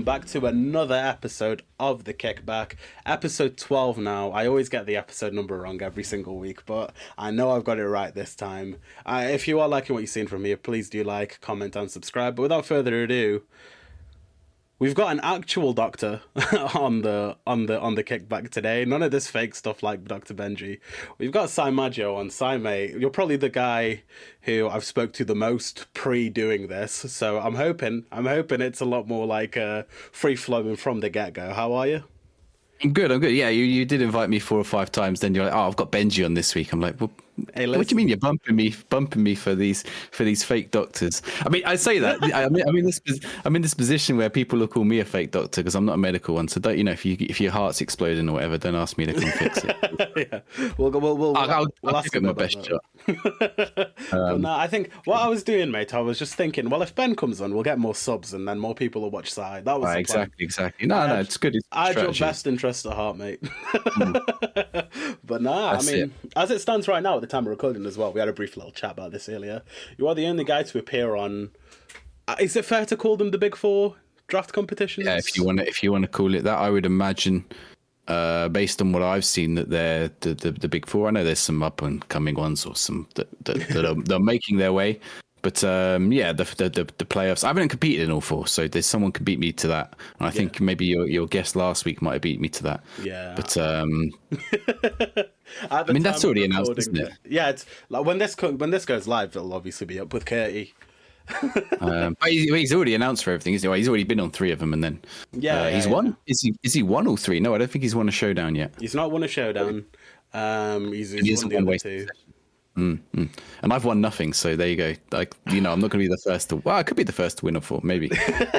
welcome back to another episode of the Kickback. Episode 12 now. I always get the episode number wrong every single week, but I know I've got it right this time. If you are liking what you've seen from me, please do like, comment, and subscribe. But without further ado, we've got an actual doctor on the Kickback today. None of this fake stuff like Dr. Benji. We've got Si Maggio on. Si, mate, you're probably the guy who I've spoke to the most pre-doing this, so I'm hoping it's a lot more like free flowing from the get-go. How are you? I'm good. Yeah, you did invite me 4 or 5 times. Then you're like, oh, I've got Benji on this week. I'm like, well, hey, what do you mean you're bumping me for these fake doctors? I mean, I say that. I'm in this position where people will call me a fake doctor because I'm not a medical one. So don't, if your heart's exploding or whatever, don't ask me to come fix it. Yeah, I'll ask him my best shot. But no, I think what I was doing, mate, I was just thinking, well, if Ben comes on, we'll get more subs and then more people will watch side. That was exactly. No, it's good. I had your best interest at heart, mate. But I mean, as it stands right now at the time of recording as well, we had a brief little chat about this earlier. You are the only guy to appear on. Is it fair to call them the Big Four draft competitions? Yeah, if you want to call it that, I would imagine. Based on what I've seen, that they're the Big Four. I know there's some up and coming ones or some that they're making their way, but the playoffs. I haven't competed in all 4, so there's someone could beat me to that. And I think maybe your guest last week might have beat me to that. Yeah, but I mean that's already announced, isn't it? Yeah, it's like when this goes live, it'll obviously be up with Curtie. But he's already announced for everything, isn't he? Well, he's already been on 3 of them, and then he's won. Is he won all 3? No, I don't think he's won a showdown yet. He's not won a showdown. He's won the other 2. And I've won nothing, so there you go. Like, I'm not going to be the first to. Well, I could be the first to win a 4, maybe.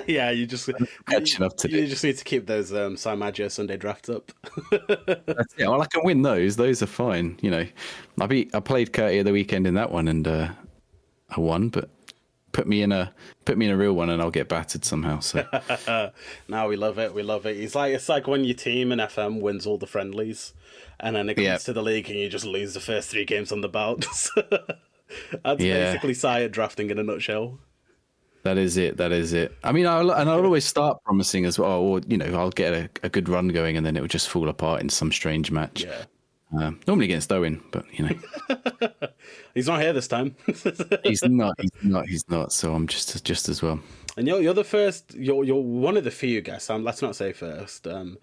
Yeah, you just catching up to. You just need to keep those Si Maggio Sunday drafts up. Well, I can win those. Those are fine. I played Curtie at the weekend in that one, and I won, but. Put me in a real one and I'll get battered somehow. So now we love it. It's like when your team in FM wins all the friendlies, and then it comes to the league and you just lose the first 3 games on the bout. That's basically Si drafting in a nutshell. That is it. I mean, I'll always start promising as well, or I'll get a good run going and then it will just fall apart in some strange match. Yeah. Normally against Owen, but he's not here this time. He's not. So I'm just as well. And you're the first. You're one of the few guests. Let's not say first. That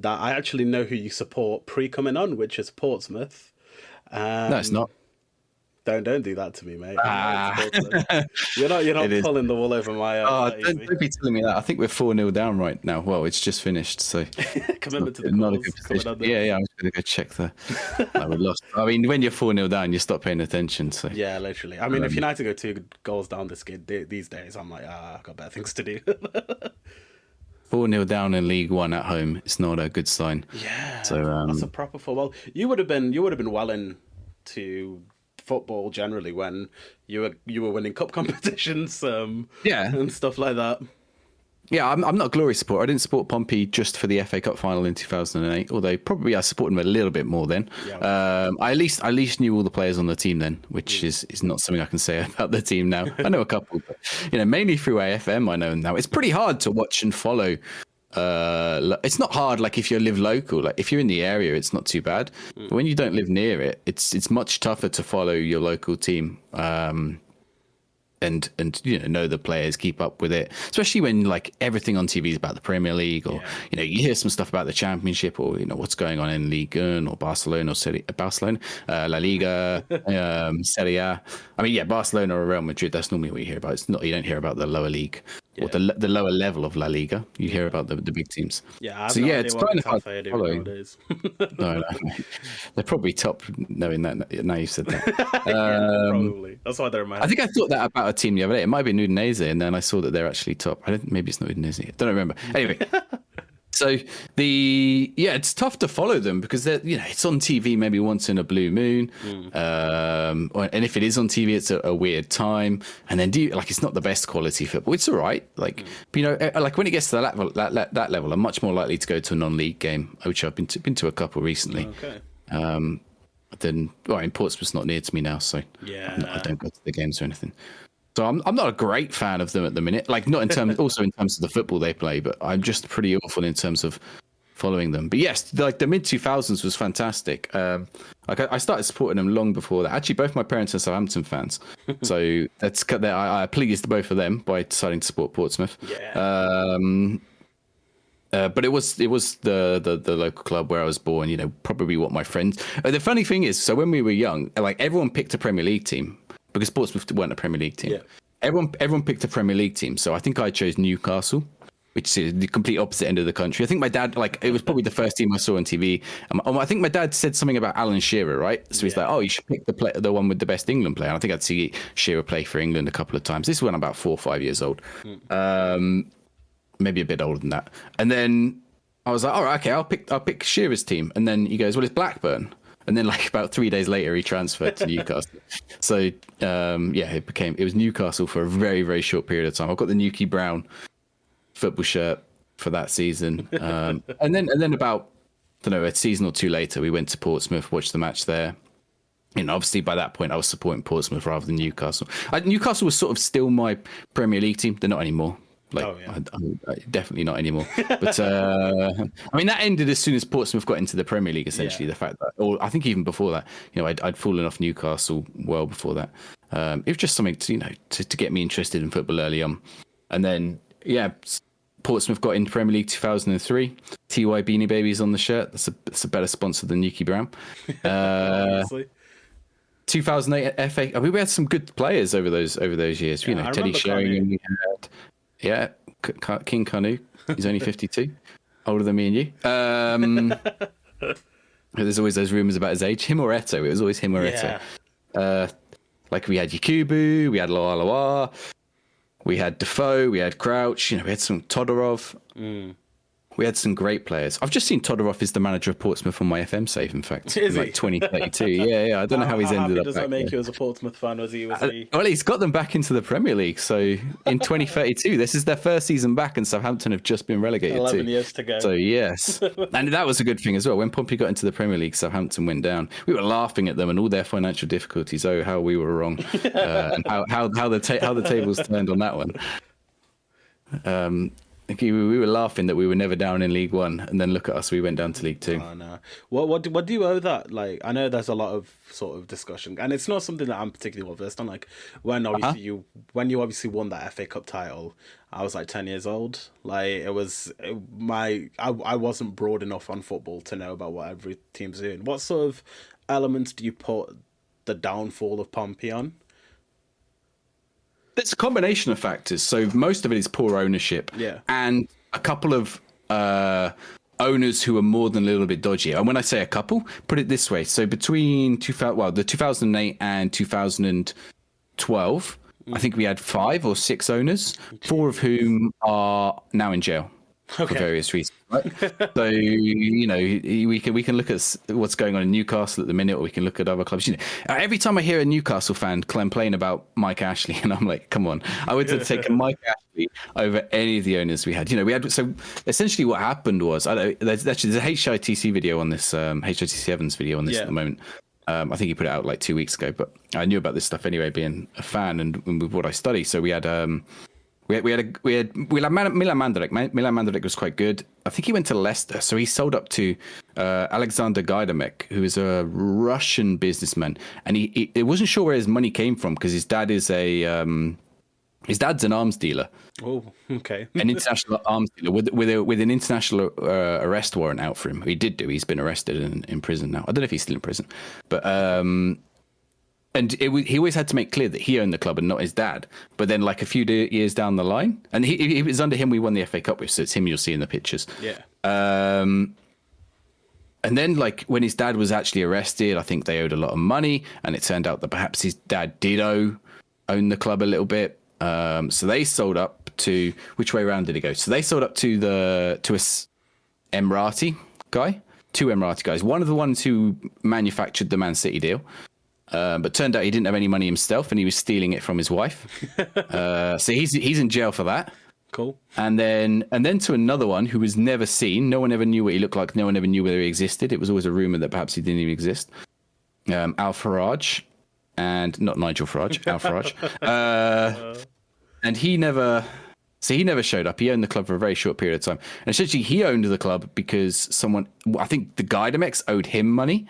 I actually know who you support pre coming on, which is Portsmouth. No, it's not. Don't do that to me, mate. You're not pulling the wool over my eyes. Don't be telling me that. I think we're 4-0 down right now. Well, it's just finished, so commitment to the not a good position. Yeah. I was going to go check the. We lost. I mean, when you're 4-0 down, you stop paying attention. So yeah, literally. I mean, if United go 2 goals down these days, I'm like, I've got better things to do. 4-0 down in League One at home. It's not a good sign. Yeah. So that's a proper fall. Well, you would have been well into football generally when you were winning cup competitions and stuff like that. Yeah, I'm not a glory supporter. I didn't support Pompey just for the FA Cup final in 2008, although probably I supported them a little bit more then. Yeah. I at least knew all the players on the team then, which is not something I can say about the team now. I know a couple, but mainly through AFM I know them now. It's pretty hard to watch and follow. It's not hard like if you live local, like if you're in the area it's not too bad, but when you don't live near it, it's much tougher to follow your local team and know the players, keep up with it, especially when like everything on TV is about the Premier League, or you hear some stuff about the Championship, or what's going on in Ligue 1 or Barcelona, La Liga, Serie A. I mean, Barcelona or Real Madrid, that's normally what you hear about. It's not, you don't hear about the lower league. Or the lower level of La Liga. You hear about the big teams. Yeah, it's kind of hard to follow. No, they're probably top. Knowing that now you've said that, probably that's why they're mad. I think I thought that about a team the other day. It might be Udinese, and then I saw that they're actually top. Maybe it's not Udinese. I don't remember. Anyway. So it's tough to follow them because they're, it's on TV maybe once in a blue moon, and if it is on TV, it's a weird time. And then it's not the best quality football. It's all right, like when it gets to that level, I'm much more likely to go to a non-league game, which I've been to a couple recently. Okay. Then, in Portsmouth's not near to me now, so I don't go to the games or anything. So I'm not a great fan of them at the minute. Like not in terms, also in terms of the football they play, but I'm just pretty awful in terms of following them. But yes, like the mid 2000s was fantastic. Like I started supporting them long before that. Actually, both my parents are Southampton fans, so I pleased both of them by deciding to support Portsmouth. Yeah. But it was the local club where I was born. You know, probably what my friends. The funny thing is, so when we were young, like everyone picked a Premier League team because Portsmouth weren't a Premier League team. Yeah. Everyone picked a Premier League team. So I think I chose Newcastle, which is the complete opposite end of the country. I think my dad, like, it was probably the first team I saw on TV. I think my dad said something about Alan Shearer, right? So he's like, oh, you should pick the one with the best England player. And I think I'd see Shearer play for England a couple of times. This is when I'm about 4 or 5 years old. Maybe a bit older than that. And then I was like, all right, okay, I'll pick Shearer's team. And then he goes, well, it's Blackburn. And then like about 3 days later, he transferred to Newcastle. So it was Newcastle for a very, very short period of time. I've got the Newquay Brown football shirt for that season. And then about, I don't know, a season or two later, we went to Portsmouth, watched the match there. You know, obviously by that point, I was supporting Portsmouth rather than Newcastle. Newcastle was sort of still my Premier League team. They're not anymore. Like, I definitely not anymore. But I mean, that ended as soon as Portsmouth got into the Premier League. Essentially, the fact that, or I think even before that, you know, I'd fallen off Newcastle well before that. It was just something to, you know, to get me interested in football early on, and then Portsmouth got into Premier League 2003. TY Beanie Babies on the shirt. That's a better sponsor than Newquay Brown. 2008 FA. I mean, we had some good players over those years. You know, Teddy Sheringham. We had. Yeah, King Kanu. He's only 52, older than me and you. There's always those rumors about his age. Him or Eto. It was always him or Eto. Like we had Yakubu, we had Loa Loa, we had Defoe, we had Crouch. You know, we had some Todorov. We had some great players. I've just seen Todorov is the manager of Portsmouth on my FM save, in fact. Is like he? 2032. Yeah. I don't know how he's ended up. Does that make you as a Portsmouth fan? Was he? Well, he's got them back into the Premier League. So in 2032, this is their first season back, and Southampton have just been relegated. 11 years to go. So yes, and that was a good thing as well. When Pompey got into the Premier League, Southampton went down. We were laughing at them and all their financial difficulties. Oh, how we were wrong, and how the tables turned on that one. We were laughing that we were never down in League One, and then look at us, we went down to League Two. Oh no! What do you owe that? Like, I know there's a lot of sort of discussion, and it's not something that I'm particularly well versed on. Like when obviously you obviously won that FA Cup title, I was like 10 years old. Like I wasn't broad enough on football to know about what every team's doing. What sort of elements do you put the downfall of Pompey on? It's a combination of factors. So most of it is poor ownership, and a couple of owners who are more than a little bit dodgy. And when I say a couple, put it this way: so between the 2008 and 2012, I think we had 5 or 6 owners, 4 of whom are now in jail for various reasons. Right? So you know, we can look at what's going on in Newcastle at the minute, or we can look at other clubs. You know, every time I hear a Newcastle fan complain about Mike Ashley, and I'm like, come on, I would have taken Mike Ashley over any of the owners we had. You know, so essentially what happened was, there's a HITC video on this, HITC Evans video on this at the moment. I think he put it out like 2 weeks ago, but I knew about this stuff anyway, being a fan and with what I study. So we had Milan Mandaric. Milan Mandaric was quite good. I think he went to Leicester, so he sold up to Alexander Gaidamek, who is a Russian businessman, and he wasn't sure where his money came from because his dad's an arms dealer. Oh, okay. An international arms dealer with an international arrest warrant out for him. He did do. He's been arrested and in prison now. I don't know if he's still in prison, but and he always had to make clear that he owned the club and not his dad. But then, like a few years down the line, and it was under him we won the FA Cup with, so it's him you'll see in the pictures. Yeah. And then, like when his dad was actually arrested, I think they owed a lot of money, and it turned out that perhaps his dad did own the club a little bit. So they sold up to, which way around did it go? So they sold up to a Emirati guy, 2 Emirati guys. One of the ones who manufactured the Man City deal. But turned out he didn't have any money himself, and he was stealing it from his wife. So he's in jail for that. Cool. And then to another one who was never seen. No one ever knew what he looked like. No one ever knew whether he existed. It was always a rumor that perhaps he didn't even exist. Al Faraj. and not Nigel Farage, Al Farage. And he never showed up. He owned the club for a very short period of time. And essentially, he owned the club because I think the Gydamex owed him money.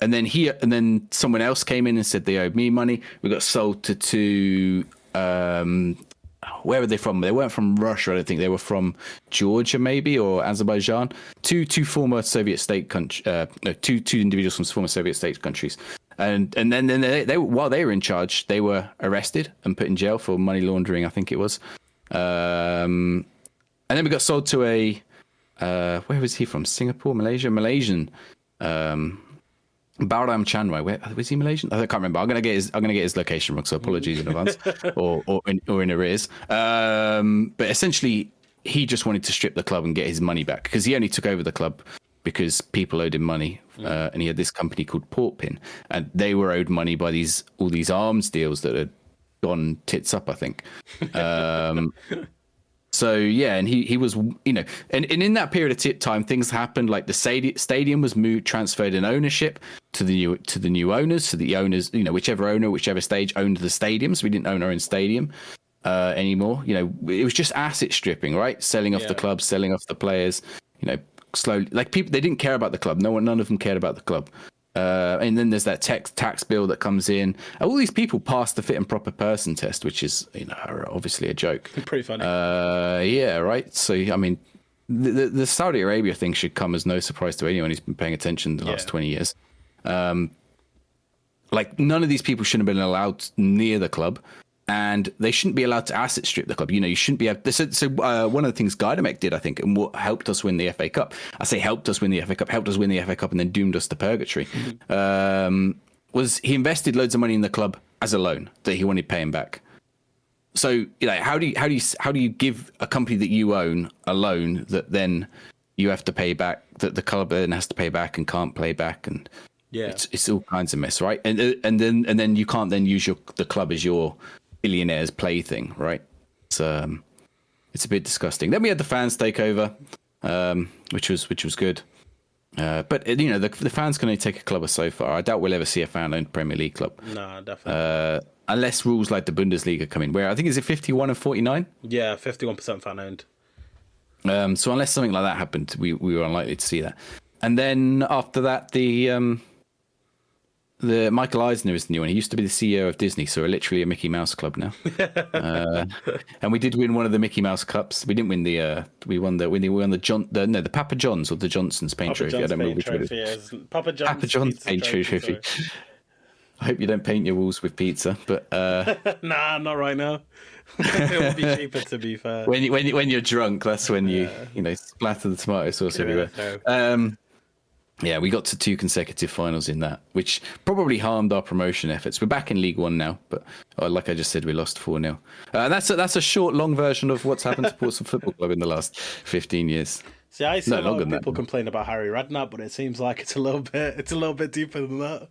And then someone else came in and said they owed me money. We got sold to two, where were they from? They weren't from Russia, I don't think. They were from Georgia, maybe, or Azerbaijan. Two former Soviet state countries, two individuals from former Soviet state countries. And then they while they were in charge, they were arrested and put in jail for money laundering, I think it was. And then we got sold to where was he from? Singapore, Malaysian. Bauram Chanwai, where was he Malaysian? I can't remember. I'm gonna get his location wrong, so apologies in advance, or in arrears. But essentially, he just wanted to strip the club and get his money back because he only took over the club because people owed him money, and he had this company called Portpin, and they were owed money by all these arms deals that had gone tits up, I think. So yeah, and he was, and in that period of time, things happened. Like the stadium was transferred in ownership to the new owners. So the owners, whichever stage owned the stadium. So we didn't own our own stadium anymore. It was just asset stripping, right? Selling off the club, selling off the players. Slowly, like people, they didn't care about the club. None of them cared about the club. And then there's that tax bill that comes in. All these people passed the fit and proper person test, which is, obviously a joke. Pretty funny. Yeah, right. So, I mean, the Saudi Arabia thing should come as no surprise to anyone who's been paying attention the last 20 years. Like, none of these people shouldn't have been allowed near the club. And they shouldn't be allowed to asset strip the club. You shouldn't be able. So one of the things Gydamek did, I think, and what helped us win the FA Cup. I say helped us win the FA Cup, and then doomed us to purgatory. Was he invested loads of money in the club as a loan that he wanted paying back? So how do you give a company that you own a loan that then you have to pay back, that the club then has to pay back and can't pay back, and it's all kinds of mess, right? And then you can't then use the club as your billionaire's plaything, right? It's a bit disgusting. Then we had the fans take over, which was good. But the fans can only take a club so far. I doubt we'll ever see a fan-owned Premier League club. No, definitely. Unless rules like the Bundesliga come in, where I think is it 51 and 49? Yeah, 51% fan-owned. So unless something like that happened, we were unlikely to see that. And then after that, the Michael Eisner is the new one. He used to be the CEO of Disney, so we're literally a Mickey Mouse club now. And we did win one of the Mickey Mouse Cups. We didn't win we won the Papa John's or the Johnson's paint trophy. I don't remember which one it is. Papa John's paint trophy. I hope you don't paint your walls with pizza, but nah, not right now. It would be cheaper, to be fair. When you're drunk, that's when you splatter the tomato sauce everywhere. Yeah, we got to 2 consecutive finals in that, which probably harmed our promotion efforts. We're back in League One now, but like I just said, we lost 4-0. That's a long version of what's happened to Portsmouth Football Club in the last 15 years. See, I see a lot of people complain about Harry Redknapp, but it seems like it's a little bit deeper than that.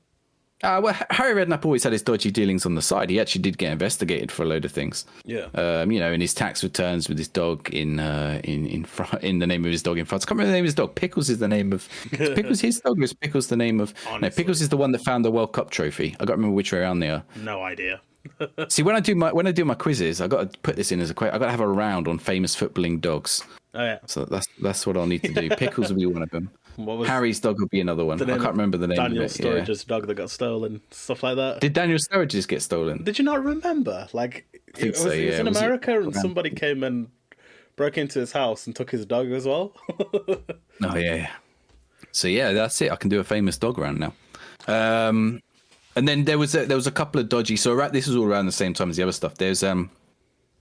Well, Harry Redknapp always had his dodgy dealings on the side. He actually did get investigated for a load of things. Yeah. In his tax returns with his dog in the name of his dog in France. I can't remember the name of his dog. Pickles is the name of. Is Pickles his dog, or is Pickles the name of? Honestly. No, Pickles is the one that found the World Cup trophy. I can't remember which way around they are. No idea. See, when I do my quizzes, I got to put this in as a question. I got to have a round on famous footballing dogs. Oh yeah. So that's what I'll need to do. Pickles will be one of them. Harry's dog would be another one. I can't remember the name Daniel of it. Sturridge's dog that got stolen, stuff like that. Did Daniel Sturridge's get stolen? Did you not remember? Like, it was in America, and somebody came and broke into his house and took his dog as well. Oh yeah. So yeah, that's it. I can do a famous dog round now. And then there was a couple of dodgy. So this was all around the same time as the other stuff. There's I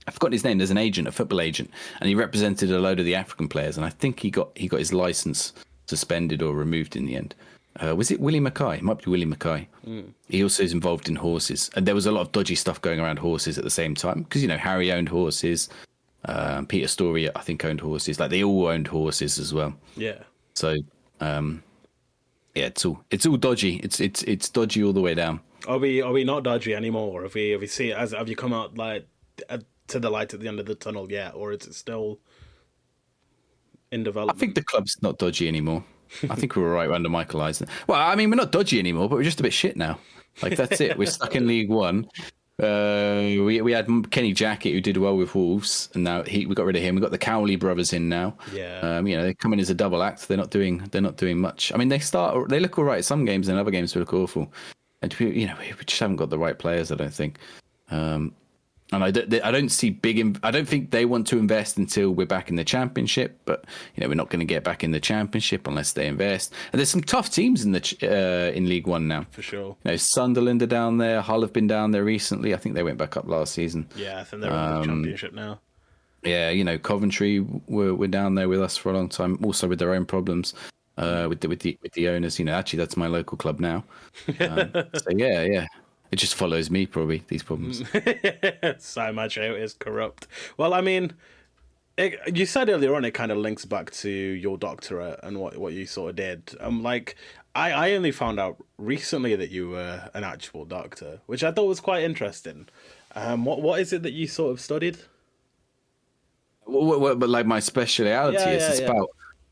forgot his name. There's an agent, a football agent, and he represented a load of the African players. And I think he got his license suspended or removed in the end. Was it Willie Mackay? It might be Willie Mackay. He also is involved in horses, and there was a lot of dodgy stuff going around horses at the same time because Harry owned horses, Peter Story I think owned horses. Like they all owned horses as well. Yeah. So it's all dodgy. It's dodgy all the way down. Are we not dodgy anymore? Have we seen it have you come out like to the light at the end of the tunnel yet, or is it still in development? I think the club's not dodgy anymore. I think we were right under Michael Eisner. Well, I mean, we're not dodgy anymore, but we're just a bit shit now. Like that's it. We're stuck in League One. We had Kenny Jackett who did well with Wolves, and now we got rid of him. We got the Cowley brothers in now. Yeah. They come in as a double act. They're not doing much. I mean, they look all right some games, and other games they look awful. And we just haven't got the right players, I don't think. And I don't see I don't think they want to invest until we're back in the Championship. But we're not going to get back in the Championship unless they invest. And there's some tough teams in League One now. For sure. Sunderland are down there. Hull have been down there recently. I think they went back up last season. Yeah, I think they're in the Championship now. Yeah, Coventry were down there with us for a long time. Also with their own problems with the owners. Actually that's my local club now. So yeah. It just follows me, probably, these problems. Si Maggio is corrupt. Well, I mean, you said earlier on it kind of links back to your doctorate and what you sort of did. I only found out recently that you were an actual doctor, which I thought was quite interesting. What is it that you sort of studied? But like my speciality is about...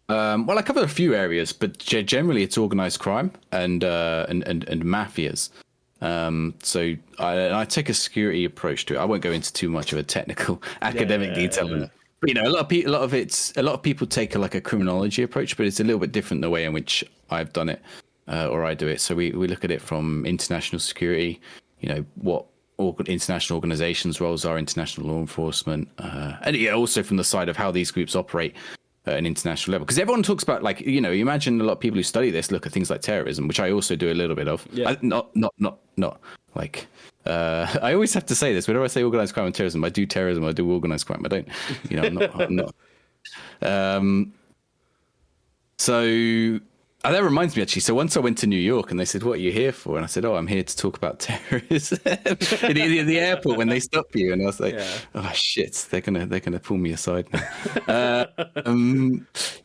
well, I cover a few areas, but generally it's organized crime and mafias. So I take a security approach to it. I won't go into too much of a technical academic detail on it. But a lot of people take a criminology approach, but it's a little bit different the way in which I've done it, or I do it. So we look at it from international security, what international organizations' roles are, international law enforcement, and also from the side of how these groups operate at an international level, because everyone talks about you imagine a lot of people who study this look at things like terrorism, which I also do a little bit of. Not like I always have to say this whenever I say organized crime and terrorism. I do terrorism, I do organized crime. I don't, I'm not. So that reminds me actually. So once I went to New York and they said, "What are you here for?" And I said, "Oh, I'm here to talk about terrorism." in the airport when they stop you, and I was like, "Oh shit, they're gonna pull me aside now."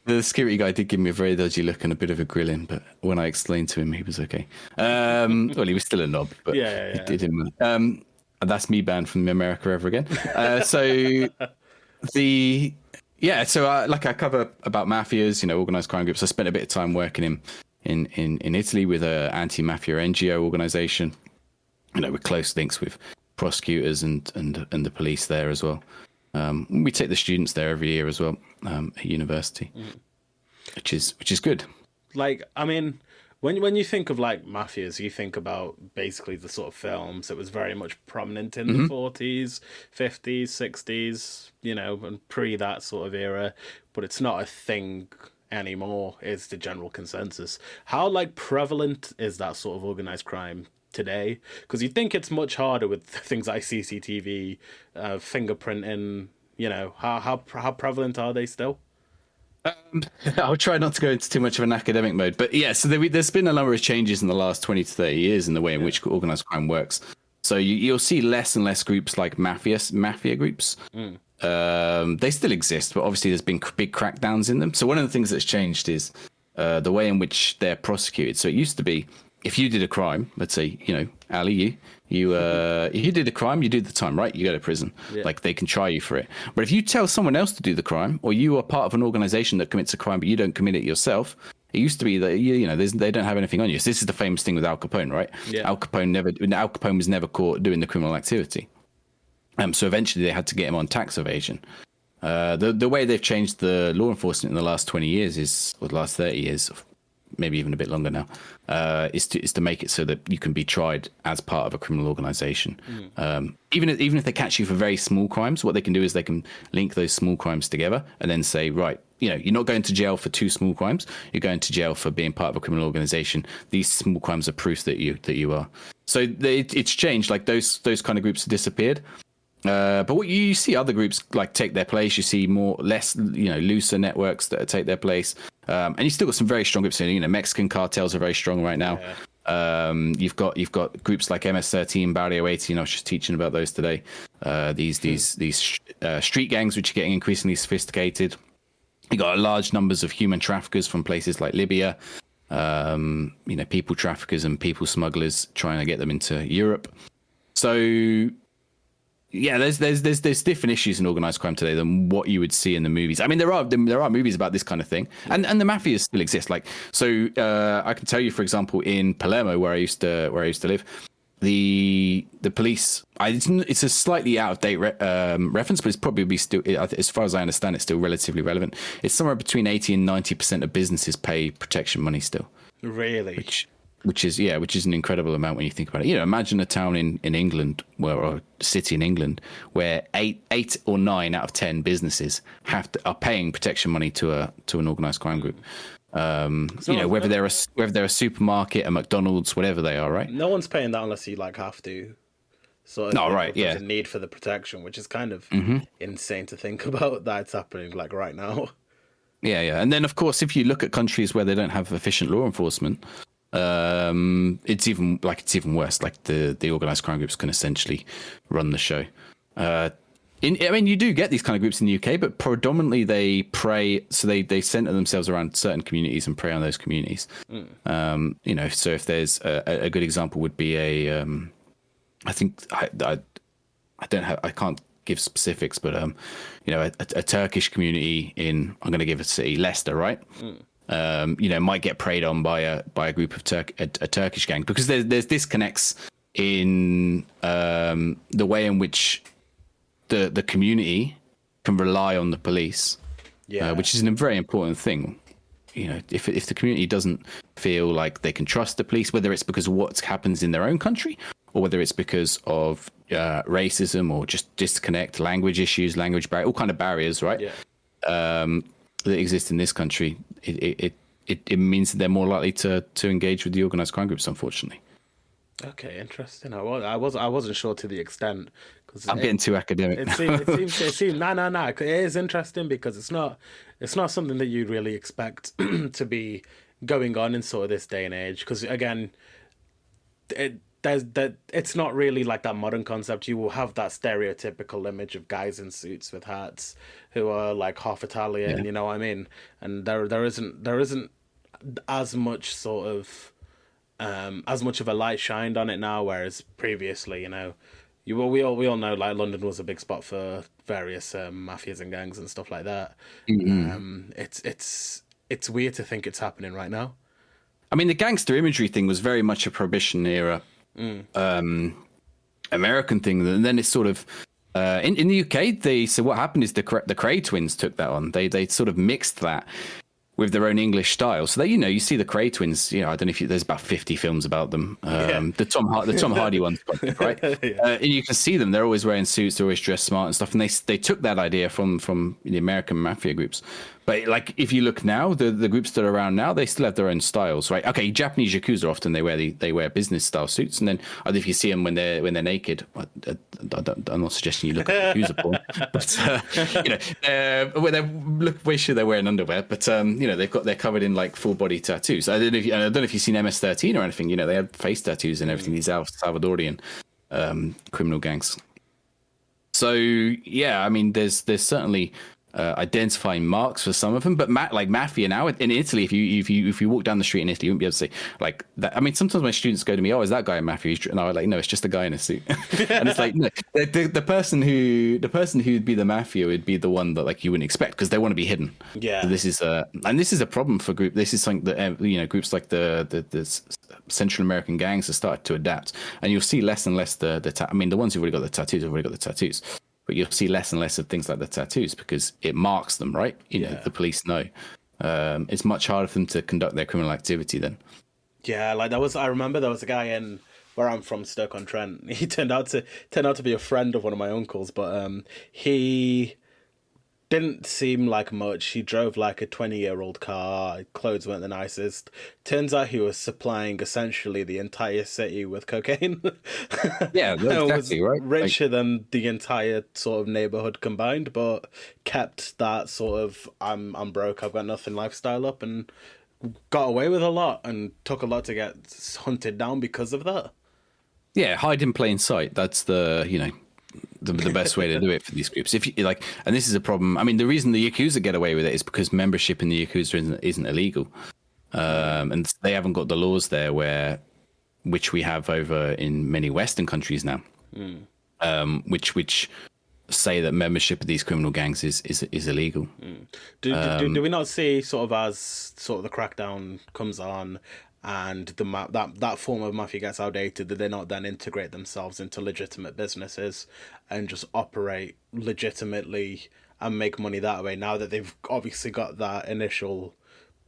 The security guy did give me a very dodgy look and a bit of a grilling, but when I explained to him, he was okay. Well, he was still a knob, but he did him. And that's me banned from America ever again. So I cover about mafias, organized crime groups. I spent a bit of time working in Italy with a anti-mafia NGO organization, with close links with prosecutors and the police there as well. We take the students there every year as well at university, which is good. I mean, when you think of mafias, you think about basically the sort of films that was very much prominent in the 40s, 50s, 60s, and pre that sort of era, but it's not a thing anymore, is the general consensus. How prevalent is that sort of organized crime today? Because you think it's much harder with things like CCTV, fingerprinting, how prevalent are they still? I'll try not to go into too much of an academic mode, but so there's been a number of changes in the last 20 to 30 years in the way in which organized crime works. So you'll see less and less groups like mafia groups. They still exist, but obviously there's been big crackdowns in them. So one of the things that's changed is the way in which they're prosecuted. So it used to be, if you did a crime, let's say, Ali, you did a crime, you did the time, right? You go to prison. Yeah. They can try you for it. But if you tell someone else to do the crime, or you are part of an organization that commits a crime, but you don't commit it yourself, it used to be that they don't have anything on you. So this is the famous thing with Al Capone, right? Yeah. Al Capone was never caught doing the criminal activity. So eventually they had to get him on tax evasion. The way they've changed the law enforcement in the last 20 years or the last 30 years, maybe even a bit longer now, is to make it so that you can be tried as part of a criminal organization. Even if they catch you for very small crimes, what they can do is they can link those small crimes together and then say, right, you're not going to jail for 2 small crimes. You're going to jail for being part of a criminal organization. These small crimes are proof that you are. So it's changed. Those kind of groups have disappeared. But what you see other groups take their place. You see less looser networks that take their place, and you still got some very strong groups. Mexican cartels are very strong right now. Yeah. You've got groups like MS-13, Barrio 18. I was just teaching about those today. These street gangs which are getting increasingly sophisticated. You got large numbers of human traffickers from places like Libya. People traffickers and people smugglers trying to get them into Europe. So. Yeah, there's different issues in organized crime today than what you would see in the movies. I mean, there are movies about this kind of thing, and the mafias still exist. I can tell you, for example, in Palermo, where I used to live, the police. It's a slightly out of date reference, but it's probably still, as far as I understand, it's still relatively relevant. It's somewhere between 80 and 90% of businesses pay protection money still. Really? Which is an incredible amount when you think about it. You know, imagine a town in England, or a city in England, where eight or 9 out of 10 businesses are paying protection money to an organized crime group. You know, whether they're a supermarket, a McDonald's, whatever they are, right? No one's paying that unless you like have to. So there's a need for the protection, which is kind of insane to think about that it's happening like right now. Yeah. And then of course, if you look at countries where they don't have efficient law enforcement, it's even worse. Like the organized crime groups can essentially run the show. You do get these kind of groups in the UK, but predominantly they prey. So they center themselves around certain communities and prey on those communities. You know, so if there's a good example would be I think I can't give specifics, but you know, a Turkish community in, I'm going to give a city, Leicester, right? You know, might get preyed on by a group of a Turkish gang, because there's disconnects in the way in which the community can rely on the police, which is a very important thing. You know, if the community doesn't feel like they can trust the police, whether it's because of what happens in their own country, or whether it's because of racism or just disconnect, language issues, language barrier, all kind of barriers, right? That exist in this country, it means that they're more likely to engage with the organized crime groups, unfortunately. Okay, interesting. I wasn't sure to the extent, because I'm getting too academic. It seems no. It is interesting because it's not something that you'd really expect to be going on in sort of this day and age. Because again, it's not really like that modern concept. You will have that stereotypical image of guys in suits with hats who are like half Italian, you know what I mean? And there isn't as much sort of as much of a light shined on it now, whereas previously, you know, we all know like London was a big spot for various mafias and gangs and stuff like that. It's weird to think it's happening right now. I mean, the gangster imagery thing was very much a Prohibition era American thing, and then it's sort of in the UK. So what happened is the Cray twins took that on. They sort of mixed that with their own English style. So you know, you see the Cray twins. You know, I don't know if there's about 50 films about them. The Tom Hardy ones, right? And you can see them. They're always wearing suits. They're always dressed smart and stuff. And they took that idea from the American mafia groups. But like, if you look now, the groups that are around now, they still have their own styles, right? Okay, Japanese yakuza often they wear business style suits, and then if you see them when they're naked, I'm not suggesting you look at yakuza porn, but you know, when they sure they're wearing underwear, but you know, they're covered in like full body tattoos. I don't know if you've seen MS-13 or anything. You know, they have face tattoos and everything. These Salvadorian criminal gangs. So yeah, I mean, there's certainly identifying marks for some of them, but like mafia now in Italy, if you walk down the street in Italy, you wouldn't be able to say like that. I mean, sometimes my students go to me, "Oh, is that guy a mafia?" And I'm like, "No, it's just a guy in a suit." And it's like, no, the person who'd be the mafia would be the one that like you wouldn't expect, because they want to be hidden. Yeah, so this is a problem for group. This is something that you know, groups like the Central American gangs have started to adapt, and you'll see less and less I mean, the ones who've already got the tattoos have already got the tattoos. But you'll see less and less of things like the tattoos, because it marks them, right? You know, the police know. It's much harder for them to conduct their criminal activity then. Yeah, like I remember there was a guy in where I'm from, Stoke-on-Trent. He turned out to be a friend of one of my uncles, but he didn't seem like much. He drove like a 20-year-old car. Clothes weren't the nicest. Turns out he was supplying essentially the entire city with cocaine. Yeah, exactly, right? Richer than the entire sort of neighborhood combined, but kept that sort of I'm broke, I've got nothing lifestyle up, and got away with a lot, and took a lot to get hunted down because of that. Yeah, hide in plain sight. That's the best way to do it for these groups. If you like, and this is a problem. I mean, the reason the Yakuza get away with it is because membership in the Yakuza isn't illegal, and they haven't got the laws there which we have over in many Western countries now, which say that membership of these criminal gangs is illegal. Do we not see sort of as sort of the crackdown comes on and that form of mafia gets outdated, that they not then integrate themselves into legitimate businesses and just operate legitimately and make money that way, now that they've obviously got that initial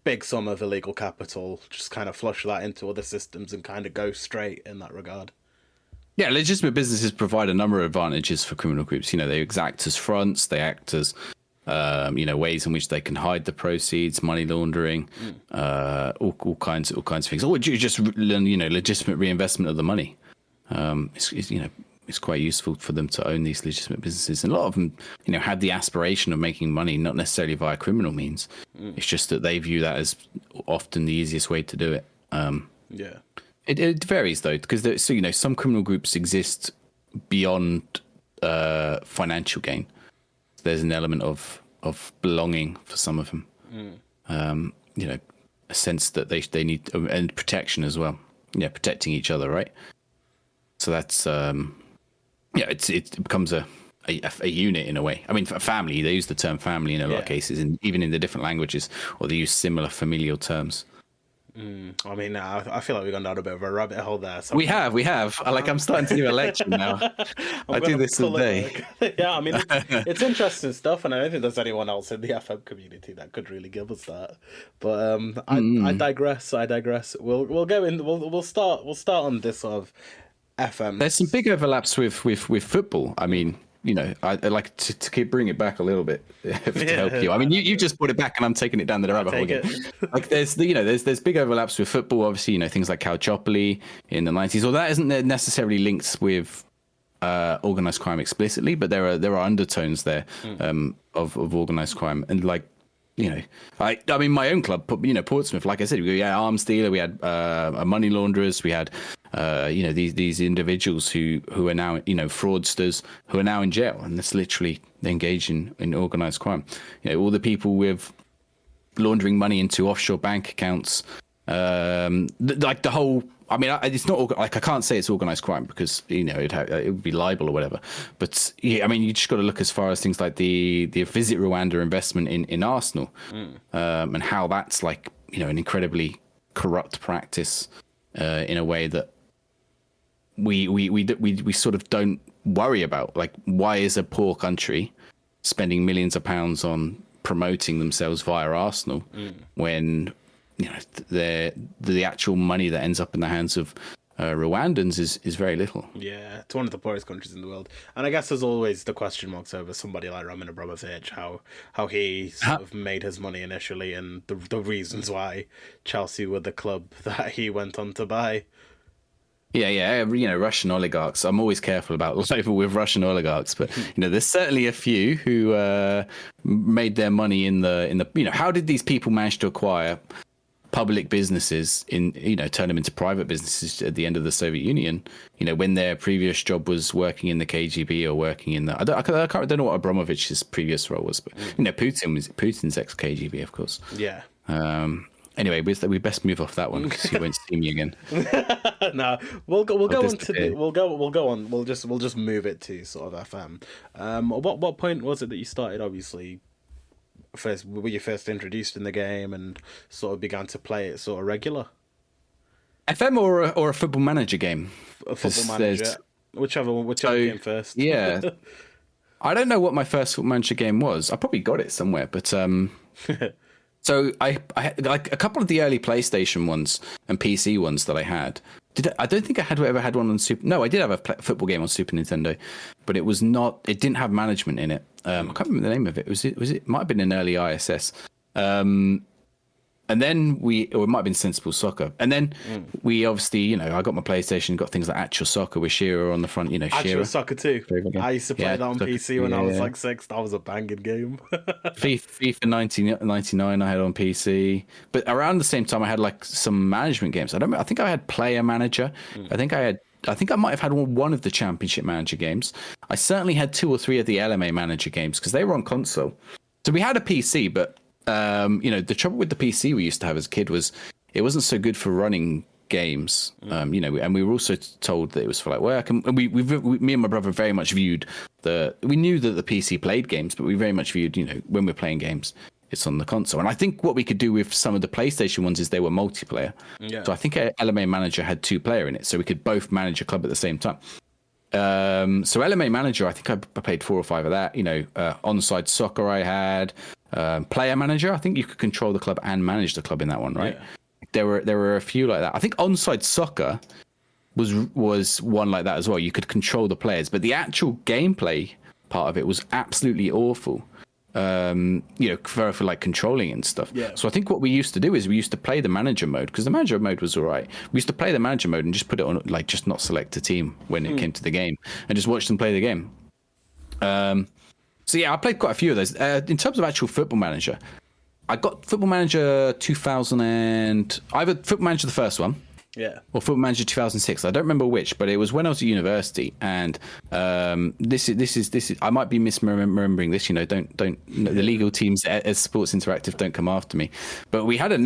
big sum of illegal capital, just kind of flush that into other systems and kind of go straight in that regard? Yeah, legitimate businesses provide a number of advantages for criminal groups. They act as fronts, they act as ways in which they can hide the proceeds, money laundering, all kinds of things. Or just legitimate reinvestment of the money. It's quite useful for them to own these legitimate businesses, and a lot of them, had the aspiration of making money, not necessarily via criminal means. It's just that they view that as often the easiest way to do it. Yeah, it varies though, because some criminal groups exist beyond financial gain. There's an element of belonging for some of them. A sense that they need, and protection as well. Yeah, protecting each other, right? So that's it becomes a unit in a way. I mean, for family, they use the term family in a lot of cases, and even in the different languages, or they use similar familial terms. I mean, I feel like we've gone down a bit of a rabbit hole there. So we have. I'm starting to do a lecture now. I do this all day. Yeah, I mean, it's interesting stuff, and I don't think there's anyone else in the FM community that could really give us that. But I digress. We'll go in. We'll start on this sort of FM. There's some big overlaps with football. I mean, I like to keep bringing it back a little bit to help you. I mean, you just brought it back, and I'm taking it down the rabbit hole again. Like there's big overlaps with football. Obviously, things like Calciopoli in the 90s. Well, that isn't necessarily linked with organized crime explicitly, but there are undertones there of organized crime, and like. I mean, my own club, Portsmouth, like I said, we had arms dealer, we had money launderers, we had, these individuals who are now, fraudsters who are now in jail, and that's literally engaged in organized crime. All the people with laundering money into offshore bank accounts, like the whole. I mean, it's not like I can't say it's organized crime because it would be libel or whatever. But yeah, I mean, you just got to look as far as things like the Visit Rwanda investment in Arsenal, and how that's like an incredibly corrupt practice in a way that we sort of don't worry about. Like, why is a poor country spending millions of pounds on promoting themselves via Arsenal when the actual money that ends up in the hands of Rwandans is very little. Yeah, it's one of the poorest countries in the world. And I guess there's always the question marks over somebody like Roman Abramovich, how he sort of made his money initially, and the reasons why Chelsea were the club that he went on to buy. Yeah, Russian oligarchs. I'm always careful about label with Russian oligarchs, but there's certainly a few who made their money in the. How did these people manage to acquire public businesses turn them into private businesses at the end of the Soviet Union, when their previous job was working in the KGB or working in the, I don't know what Abramovich's previous role was, but Putin's ex-KGB, of course. Yeah. Anyway, we best move off that one because you won't see me again. No, we'll go on. We'll just move it to sort of FM. What point was it that you started? Obviously, were you first introduced in the game and sort of began to play it sort of regular? FM or a Football Manager game? A Football Manager, whichever came first. Yeah, I don't know what my first Football Manager game was. I probably got it somewhere, but so I had like a couple of the early PlayStation ones and PC ones that I had. I don't think I ever had one on Super. No, I did have a football game on Super Nintendo, but it was not. It didn't have management in it. I can't remember the name of it. Was it might have been an early ISS. And then it might have been Sensible Soccer. And then we obviously, I got my PlayStation, got things like Actual Soccer with Shearer on the front, Actual Soccer too. I used to play that on PC when I was like 6. That was a banging game. FIFA 1999 I had on PC. But around the same time I had like some management games. I think I had Player Manager. I think I might have had one of the Championship Manager games. I certainly had 2 or 3 of the LMA Manager games because they were on console. So we had a PC, but the trouble with the PC we used to have as a kid was it wasn't so good for running games. You know, and we were also told that it was for like work. And me and my brother very much viewed we knew that the PC played games, but we very much viewed, you know, when we're playing games, it's on the console. And I think what we could do with some of the PlayStation ones is they were multiplayer. Yeah. So I think LMA Manager had 2-player in it, so we could both manage a club at the same time. So LMA Manager, I think I played 4 or 5 of that. You know, Onside Soccer I had. Player Manager, I think you could control the club and manage the club in that one, right? Yeah. There were a few like that. I think Onside Soccer was one like that as well. You could control the players, but the actual gameplay part of it was absolutely awful. You know, for like controlling and stuff. Yeah. So I think what we used to do is we used to play the manager mode, because the manager mode was all right. We used to play the manager mode and just put it on, like, just not select a team when it came to the game, and just watch them play the game. So yeah, I played quite a few of those. In terms of actual Football Manager, I got Football Manager 2000 and either Football Manager the first one, yeah, or Football Manager 2006. I don't remember which, but it was when I was at university. And this is I might be misremembering this. You know, don't the legal teams as Sports Interactive don't come after me. But we had a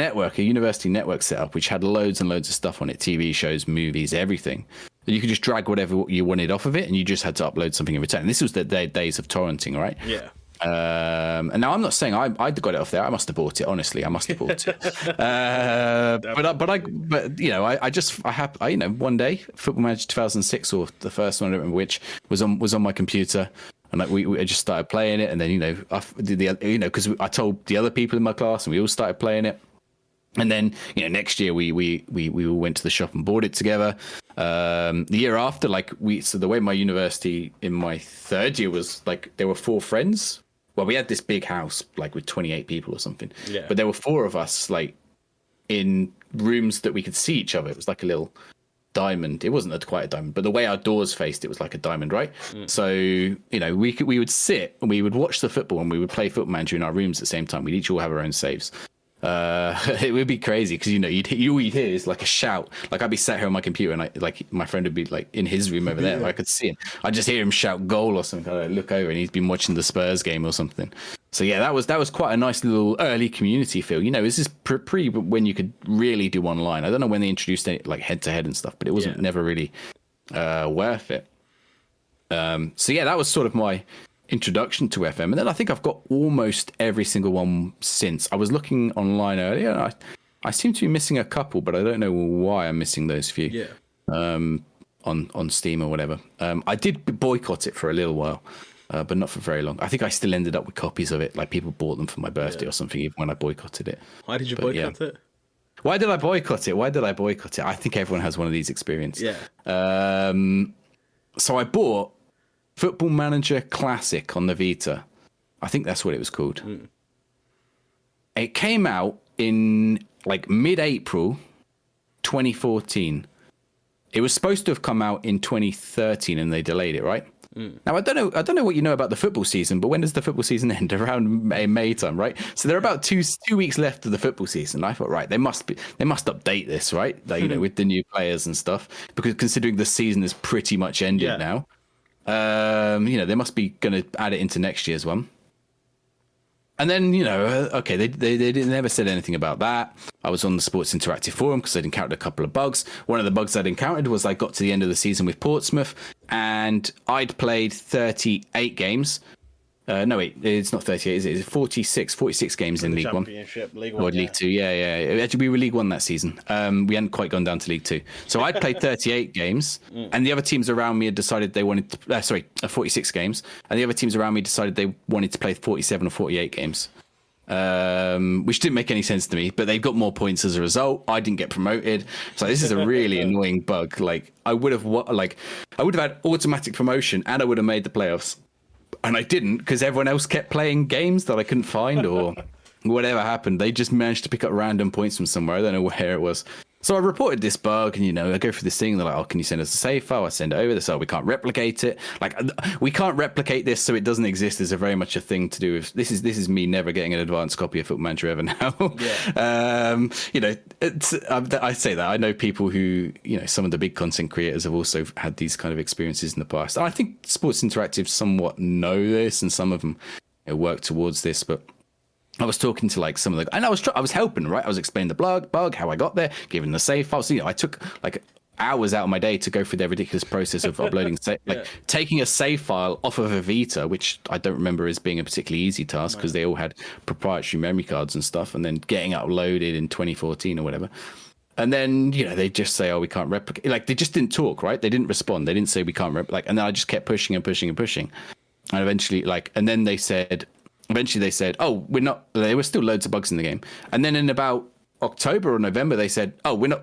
university network set up, which had loads and loads of stuff on it: TV shows, movies, everything. You could just drag whatever you wanted off of it, and you just had to upload something in return. And this was the days of torrenting, right? Yeah. And now I'm not saying I got it off there. I must have bought it. Honestly, I must have bought it. But you know, I you know, one day Football Manager 2006 or the first one, I don't remember which, was on my computer, and like we just started playing it, and then, you know, because I told the other people in my class, and we all started playing it. And then, you know, next year we all went to the shop and bought it together. The year after, so the way my university in my third year was, like, there were 4 friends. Well, we had this big house, like, with 28 people or something. Yeah. But there were 4 of us, like, in rooms that we could see each other. It was like a little diamond. It wasn't quite a diamond, but the way our doors faced, it was like a diamond, right? So, you know, we would sit and we would watch the football, and we would play Football Manager in our rooms at the same time. We'd each all have our own saves. It would be crazy, because, you know, all you'd hear is like a shout. Like, I'd be sat here on my computer, and my friend would be like in his room over there. I could see him. I'd just hear him shout goal or something. I'd look over, and he's been watching the Spurs game or something. So yeah, that was quite a nice little early community feel. You know, this is pre when you could really do online. I don't know when they introduced it, like, head to head and stuff, but it wasn't never really worth it. So yeah, that was sort of my introduction to FM, and then I think I've got almost every single one since. I was looking online earlier, and I seem to be missing a couple, but I don't know why I'm missing those few. Yeah. On Steam or whatever. I did boycott it for a little while, but not for very long. I think I still ended up with copies of it. Like, people bought them for my birthday or something, even when I boycotted it. Why did you boycott it? Why did I boycott it? I think everyone has one of these experiences. Yeah. So I bought Football Manager Classic on the Vita. I think that's what it was called. It came out in, like, mid-April 2014. It was supposed to have come out in 2013, and they delayed it, right? Now, I don't know what you know about the football season, but when does the football season end? Around May time, right? So there are about two weeks left of the football season. I thought, right, they must update this, right? Like, you know, with the new players and stuff, because considering the season is pretty much ended now. You know, they must be going to add it into next year's one. And then, you know, okay, they never said anything about that. I was on the Sports Interactive forum because I'd encountered a couple of bugs. One of the bugs I'd encountered was I got to the end of the season with Portsmouth, and I'd played 38 games. No, wait, it's not 38, is it? It's 46 games in League One. League One. Or League Two, yeah. Actually, we were League One that season. We hadn't quite gone down to League Two. So I'd played 38 games, and the other teams around me had decided they wanted to, 46 games, and the other teams around me decided they wanted to play 47 or 48 games, which didn't make any sense to me, but they got more points as a result. I didn't get promoted. So this is a really annoying bug. Like, I would have had automatic promotion, and I would have made the playoffs. And I didn't, because everyone else kept playing games that I couldn't find, or whatever happened. They just managed to pick up random points from somewhere. I don't know where it was. So I reported this bug, and, you know, I go through this thing. They're like, oh, can you send us a save file? I send it over. They say, oh, we can't replicate it. Like, we can't replicate this, so it doesn't exist is a very much a thing to do with. This is me never getting an advanced copy of Football Manager ever now. Yeah. You know, I say that. I know people who, you know, some of the big content creators have also had these kind of experiences in the past. And I think Sports Interactive somewhat know this, and some of them, you know, work towards this, but I was talking to like some of the, and I was helping, right? I was explaining the bug, how I got there, giving the save files. I took like hours out of my day to go through the ridiculous process of uploading, taking a save file off of a Vita, which I don't remember as being a particularly easy task because they all had proprietary memory cards and stuff, and then getting it uploaded in 2014 or whatever. And then, they just say, oh, we can't replicate. Like, they just didn't talk, right? They didn't respond. They didn't say we can't replicate. And then I just kept pushing and pushing and pushing. And eventually, and then they said, oh, we're not, there were still loads of bugs in the game. And then in about October or November, they said, oh, we're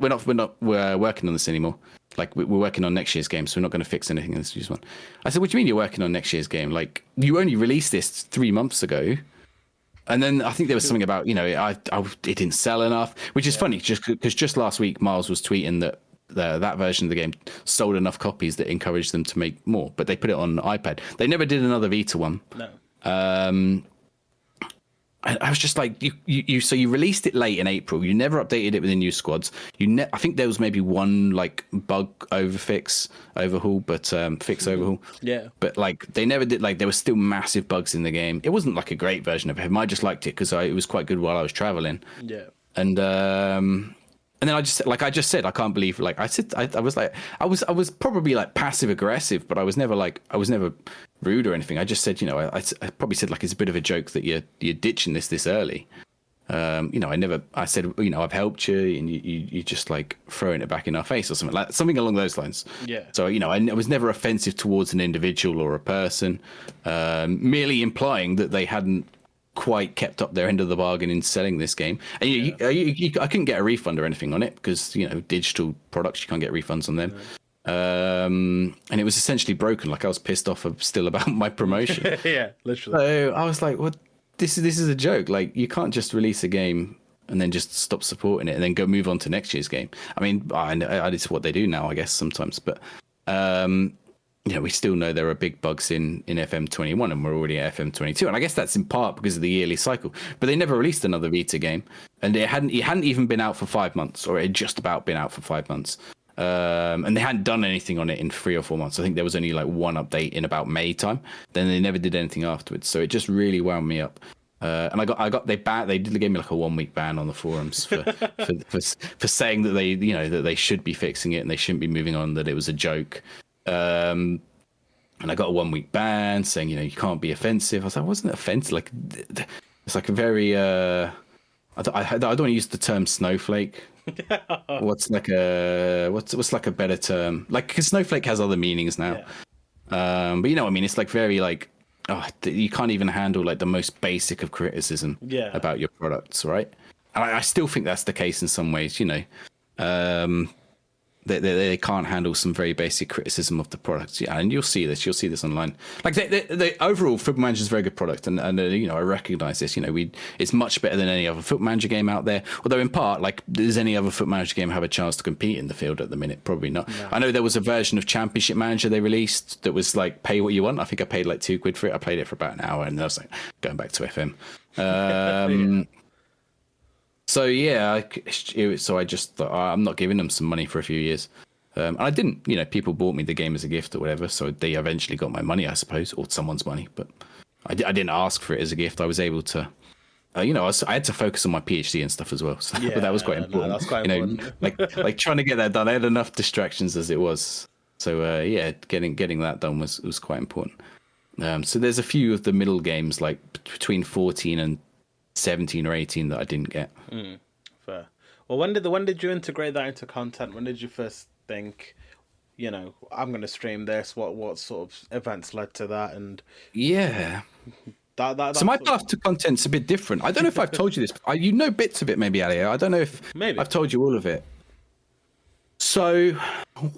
working on this anymore. Like, we're working on next year's game, so we're not going to fix anything in this year's one. I said, what do you mean you're working on next year's game? Like, you only released this 3 months ago. And then I think there was something about, it didn't sell enough, which is funny because just last week, Miles was tweeting that that version of the game sold enough copies that encouraged them to make more, but they put it on iPad. They never did another Vita one. No. I was just like, so you released it late in April. You never updated it with the new squads. I think there was maybe one like bug overhaul, but fix overhaul. Yeah. But like they never did. Like there were still massive bugs in the game. It wasn't like a great version of FM. I just liked it because it was quite good while I was traveling. Yeah. And then I just said, I can't believe, like I said, I was probably like passive aggressive, but I was never rude or anything. I just said, I probably said like, it's a bit of a joke that you're ditching this early. I said, I've helped you and you just like throwing it back in our face or something along those lines. Yeah. So, I was never offensive towards an individual or a person, merely implying that they hadn't quite kept up their end of the bargain in selling this game. And I couldn't get a refund or anything on it because, digital products, you can't get refunds on them. And it was essentially broken. Like I was pissed off still about my promotion. Yeah, literally. So I was like, "What? This is a joke. Like you can't just release a game and then just stop supporting it and then go move on to next year's game." I mean, it's what they do now, I guess sometimes. But we still know there are big bugs in FM 21, and we're already at FM 22. And I guess that's in part because of the yearly cycle. But they never released another Vita game, and it hadn't even been out for 5 months, or it had just about been out for 5 months. And they hadn't done anything on it in 3 or 4 months. I think there was only like one update in about May time. Then they never did anything afterwards. So it just really wound me up. And they gave me like a 1 week ban on the forums for saying that they should be fixing it and they shouldn't be moving on, that it was a joke. And I got a 1 week ban saying, you can't be offensive. I was like, I wasn't offensive. Like it's like a very, I don't want to use the term snowflake. What's like a better term? Like, because snowflake has other meanings now. Yeah. But you know what I mean? It's like very like, you can't even handle like the most basic of criticism about your products, right? And I still think that's the case in some ways, they can't handle some very basic criticism of the products. Yeah, and you'll see this online. Like the overall, Football Manager is a very good product, and I recognize this. It's much better than any other Football Manager game out there. Although in part, like, does any other Football Manager game have a chance to compete in the field at the minute? Probably not. No. I know there was a version of Championship Manager they released that was like pay what you want. I think I paid like £2 for it. I played it for about an hour, and I was like going back to FM. Yeah. So yeah, so I just thought, I'm not giving them some money for a few years. And I didn't, people bought me the game as a gift or whatever. So they eventually got my money, I suppose, or someone's money. But I didn't ask for it as a gift. I was able to, I had to focus on my PhD and stuff as well. So but that was quite important. No, that's quite important. like trying to get that done. I had enough distractions as it was. So getting that done was quite important. So there's a few of the middle games, like between 14 and 17 or 18 that I didn't get. Fair. Well, when did you integrate that into content? When did you first think, I'm going to stream this? What sort of events led to that? And so my path to content's a bit different. I don't know if I've told you this. You know bits of it, maybe, Ali. I don't know if I've told you all of it. So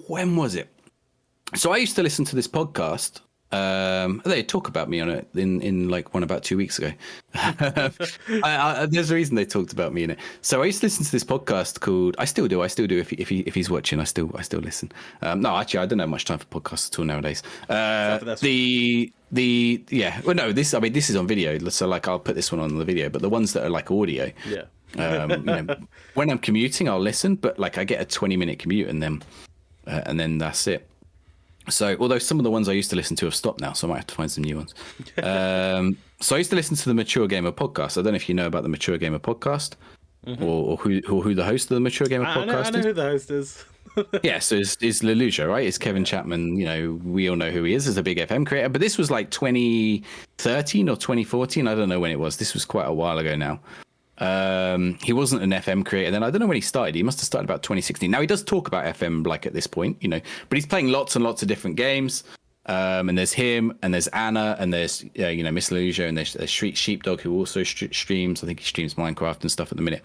when was it? So I used to listen to this podcast. They talk about me on it in like one about 2 weeks ago. There's a reason they talked about me in it. So I used to listen to this podcast called, I still do. If he's watching, I still listen. No, actually, I don't have much time for podcasts at all nowadays. This is on video, so like I'll put this one on the video. But the ones that are like audio, when I'm commuting, I'll listen. But like I get a 20-minute commute and then that's it. So, although some of the ones I used to listen to have stopped now, so I might have to find some new ones. So I used to listen to the Mature Gamer podcast. I don't know if you know about the Mature Gamer podcast, or who the host of the Mature Gamer podcast I know is. who the host is. Yeah, so it's Leluja, right? It's Kevin Chapman. You know, we all know who he is as a big FM creator. But this was like 2013 or 2014. I don't know when it was. This was quite a while ago now. He wasn't an FM creator then. I don't know when he started. He must have started about 2016. Now he does talk about FM like at this point, you know, but he's playing lots and lots of different games. And there's him, and there's Anna, and there's you know, Miss Leluja, and there's Street Sheepdog, who also streams. I think he streams Minecraft and stuff at the minute.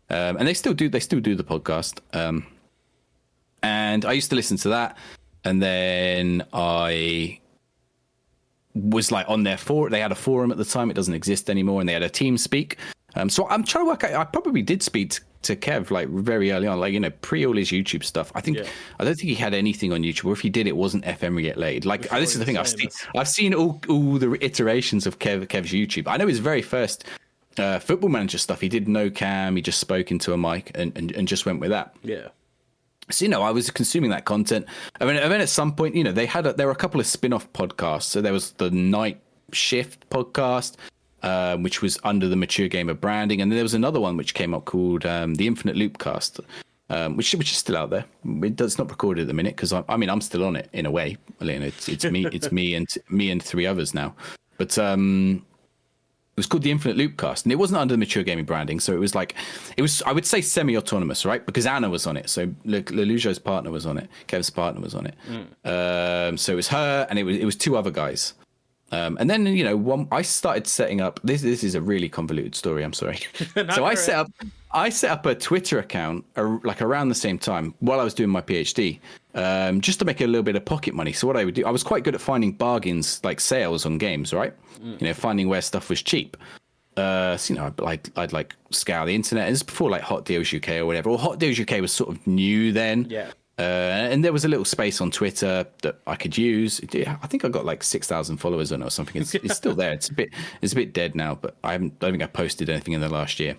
And they still do the podcast. And I used to listen to that, and then I was like on their forum. They had a forum at the time; it doesn't exist anymore, and they had a team speak. So I'm trying to work out. I probably did speak to Kev like very early on, like, you know, pre all his YouTube stuff. I don't think he had anything on YouTube, or if he did, it wasn't FM related. Like, this is the thing. I've seen all the iterations of Kev's YouTube. I know his very first Football Manager stuff. He did no cam. He just spoke into a mic and just went with that. Yeah. So, you know, I was consuming that content. I mean, at some point, you know, there were a couple of spin-off podcasts. So there was the Night Shift podcast, which was under the Mature Gamer branding. And then there was another one which came up called the Infinite Loopcast, which is still out there. It's not recorded at the minute because I'm still on it in a way. It's me and three others now. But it was called the Infinite Loopcast, and it wasn't under the Mature Gaming branding. So it was I would say semi-autonomous, right? Because Anna was on it. So Leluja's partner was on it. Kev's partner was on it. So it was her, and it was two other guys. And then, you know, I started setting up. This is a really convoluted story. I'm sorry. So I set up a Twitter account like around the same time while I was doing my PhD, just to make a little bit of pocket money. So what I would do, I was quite good at finding bargains, like sales on games, right? You know, finding where stuff was cheap. So, you know, I'd like scour the internet. It's before like Hot Deals UK or whatever. Or Hot Deals UK was sort of new then. Yeah. And there was a little space on Twitter that I could use. I think I got like 6,000 followers on it or something. It's still there. It's a bit dead now, but I don't think I posted anything in the last year.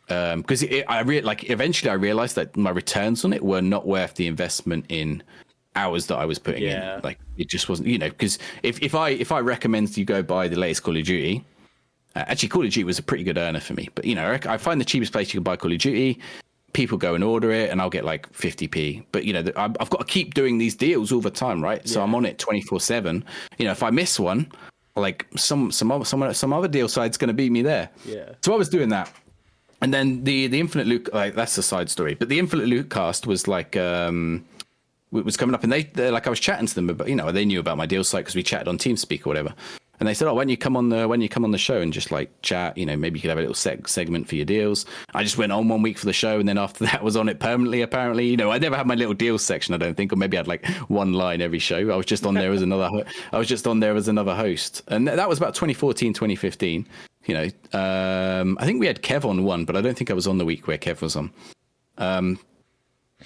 Because eventually I realized that my returns on it were not worth the investment in hours that I was putting in. Like, it just wasn't, you know, because if I recommend you go buy the latest Call of Duty, actually Call of Duty was a pretty good earner for me, but, you know, I find the cheapest place you can buy Call of Duty, people go and order it, and I'll get like 50p. But, you know, I've got to keep doing these deals all the time, right? So I'm on it 24/7. You know, if I miss one, like some other deal side's going to beat me there. Yeah. So I was doing that. And then the Infinite Loop, like, that's a side story. But the Infinite Loop cast was like, was coming up, and they're like, I was chatting to them about, you know, they knew about my deal site because we chatted on TeamSpeak or whatever. And they said, "Oh, when you come on the show and just like chat, you know, maybe you could have a little segment for your deals." I just went on 1 week for the show, and then after that was on it permanently. Apparently, you know, I never had my little deals section, I don't think, or maybe I had like one line every show. I was just on there as another. I was just on there as another host, and that was about 2014, 2015. You know, I think we had Kev on one, but I don't think I was on the week where Kev was on.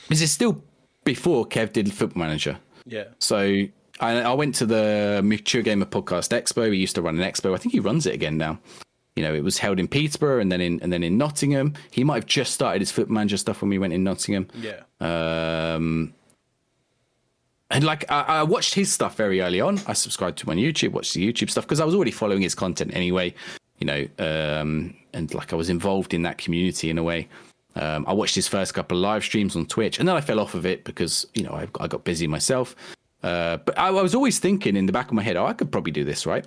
Is it still before Kev did Football Manager? Yeah. So I went to the Mature Gamer Podcast Expo. He used to run an expo. I think he runs it again now. You know, it was held in Peterborough and then in Nottingham. He might have just started his Football Manager stuff when we went in Nottingham. Yeah. And like I watched his stuff very early on. I subscribed to him on YouTube, watched the YouTube stuff because I was already following his content anyway. You know, and like I was involved in that community in a way. I watched his first couple of live streams on Twitch, and then I fell off of it because, you know, I got busy myself. But I was always thinking in the back of my head, oh, I could probably do this, right?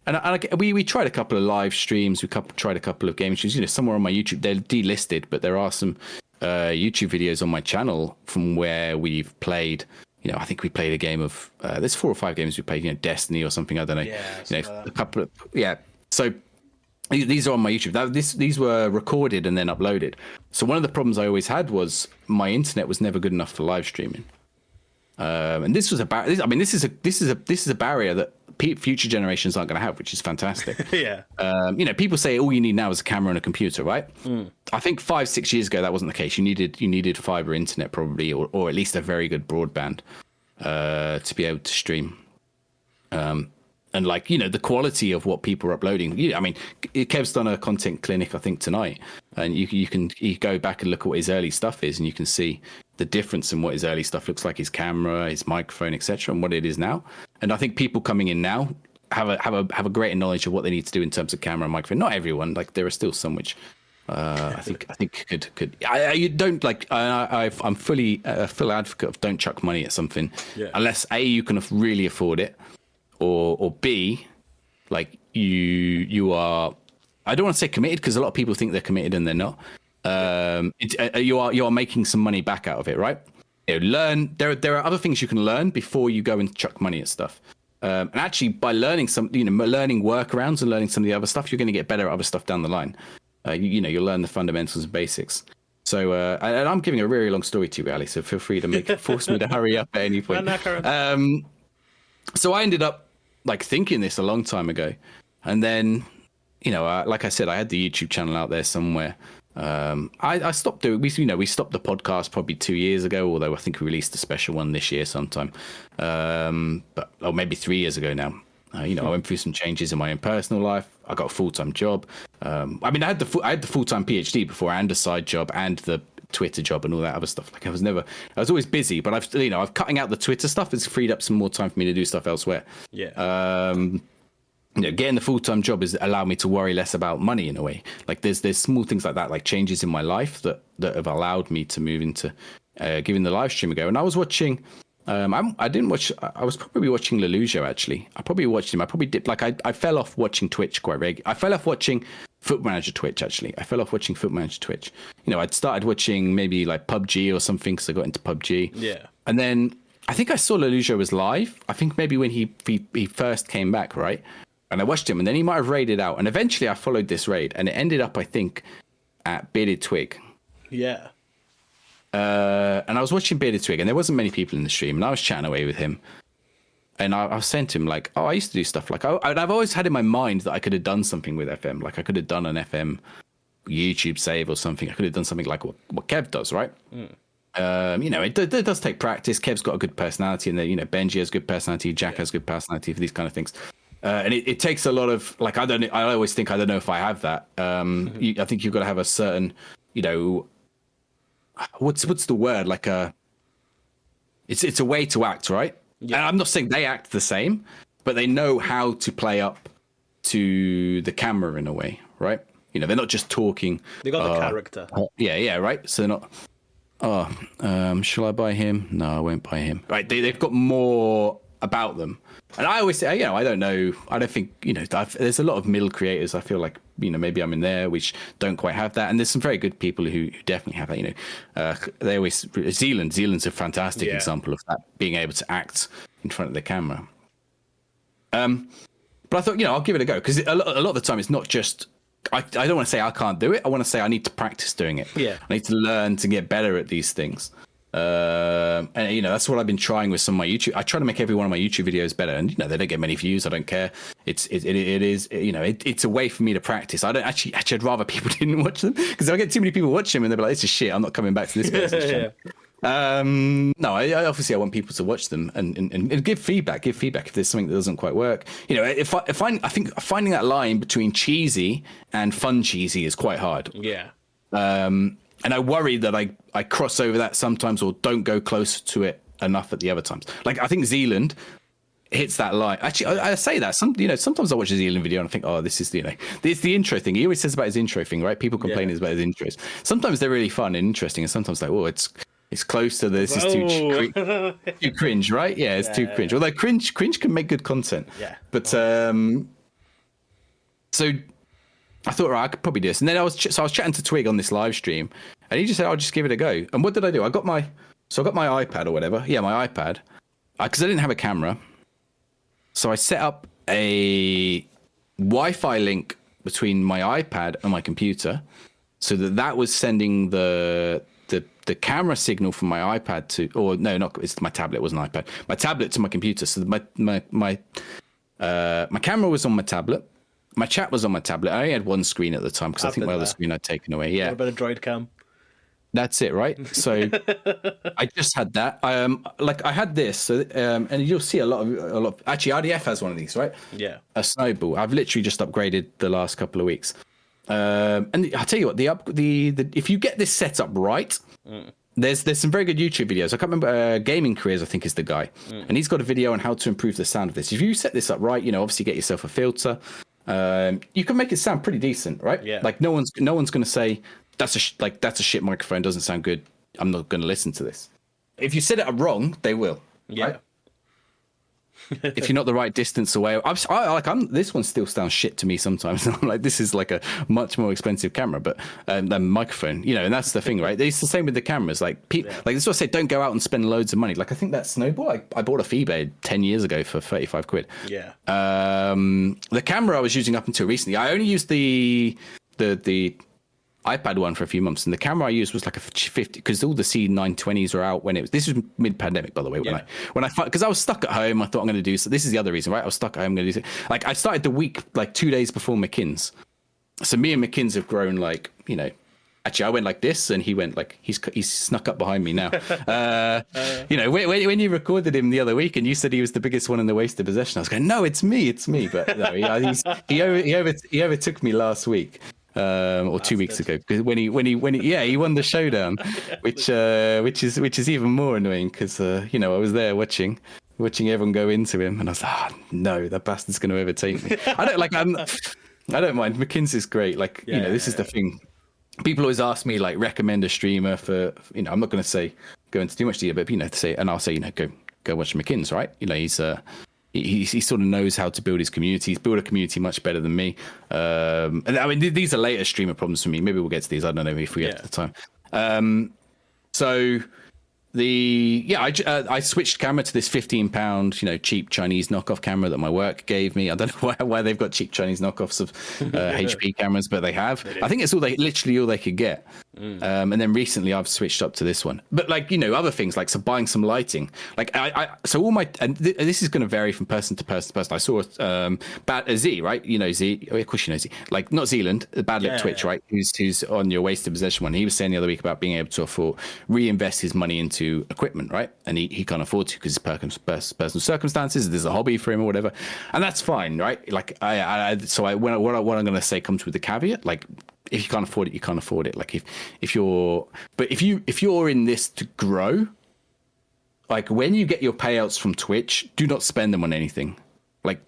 And we tried a couple of live streams. We tried a couple of game streams. You know, somewhere on my YouTube, they're delisted, but there are some YouTube videos on my channel from where we've played. You know, I think we played a game of. There's 4 or 5 games we played. You know, Destiny or something. I don't know. Yeah, you know, a couple of So these are on my YouTube. These were recorded and then uploaded. So one of the problems I always had was my internet was never good enough for live streaming. And this was this is a barrier that future generations aren't going to have, which is fantastic. Yeah. You know, people say all you need now is a camera and a computer, right? I think 5-6 years ago that wasn't the case. You needed fiber internet probably, or at least a very good broadband to be able to stream. And like, you know, the quality of what people are uploading. I mean, Kev's done a content clinic, I think, tonight, and you can go back and look at what his early stuff is, and you can see the difference in what his early stuff looks like, his camera, his microphone, etc., and what it is now. And I think people coming in now have a greater knowledge of what they need to do in terms of camera and microphone. Not everyone, like there are still some which I think could. You don't like. I'm fully a full advocate of don't chuck money at something unless A, you can really afford it, or B, like you are. I don't want to say committed because a lot of people think they're committed and they're not. You are making some money back out of it, right? Learn. There are other things you can learn before you go and chuck money at stuff. And actually, by learning learning workarounds and learning some of the other stuff, you're going to get better at other stuff down the line. You'll learn the fundamentals and basics. So, and I'm giving a really long story to you, Ali. So feel free to force me to hurry up at any point. So I ended up like thinking this a long time ago, and then like I said, I had the YouTube channel out there somewhere. I stopped doing. We stopped the podcast probably 2 years ago. Although I think we released a special one this year sometime, but maybe 3 years ago now. I went through some changes in my own personal life. I got a full-time job. I had the full-time PhD before, and a side job, and the Twitter job, and all that other stuff. Like I was always busy. But I've cutting out the Twitter stuff has freed up some more time for me to do stuff elsewhere. Yeah. Getting the full-time job has allowed me to worry less about money in a way. Like there's small things like that, like changes in my life that have allowed me to move into giving the live stream a go. And I was watching. I didn't watch. I was probably watching Lelujo actually. I probably watched him. I probably did. Like I fell off watching Twitch quite regularly. I fell off watching Foot Manager Twitch actually. I fell off watching Foot Manager Twitch. I'd started watching maybe like PUBG or something because I got into PUBG. Yeah. And then I think I saw Lelujo was live. I think maybe when he first came back, right? And I watched him, and then he might have raided out. And eventually I followed this raid, and it ended up, I think, at Bearded Twig. Yeah. And I was watching Bearded Twig, and there wasn't many people in the stream, and I was chatting away with him. And I was saying to him, like, I used to do stuff like, I've always had in my mind that I could have done something with FM. Like, I could have done an FM YouTube save or something. I could have done something like what Kev does, right? It does take practice. Kev's got a good personality, and Benji has good personality. Jack has good personality for these kind of things. And it takes a lot of, like, I always think, I don't know if I have that. I think you've got to have a certain, what's the word? Like it's a way to act, right? Yeah. And I'm not saying they act the same, but they know how to play up to the camera in a way, right? They're not just talking. They got the character. Yeah, right. So they're not, shall I buy him? No, I won't buy him. Right. They've got more about them. And I always say, I don't know. I don't think, there's a lot of middle creators. I feel like, maybe I'm in there, which don't quite have that. And there's some very good people who definitely have that, they always, Zealand's a fantastic example of that, being able to act in front of the camera. But I thought, I'll give it a go. Because a lot of the time it's not just, I don't want to say I can't do it. I want to say I need to practice doing it. Yeah. I need to learn to get better at these things. And that's what I've been trying with some of my YouTube. I try to make every one of my YouTube videos better, and they don't get many views. I don't care. It's a way for me to practice. I don't actually I'd rather people didn't watch them, because if I get too many people watch them and they're like, this is shit, I'm not coming back to this person's channel. No, I obviously I want people to watch them and give feedback if there's something that doesn't quite work. I think finding that line between cheesy and fun cheesy is quite hard. Yeah. And I worry that I cross over that sometimes, or don't go close to it enough at the other times. Like, I think Zealand hits that line. Actually, I say that sometimes I watch a Zealand video and I think, oh, this is it's the intro thing. He always says about his intro thing, right? People complain about his intros. Sometimes they're really fun and interesting, and sometimes like, oh, it's close to this. Is too cringe, right? Yeah, it's too cringe. Although cringe can make good content. Yeah. But so I thought, right, I could probably do this. And then I was chatting to Twig on this live stream, and he just said, I'll just give it a go. And what did I do? I got my iPad or whatever. Yeah, my iPad. Because I didn't have a camera. So I set up a Wi-Fi link between my iPad and my computer, so that was sending the camera signal from my iPad to, or no, not, it's my tablet, it wasn't an iPad. My tablet to my computer. So my camera was on my tablet. My chat was on my tablet. I only had one screen at the time because I think my other screen I'd taken away. Yeah. What about a Droid cam? That's it, right? So I just had that. I had this, so, and you'll see a lot of. Actually, RDF has one of these, right? Yeah. A Snowball. I've literally just upgraded the last couple of weeks. And I'll tell you what, the if you get this set up right, there's some very good YouTube videos. I can't remember. Gaming Careers, I think, is the guy, and he's got a video on how to improve the sound of this. If you set this up right, obviously get yourself a filter. You can make it sound pretty decent, right? Yeah. Like no one's going to say that's a shit microphone, doesn't sound good. I'm not going to listen to this. If you set it up wrong, they will. Yeah. Right? If you're not the right distance away, this one still sounds shit to me sometimes. I'm like, this is like a much more expensive camera, but than microphone, and that's the thing, right? It's the same with the cameras. Like, like this is what I say, don't go out and spend loads of money. Like, I think that Snowball I bought off eBay 10 years ago for 35 quid. Yeah. The camera I was using up until recently, I only used the iPad one for a few months, and the camera I used was like a 50 because all the C920s were out when this was mid-pandemic, by the way. Because I was stuck at home, I thought I'm going to do so. This is the other reason, right? I was stuck at home, I'm going to do so. Like, I started the week like 2 days before McKinn's, so me and McKinn's have grown like Actually, I went like this, and he went like he's snuck up behind me now. When you recorded him the other week, and you said he was the biggest one in the wasted possession, I was going, no, it's me. But no, he overtook me last week. Or 2 weeks ago, because when he won the showdown, which is even more annoying because I was there watching everyone go into him, and I was like, no, that bastard's going to overtake me. I don't mind. McKinn's is great. Like, this is the thing. People always ask me, like, recommend a streamer for, I'm not going to say go into too much detail, but I'll say, go watch McKinn's, right? He sort of knows how to build his community. He's built a community much better than me. And I mean, these are later streamer problems for me. Maybe we'll get to these. I don't know if we get to the time. I switched camera to this £15, cheap Chinese knockoff camera that my work gave me. I don't know why they've got cheap Chinese knockoffs of HP cameras, but they have. I think it's literally all they could get. And then recently I've switched up to this one. But other things like buying some lighting. Like this is going to vary from person to person. I saw Z, right? Z. Of course you know Z. Like not Zealand, Bad Lip Twitch, right? Who's on your wasted possession one. He was saying the other week about being able to reinvest his money into equipment, right? And he can't afford to because his personal circumstances. There's a hobby for him or whatever, and that's fine, right? Like what I'm going to say comes with the caveat, like. If you can't afford it, you can't afford it. Like if you're in this to grow, like when you get your payouts from Twitch, do not spend them on anything. Like,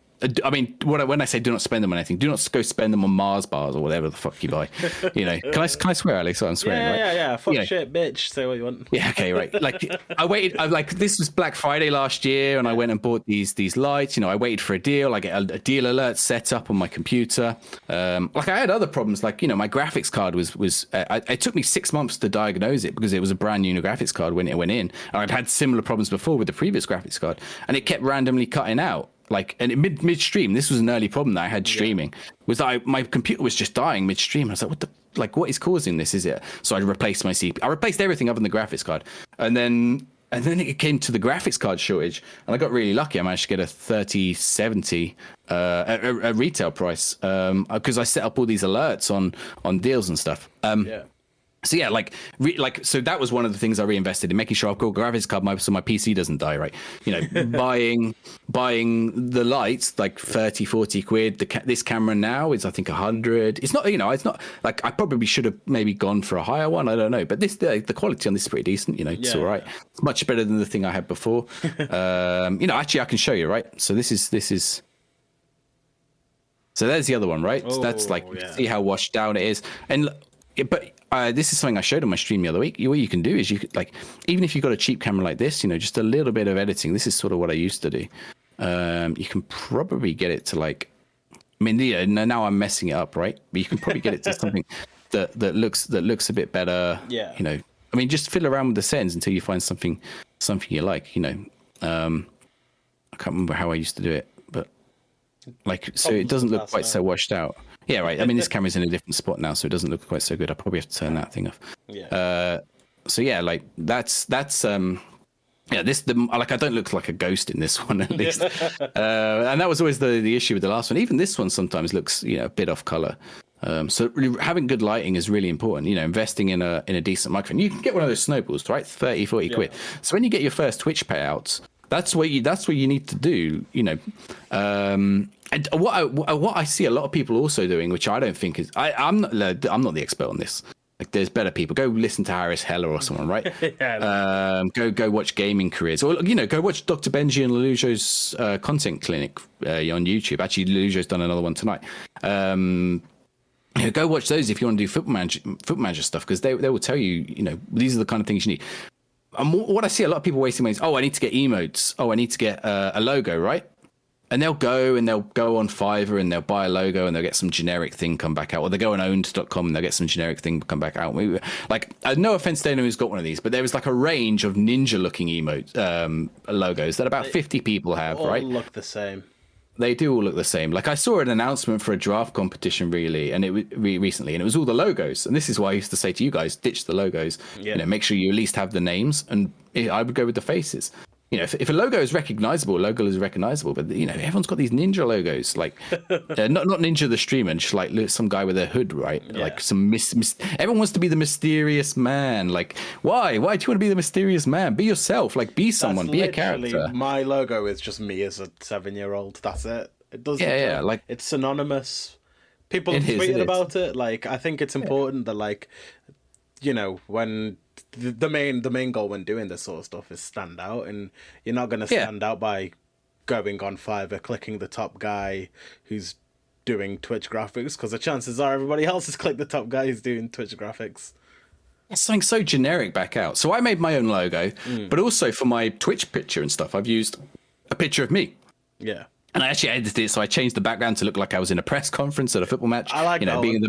I mean, when I say do not spend them on anything, do not go spend them on Mars bars or whatever the fuck you buy. Can I swear, Alex? I'm swearing, right? Yeah. Fuck shit, bitch. Say what you want. Yeah, okay, right. Like this was Black Friday last year, and I went and bought these lights. I waited for a deal. I get a deal alert set up on my computer. I had other problems. Like my graphics card was. It took me 6 months to diagnose it because it was a brand new graphics card when it went in. And I'd had similar problems before with the previous graphics card, and it kept randomly cutting out. And midstream, this was an early problem that I had streaming. Was my computer was just dying midstream. I was like, what is causing this? Is it? So I replaced my CPU. I replaced everything other than the graphics card, and then it came to the graphics card shortage, and I got really lucky. I managed to get a 3070 a retail price because I set up all these alerts on deals and stuff. So yeah, so that was one of the things I reinvested in, making sure I've got a graphics card so my PC doesn't die, right? Buying the lights, like 30, 40 quid. This camera now is, I think, 100. It's not, it's not like I probably should have maybe gone for a higher one. I don't know, but the quality on this is pretty decent. It's all right. It's much better than the thing I had before. Actually, I can show you, right? So this is. So there's the other one, right? So that's see how washed down it is, but this is something I showed on my stream the other week. What you can do is even if you've got a cheap camera like this, just a little bit of editing. This is sort of what I used to do. You can probably get it to now I'm messing it up, right? But you can probably get it to something that looks a bit better. Yeah. Just fiddle around with the settings until you find something you like. I can't remember how I used to do it, but so it doesn't look quite so washed out. Yeah, right. This camera's in a different spot now, so it doesn't look quite so good. I probably have to turn that thing off. Yeah. So yeah, that's I don't look like a ghost in this one at least. And that was always the issue with the last one. Even this one sometimes looks a bit off color. So having good lighting is really important. Investing in a decent microphone. You can get one of those Snowballs, right? 30, 40 quid. So when you get your first Twitch payouts, that's what you need to do. And what I see a lot of people also doing, which I don't think is I'm not the expert on this. Like, there's better people. Go listen to Harris Heller or someone, right? Yeah. Go watch Gaming Careers, or go watch Dr. Benji and Lelujo's content clinic on YouTube. Actually, Lelujo's done another one tonight. Go watch those if you want to do football manager stuff, because they will tell you, these are the kind of things you need. And what I see a lot of people wasting money is, I need to get emotes. I need to get a logo, right? And they'll go on Fiverr and they'll buy a logo and they'll get some generic thing come back out. Or they go on owned.com and they'll get some generic thing come back out. Like, no offense to anyone who's got one of these, but there was like a range of ninja looking emote logos that about 50 people have, all right? Look the same. They do all look the same. Like, I saw an announcement for a draft competition and it was recently, and it was all the logos. And this is why I used to say to you guys, ditch the logos. Yeah. Make sure you at least have the names, and I would go with the faces. If a logo is recognizable, but everyone's got these ninja logos, like not Ninja the streamer, just like some guy with a hood, right? Yeah. Like some everyone wants to be the mysterious man. Like, why do you want to be the mysterious man? Be yourself. Like, be someone. Be a character. My logo is just me as a 7-year-old. That's it. It doesn't. Yeah. Like, it's synonymous. People have tweeted about it. Like, I think it's important that, like, when the main goal when doing this sort of stuff is stand out, and you're not going to stand out by going on Fiverr, clicking the top guy who's doing Twitch graphics, because the chances are everybody else has clicked the top guy who's doing Twitch graphics. It's something so generic back out. So I made my own logo, but also for my Twitch picture and stuff, I've used a picture of me. Yeah. And I actually edited it, so I changed the background to look like I was in a press conference at a football match. I like being the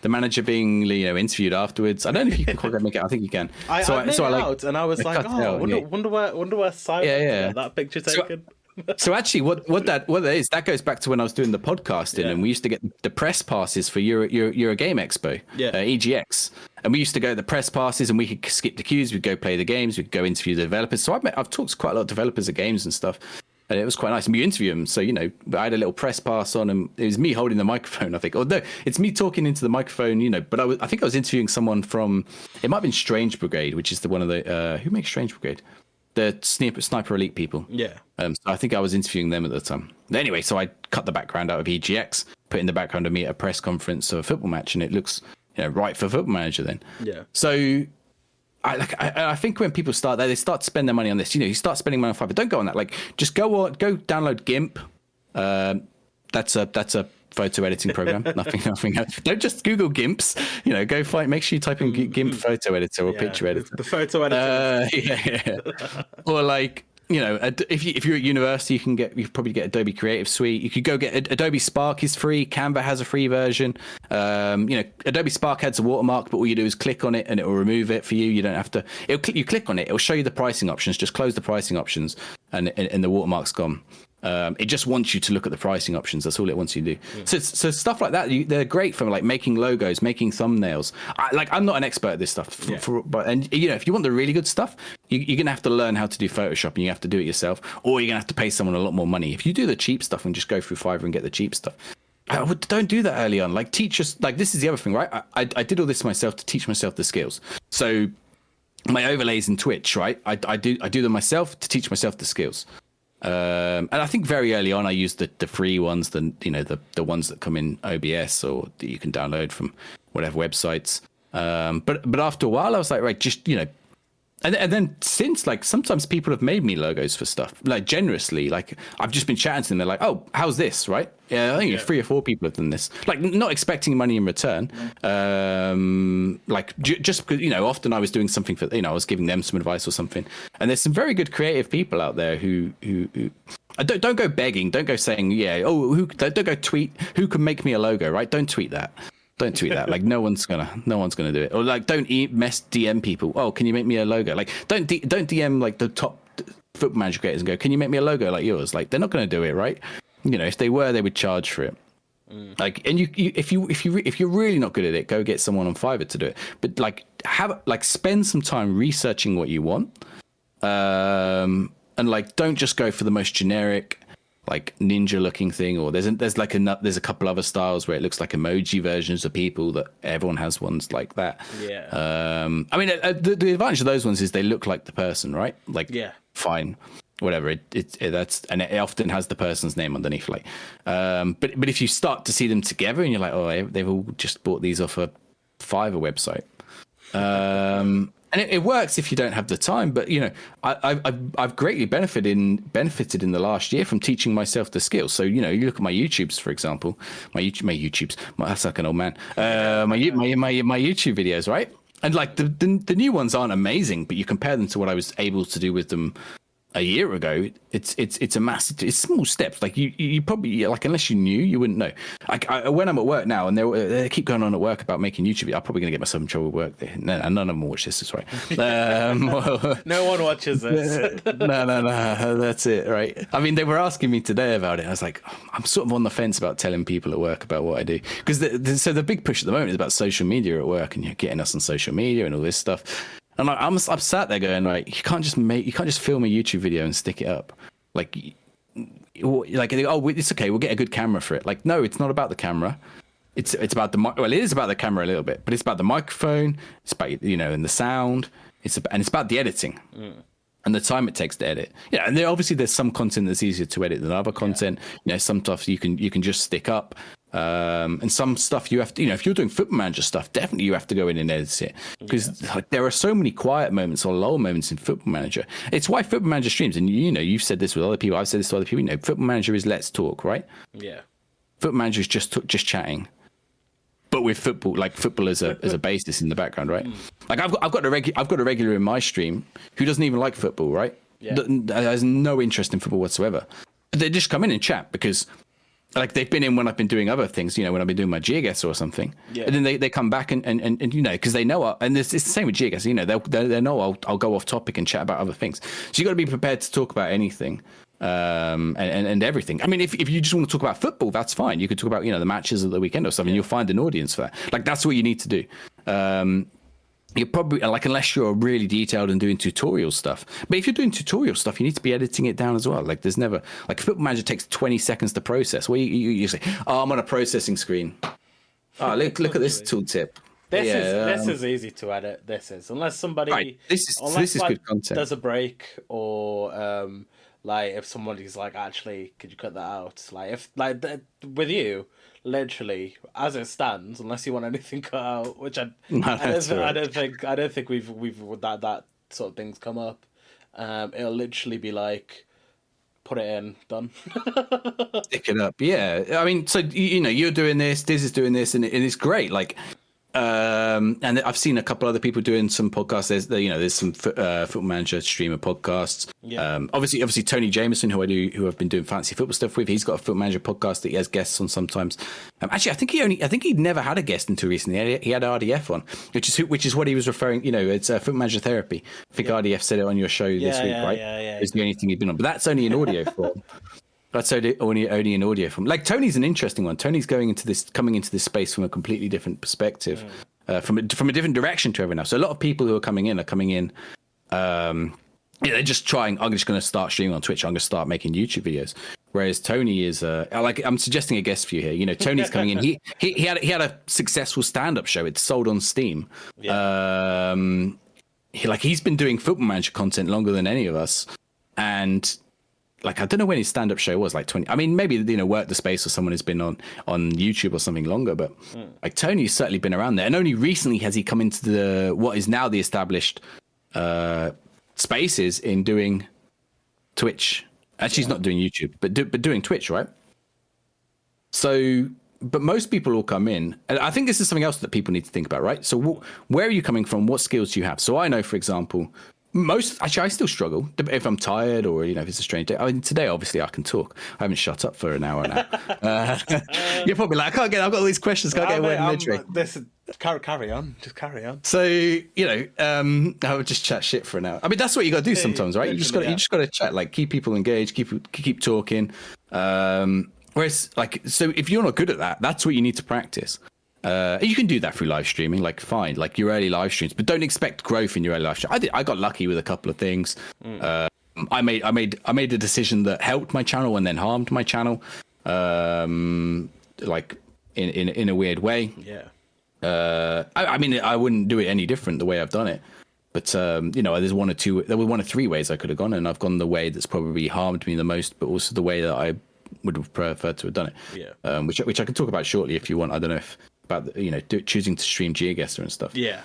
manager being interviewed afterwards. I don't know if you can quite make it. I think you can. I made it out, and I was like, wonder where Simon got that picture taken. So actually, what that is, that goes back to when I was doing the podcasting, and we used to get the press passes for Euro Game Expo, EGX, and we used to go to the press passes, and we could skip the queues, we'd go play the games, we'd go interview the developers. So I've talked to quite a lot of developers of games and stuff. And it was quite nice. And we interview them. So, I had a little press pass on, and it was me holding the microphone, I think. Or no, it's me talking into the microphone, but I think I was interviewing someone from, it might have been Strange Brigade, which is one of the, who makes Strange Brigade? The Sniper Elite people. Yeah. So I think I was interviewing them at the time. Anyway, so I cut the background out of EGX, put in the background of me at a press conference of a football match, and it looks, right for Football Manager then. Yeah. So I think when people start there, they start to spend their money on this. You start spending money on Fiverr. Don't go on that. Like, just go download GIMP. That's a photo editing program. nothing else. Don't just Google GIMPs. Go find. Make sure you type in GIMP photo editor or picture editor. The photo editor. Or like, if you're at university, you could probably get Adobe Creative Suite. You could go get Adobe Spark is free. Canva has a free version. Adobe Spark adds a watermark, but all you do is click on it and it will remove it for you. You don't have to. You click on it, it will show you the pricing options. Just close the pricing options, and the watermark's gone. It just wants you to look at the pricing options. That's all it wants you to do. So stuff like that, they're great for like making logos, making thumbnails. I'm not an expert at this stuff, but if you want the really good stuff, you're gonna have to learn how to do Photoshop, and you have to do it yourself, or you're gonna have to pay someone a lot more money. If you do the cheap stuff and just go through Fiverr and get the cheap stuff, don't do that early on. Like, teach us. Like, this is the other thing, right? I did all this myself to teach myself the skills. So my overlays in Twitch, right? I do them myself to teach myself the skills. And I think very early on I used the free ones, the ones that come in OBS or that you can download from whatever websites. But after a while I was like, right, just and then since, like, sometimes people have made me logos for stuff, like, generously. Like, I've just been chatting to them, they're like, oh, how's this, right? Yeah, I think 3 or 4 people have done this, like, not expecting money in return. Just because, often I was doing something for, I was giving them some advice or something. And there's some very good creative people out there who don't go begging, don't go saying, don't go tweet who can make me a logo, right? Don't tweet that. Don't tweet that. Like, no one's gonna do it. Or like, don't DM people. Oh, can you make me a logo? Like, don't DM like the top football manager creators and go, can you make me a logo like yours? Like, they're not gonna do it, right? If they were, they would charge for it. Like, and if you're really not good at it, go get someone on Fiverr to do it. But spend some time researching what you want, and don't just go for the most generic, like, ninja looking thing, or there's a couple other styles where it looks like emoji versions of people, that everyone has ones like that. The advantage of those ones is they look like the person, right? Like, fine, whatever, it often has the person's name underneath, like, but if you start to see them together and you're like, oh, they've all just bought these off a Fiverr website. And it works if you don't have the time. But, you know, I've greatly benefited in the last year from teaching myself the skills. So, you know, you look at my YouTubes, for example, that's like an old man, my YouTube videos, right? And like the new ones aren't amazing, but you compare them to what I was able to do with them a year ago. It's a massive, it's small steps. Like you probably, like, unless you knew, you wouldn't know. Like when I'm at work now and they keep going on at work about making YouTube, I'm probably going to get myself in trouble at work. None of them will watch this, is right. No one watches this. No, that's it, right? I mean, they were asking me today about it. I was like, I'm sort of on the fence about telling people at work about what I do. Because so the big push at the moment is about social media at work, and you're getting us on social media and all this stuff. And I'm sat there going, like, you can't just film a YouTube video and stick it up. Like, oh, it's okay, we'll get a good camera for it. Like, no, it's not about the camera. It's about it is about the camera a little bit, but it's about the microphone. It's about, you know, and the sound. It's about the editing and the time it takes to edit. Yeah, and there's some content that's easier to edit than other content. Yeah. You know, some stuff you can just stick up. And some stuff you have to, you know, if you're doing Football Manager stuff, definitely you have to go in and edit it, because like, there are so many quiet moments or lull moments in Football Manager. It's why Football Manager streams, and you know, you've said this with other people, I've said this to other people, you know, Football Manager is let's talk, right? Yeah. Football Manager is just chatting, but with football, like football as a basis in the background, right? Like I've got a regular in my stream who doesn't even like football, right? Yeah. Has no interest in football whatsoever. But they just come in and chat because, like, they've been in when I've been doing other things, you know, when I've been doing my GeoGuessr or something. Yeah. And then they come back and you know, because they know, and it's the same with GeoGuessr, you know, they know I'll go off topic and chat about other things. So you got to be prepared to talk about anything and everything. I mean, if you just want to talk about football, that's fine. You could talk about, you know, the matches of the weekend or something. You'll find an audience for that. Like, that's what you need to do. You're probably, like, unless you're really detailed and doing tutorial stuff. But if you're doing tutorial stuff, you need to be editing it down as well. Like, there's never, like, Football Manager takes 20 seconds to process. Well, you say, oh, I'm on a processing screen. Oh, look at this tooltip. This is easy to edit. This is, unless somebody, right. This is like, good content. There's a break, or like if somebody's like, actually, could you cut that out? Like, if with you, literally as it stands, unless you want anything cut out, which I don't think we've that sort of things come up. It'll literally be like, put it in, done. Stick it up. Yeah, I mean, so you know, you're doing this, Diz is doing this, and it's great. Like, and I've seen a couple other people doing some podcasts. There's some Football Manager streamer podcasts. Yeah. Obviously Tony Jameson, who I've been doing fancy football stuff with. He's got a Football Manager podcast that he has guests on sometimes. Actually, I think he'd never had a guest until recently. He had RDF on, which is what he was referring. You know, it's Football Manager therapy. I think RDF said it on your show this week, right? Yeah. It's the only thing he'd been on, but that's only in audio form. That's only in audio form. Like, Tony's an interesting one. Tony's coming into this space from a completely different perspective, from a different direction to everyone else. So a lot of people who are coming in, they're just trying. I'm just going to start streaming on Twitch. I'm going to start making YouTube videos. Whereas Tony is like, I'm suggesting a guest for you here. You know, Tony's coming in. He had a successful stand-up show. It's sold on Steam. Yeah. He's been doing Football Manager content longer than any of us, and, like, I don't know when his stand-up show was, like 20. I mean, maybe, you know, Work the Space or someone who's been on YouTube or something longer, but like, Tony's certainly been around there. And only recently has he come into what is now the established spaces in doing Twitch. Actually, he's not doing YouTube, but doing Twitch, right? So, but most people will come in, and I think this is something else that people need to think about, right? So where are you coming from? What skills do you have? So I know, for example, I still struggle if I'm tired, or, you know, if it's a strange day. I mean, today, obviously, I can talk. I haven't shut up for an hour now. You're probably like, I've got all these questions. Can't get away from this. Carry on. Just carry on. So, you know, I would just chat shit for an hour. I mean, that's what you got to do sometimes, right? You just got to chat, like, keep people engaged, keep talking. Whereas, like, so if you're not good at that, that's what you need to practice. You can do that through live streaming, like, fine, like your early live streams, but don't expect growth in your early live stream. I got lucky with a couple of things. I made a decision that helped my channel and then harmed my channel, like in a weird way. Yeah. I mean, I wouldn't do it any different the way I've done it, but you know, there were one of three ways I could have gone, and I've gone the way that's probably harmed me the most, but also the way that I would have preferred to have done it. Yeah. Which I can talk about shortly if you want. I don't know if about choosing to stream GeoGuessr and stuff. Yeah.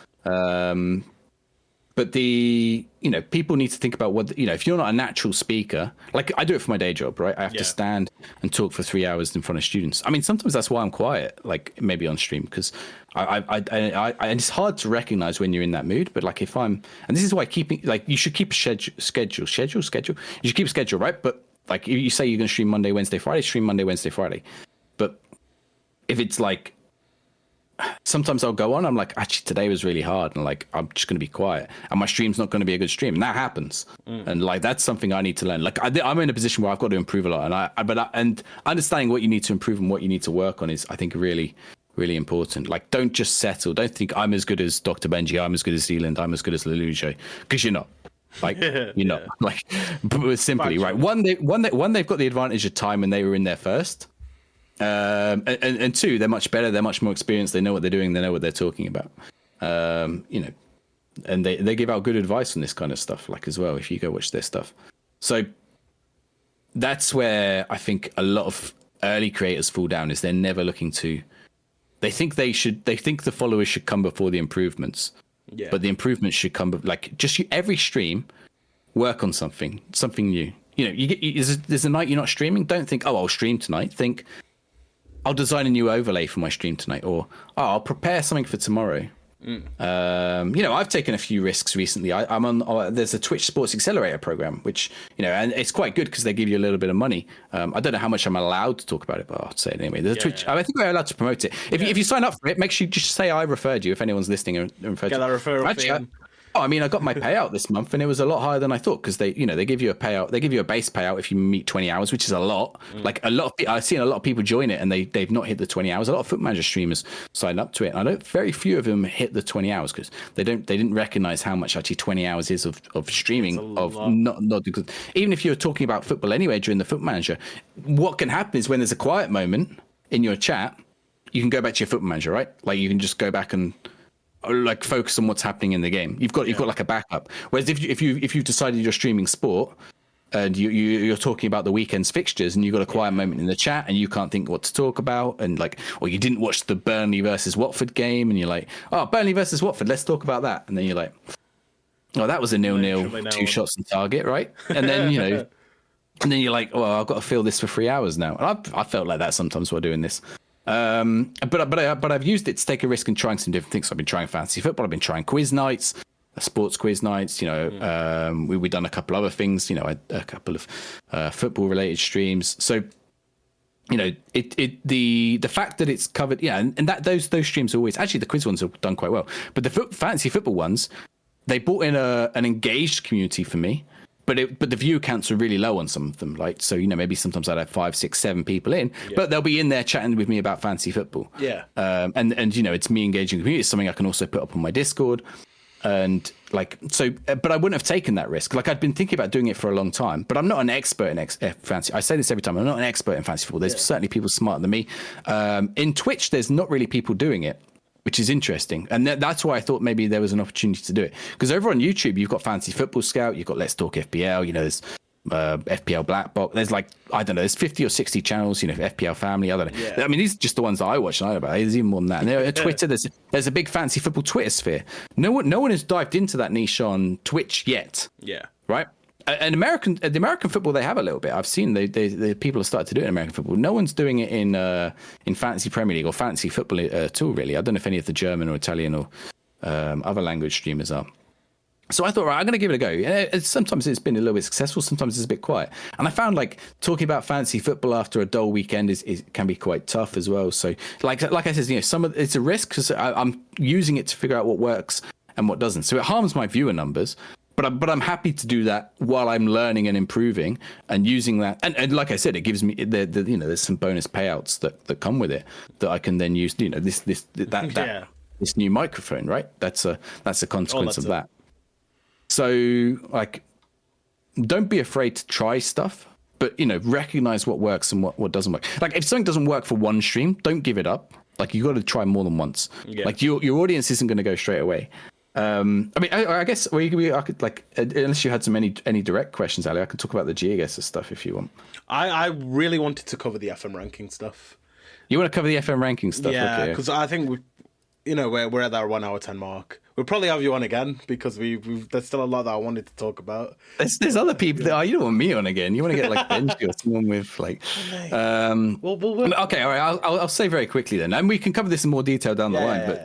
But people need to think about what, if you're not a natural speaker, like I do it for my day job, right? I have to stand and talk for 3 hours in front of students. I mean, sometimes that's why I'm quiet, like maybe on stream, because I it's hard to recognize when you're in that mood. But like and this is why you should keep a schedule. You should keep a schedule, right? But like if you say you're going to stream Monday, Wednesday, Friday, stream Monday, Wednesday, Friday. But if it's like, sometimes I'll go on, I'm like, actually today was really hard, and like I'm just going to be quiet, and my stream's not going to be a good stream, and that happens. And like that's something I need to learn. Like I'm in a position where I've got to improve a lot, and understanding what you need to improve and what you need to work on is, I think, really, really important. Like, don't just settle. Don't think I'm as good as Dr. Benji, I'm as good as Zealand, I'm as good as Lelujo, because you're not. Like you're not. Like, simply, right? One, they've got the advantage of time, and they were in there first. And two, they're much better. They're much more experienced. They know what they're doing. They know what they're talking about. And they give out good advice on this kind of stuff, like as well, if you go watch their stuff. So that's where I think a lot of early creators fall down, is they're never looking to, they think the followers should come before the improvements. Yeah. But the improvements should come, like, every stream, work on something new. There's a night you're not streaming. Don't think, oh, I'll stream tonight. Think, I'll design a new overlay for my stream tonight, or I'll prepare something for tomorrow. I've taken a few risks recently. I'm on there's a Twitch Sports Accelerator program, which and it's quite good because they give you a little bit of money. I don't know how much I'm allowed to talk about it, but I'll say it anyway. There's a Twitch. I think we're allowed to promote it. If you sign up for it, make sure you just say I referred you if anyone's listening and referred you. Get that referral fee. I mean, I got my payout this month, and it was a lot higher than I thought, because they give you a payout. They give you a base payout if you meet 20 hours, which is a lot. Like a lot of I've seen a lot of people join it, and they've not hit the 20 hours. A lot of Foot Manager streamers signed up to it, and very few of them hit the 20 hours because they didn't recognize how much actually 20 hours is of streaming, of not even if you're talking about football anyway during the Foot Manager. What can happen is when there's a quiet moment in your chat, you can go back to your Foot Manager, right? Like you can just go back and like focus on what's happening in the game. You've got like a backup. Whereas if you've decided you're streaming sport and you're talking about the weekend's fixtures, and you've got a quiet moment in the chat and you can't think what to talk about, and like, or you didn't watch the Burnley versus Watford game, and you're like, oh, Burnley versus Watford, let's talk about that, and then you're like, oh, that was a 0-0, 2 shots on target, right? And then and then you're like, well, I've got to fill this for 3 hours now. And I felt like that sometimes while doing this. But I've used it to take a risk and trying some different things. I've been trying fantasy football. I've been trying quiz nights, sports quiz nights. We've done a couple other things. A couple of football related streams. So the fact that it's covered, and that those streams are always, actually the quiz ones have done quite well. But the fantasy football ones, they brought in an engaged community for me. But the view counts are really low on some of them. Like, so, maybe sometimes I'd have 5, 6, 7 people in, but they'll be in there chatting with me about fantasy football. Yeah. And it's me engaging the community. It's something I can also put up on my Discord. And like, so, but I wouldn't have taken that risk. Like, I'd been thinking about doing it for a long time, but I'm not an expert in fantasy. I say this every time. I'm not an expert in fantasy football. There's certainly people smarter than me. In Twitch, there's not really people doing it, which is interesting. And that's why I thought maybe there was an opportunity to do it. Because over on YouTube, you've got Fantasy Football Scout, you've got Let's Talk FPL, there's FPL Black Box. There's like, I don't know, there's 50 or 60 channels, FPL Family, I don't know. Yeah. I mean, these are just the ones that I watch and I know about. There's even more than that. And Twitter, there's a big fantasy football Twitter sphere. No one has dived into that niche on Twitch yet. Yeah. Right? And the American football, they have a little bit. I've seen the people have started to do it in American football. No one's doing it in fantasy Premier League or fantasy football at all, really. I don't know if any of the German or Italian or other language streamers are. So I thought, right, I'm going to give it a go. Sometimes it's been a little bit successful. Sometimes it's a bit quiet. And I found like talking about fantasy football after a dull weekend can be quite tough as well. So like I said, it's a risk because I'm using it to figure out what works and what doesn't. So it harms my viewer numbers. But I'm happy to do that while I'm learning and improving and using that. And like I said, it gives me there's some bonus payouts that come with it that I can then use. This new microphone, right? That's a consequence of that. So like, don't be afraid to try stuff, but recognize what works and what doesn't work. Like if something doesn't work for one stream, don't give it up. Like you got to try more than once. Yeah. Like your audience isn't going to go straight away. I mean, I guess I could like, unless you had any direct questions, Ali, I could talk about the GeoGuessr stuff if you want. I really wanted to cover the FM ranking stuff. You want to cover the FM ranking stuff? Yeah, Okay. because I think we're at that 1 hour 10 mark. We'll probably have you on again because there's still a lot that I wanted to talk about. There's other people that you don't want me on again. You want to get like Benji or someone with like. Okay, all right. I'll say very quickly then, and we can cover this in more detail down the line. But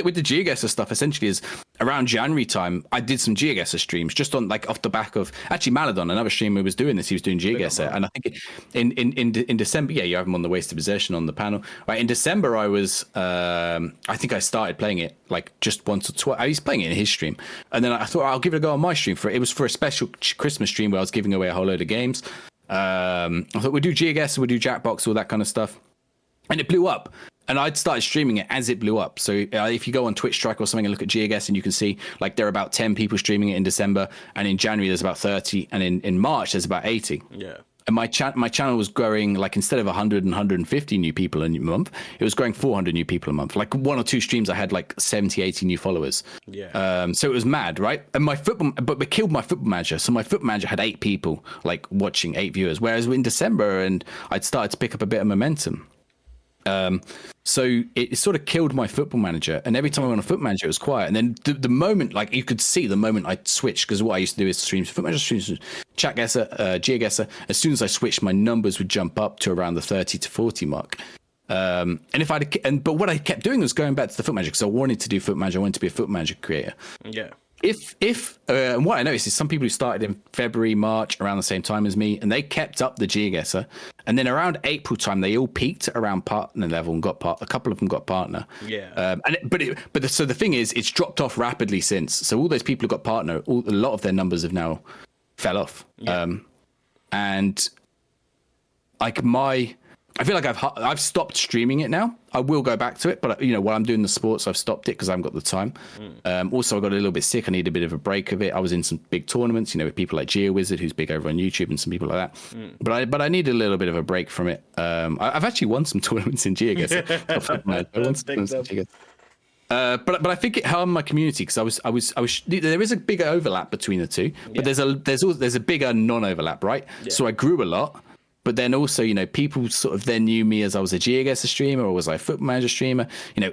with the GeoGuessr stuff, essentially is around January time, I did some GeoGuessr streams just on like off the back of actually Maladon, another streamer was doing this. He was doing GeoGuessr, and I think in December, you have him on the Waste of Possession on the panel. Right in December, I was I think I started playing it like just once or twice. I was playing it in his stream, and then I thought I'll give it a go on my stream. It was for a special Christmas stream where I was giving away a whole load of games. I thought we'd do GeoGuessr, we'd do Jackbox, all that kind of stuff, and it blew up. And I'd started streaming it as it blew up. So if you go on Twitch Strike or something and look at GeoGuessr, and you can see like there are about 10 people streaming it in December, and in January there's about 30, and in March there's about 80. Yeah. And my channel was growing, like instead of 100 and 150 new people a month, it was growing 400 new people a month. Like 1 or 2 streams, I had like 70, 80 new followers. Yeah. So it was mad, right? And but we killed my football manager. So my football manager had 8 people like watching, 8 viewers. Whereas in December, and I'd started to pick up a bit of momentum. So it sort of killed my football manager, and every time I went on football manager, it was quiet. And then the moment, like you could see the moment I switched, because what I used to do is stream football manager, streams Chatguessr, GeoGuessr. As soon as I switched, my numbers would jump up to around the 30 to 40 mark. But what I kept doing was going back to the football manager because I wanted to do football manager. I wanted to be a football manager creator. Yeah. And what I noticed is some people who started in February, March, around the same time as me, and they kept up the GeoGuessr, and then around April time, they all peaked around partner level and a couple of them got partner. Yeah. So the thing is, it's dropped off rapidly since. So all those people who got partner, a lot of their numbers have now fell off. Yeah. And like I feel like I've stopped streaming it now. I will go back to it, but while I'm doing the sports, I've stopped it because I haven't got the time. Also, I got a little bit sick. I need a bit of a break of it. I was in some big tournaments, with people like GeoWizard, who's big over on YouTube, and some people like that. But I need a little bit of a break from it. I've actually won some tournaments in GeoGuessr. But I think it harmed my community because I was there is a bigger overlap between the two, but there's a bigger non-overlap, right? Yeah. So I grew a lot. But then also, people sort of then knew me as I was a GeoGuessr streamer or was I a football manager streamer.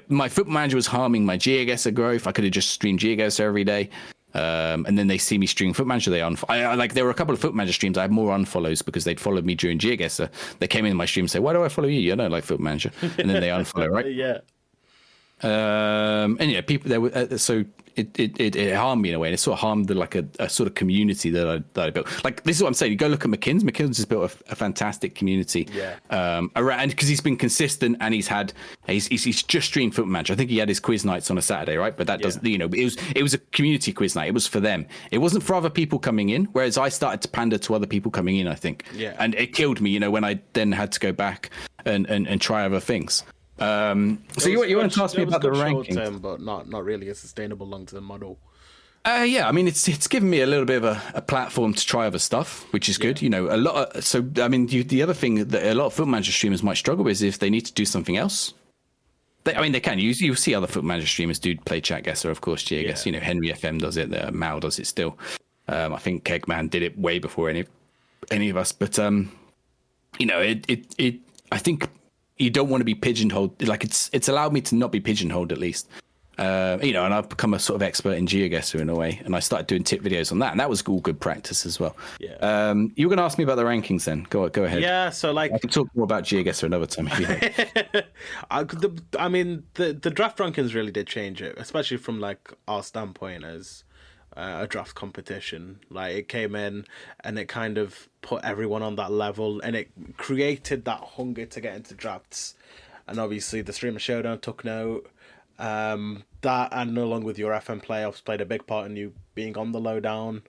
My football manager was harming my GeoGuessr growth. I could have just streamed GeoGuessr every day. And then they see me streaming football manager. There were a couple of football manager streams. I had more unfollows because they'd followed me during GeoGuessr. They came in my stream and say, "Why do I follow you? I don't like football manager." And then they unfollow, right? Yeah. People there were so it harmed me in a way, and it sort of harmed a sort of community that I built. Like, this is what I'm saying. You go look at McKinn's. McKinn's has built a fantastic community. Yeah. Around, because he's been consistent and he's just streamed football manager. I think he had his quiz nights on a Saturday, right? But that doesn't, it was a community quiz night. It was for them. It wasn't for other people coming in. Whereas I started to pander to other people coming in, I think. Yeah. And it killed me, when I then had to go back and try other things. So you want to ask me about the ranking, but not really a sustainable long-term model. Yeah, I mean it's given me a little bit of a platform to try other stuff, which is good. A lot. The other thing that a lot of football manager streamers might struggle with is if they need to do something else. They can. You see other football manager streamers do play Chatguessr, of course. GeoGuessr. Yeah. Henry FM does it. Mal does it still. I think Kegman did it way before any of us. But I think. You don't want to be pigeonholed. Like it's allowed me to not be pigeonholed at least. And I've become a sort of expert in GeoGuessr in a way, and I started doing tip videos on that, and that was all good practice as well. Yeah. You were going to ask me about the rankings then. Go ahead. Yeah. So I can talk more about GeoGuessr another time if you like. The draft rankings really did change it, especially from our standpoint as a draft competition. Like, it came in and it kind of put everyone on that level, and it created that hunger to get into drafts. And obviously the Streamer Showdown took note. That, and along with your FM playoffs, played a big part in you being on the lowdown.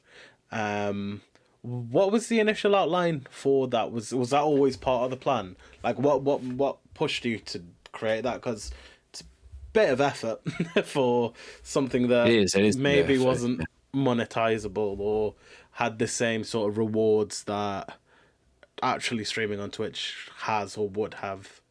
What was the initial outline for that? Was that always part of the plan? Like, what pushed you to create that? Because it's a bit of effort for something that it is maybe wasn't monetizable or had the same sort of rewards that actually streaming on Twitch has or would have.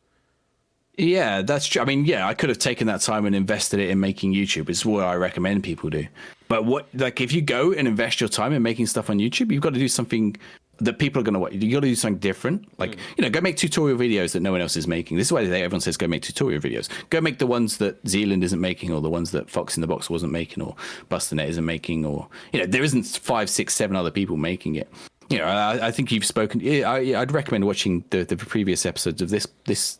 Yeah, that's true. I mean, I could have taken that time and invested it in making YouTube. It's what I recommend people do. But if you go and invest your time in making stuff on YouTube, you've got to do something that people are going to watch. You got to do something different. Like, go make tutorial videos that no one else is making. This is why everyone says go make tutorial videos. Go make the ones that Zealand isn't making, or the ones that Fox in the Box wasn't making, or Busternet isn't making, or, there isn't 5, 6, 7 other people making it. I think you've spoken. I'd recommend watching the previous episodes of this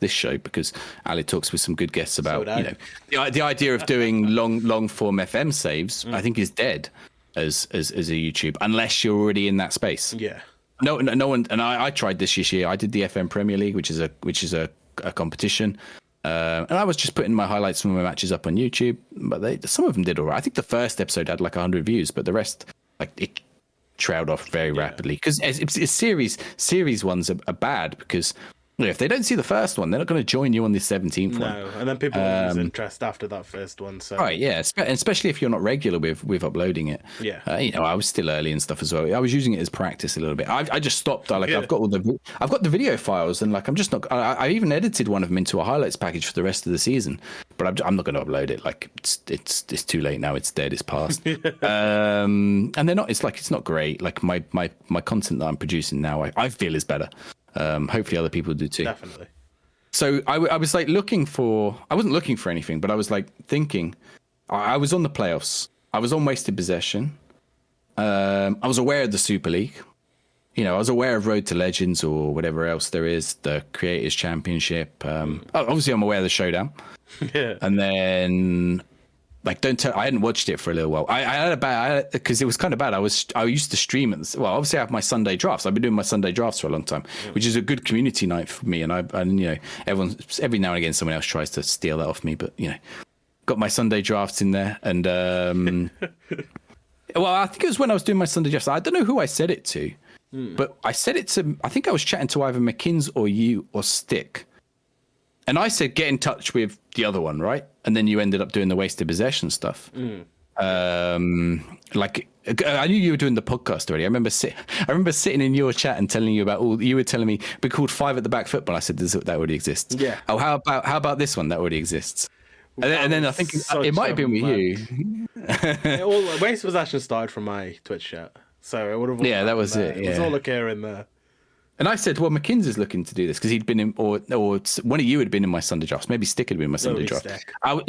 show, because Ali talks with some good guests about, the idea of doing long form FM saves, I think is dead as a YouTube, unless you're already in that space. Yeah. No one, and I tried this year. I did the FM Premier League, which is a competition, and I was just putting my highlights from my matches up on YouTube. But some of them did all right. I think the first episode had like 100 views, but the rest, like, it trailed off very rapidly, because it's series ones are bad, because if they don't see the first one, they're not going to join you on the 17th one. No, and then people lose interest after that first one. So. Right, yeah, especially if you're not regular with uploading it. Yeah, I was still early and stuff as well. I was using it as practice a little bit. I just stopped. I've got the video files, and like I'm just not. I even edited one of them into a highlights package for the rest of the season, but I'm not going to upload it. Like it's too late now. It's dead. It's past. And they're not. It's not great. Like my content that I'm producing now, I feel is better. Hopefully other people do too. Definitely. So I was like I wasn't looking for anything, but I was like thinking, I was on the playoffs. I was on wasted possession. I was aware of the Super League. I was aware of Road to Legends or whatever else there is, the Creators Championship. Obviously I'm aware of the Showdown. Yeah. And then, like, I hadn't watched it for a little while. I had a bad, because it was kind of bad. I used to stream it. Well, obviously I have my Sunday drafts. I've been doing my Sunday drafts for a long time, which is a good community night for me. And everyone, every now and again, someone else tries to steal that off me, but got my Sunday drafts in there. And, well, I think it was when I was doing my Sunday drafts. I don't know who I said it to, but I said it to, I think I was chatting to either McKins or you or Stick. And I said, get in touch with the other one, right? And then you ended up doing the wasted possession stuff. Like, I knew you were doing the podcast already. I remember sitting in your chat and telling you about you were telling me we called 5 at the back football. I said, that already exists. Yeah. Oh, how about this one? That already exists. And then I think it might have been with you. Wasted possession started from my Twitch chat. So it would have. Yeah, that was it. It was all occurring there. And I said, well, McKinsey's looking to do this because he'd been in, or one of you had been in my Sunday drafts. Maybe Stick had been in my Sunday draft.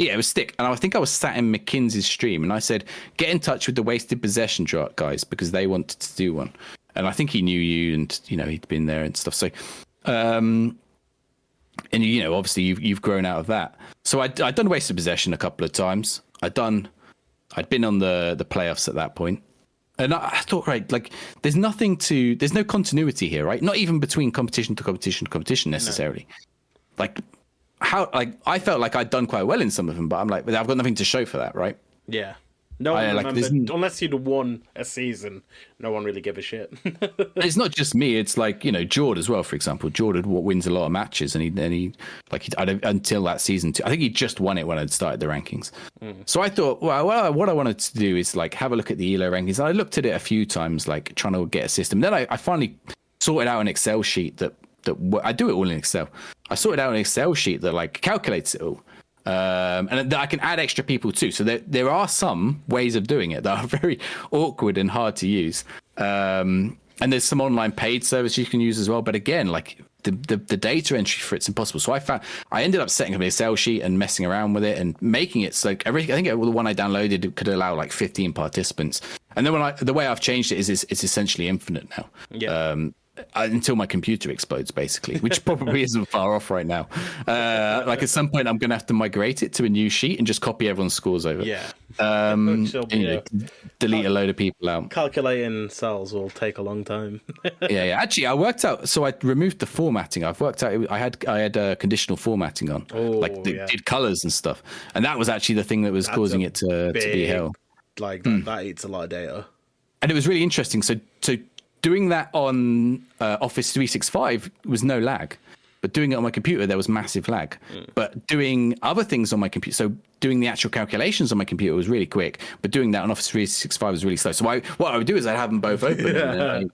Yeah, it was Stick. And I think I was sat in McKinsey's stream and I said, get in touch with the wasted possession draft guys because they wanted to do one. And I think he knew you and, he'd been there and stuff. So, and, obviously you've grown out of that. So I'd done wasted possession a couple of times. I'd been on the playoffs at that point. And I thought, right, like, there's no continuity here, right? Not even between competition to competition necessarily. No. I felt like I'd done quite well in some of them, but I'm like, I've got nothing to show for that, right? Yeah. No one remembered, unless you'd won a season, no one really gave a shit. It's not just me. It's like, Jord as well, for example. Jord wins a lot of matches and he until that season, I think he just won it when I'd started the rankings. So I thought, well, what I wanted to do is like have a look at the ELO rankings. I looked at it a few times, like trying to get a system. Then I finally sorted out an Excel sheet that I do it all in Excel. I sorted out an Excel sheet that like calculates it all. And I can add extra people too. So there are some ways of doing it that are very awkward and hard to use. And there's some online paid service you can use as well. But again, like the data entry for it's impossible. So I ended up setting up an Excel sheet and messing around with it and making it so I think the one I downloaded could allow like 15 participants. And then the way I've changed it is it's essentially infinite now. Yeah. Until my computer explodes, basically, which probably isn't far off right now. Like at some point, I'm going to have to migrate it to a new sheet and just copy everyone's scores over. Yeah. Delete a load of people out. Calculating cells will take a long time. Yeah. Actually, I worked out. So I removed the formatting. I've worked out. I had conditional formatting on, did colors and stuff, and that was actually the thing that was causing it to be hell. Like that eats a lot of data. And it was really interesting. So doing that on Office 365 was no lag, but doing it on my computer, there was massive lag. But doing other things on my computer, so doing the actual calculations on my computer was really quick, but doing that on Office 365 was really slow. So what I would do is I'd have them both open.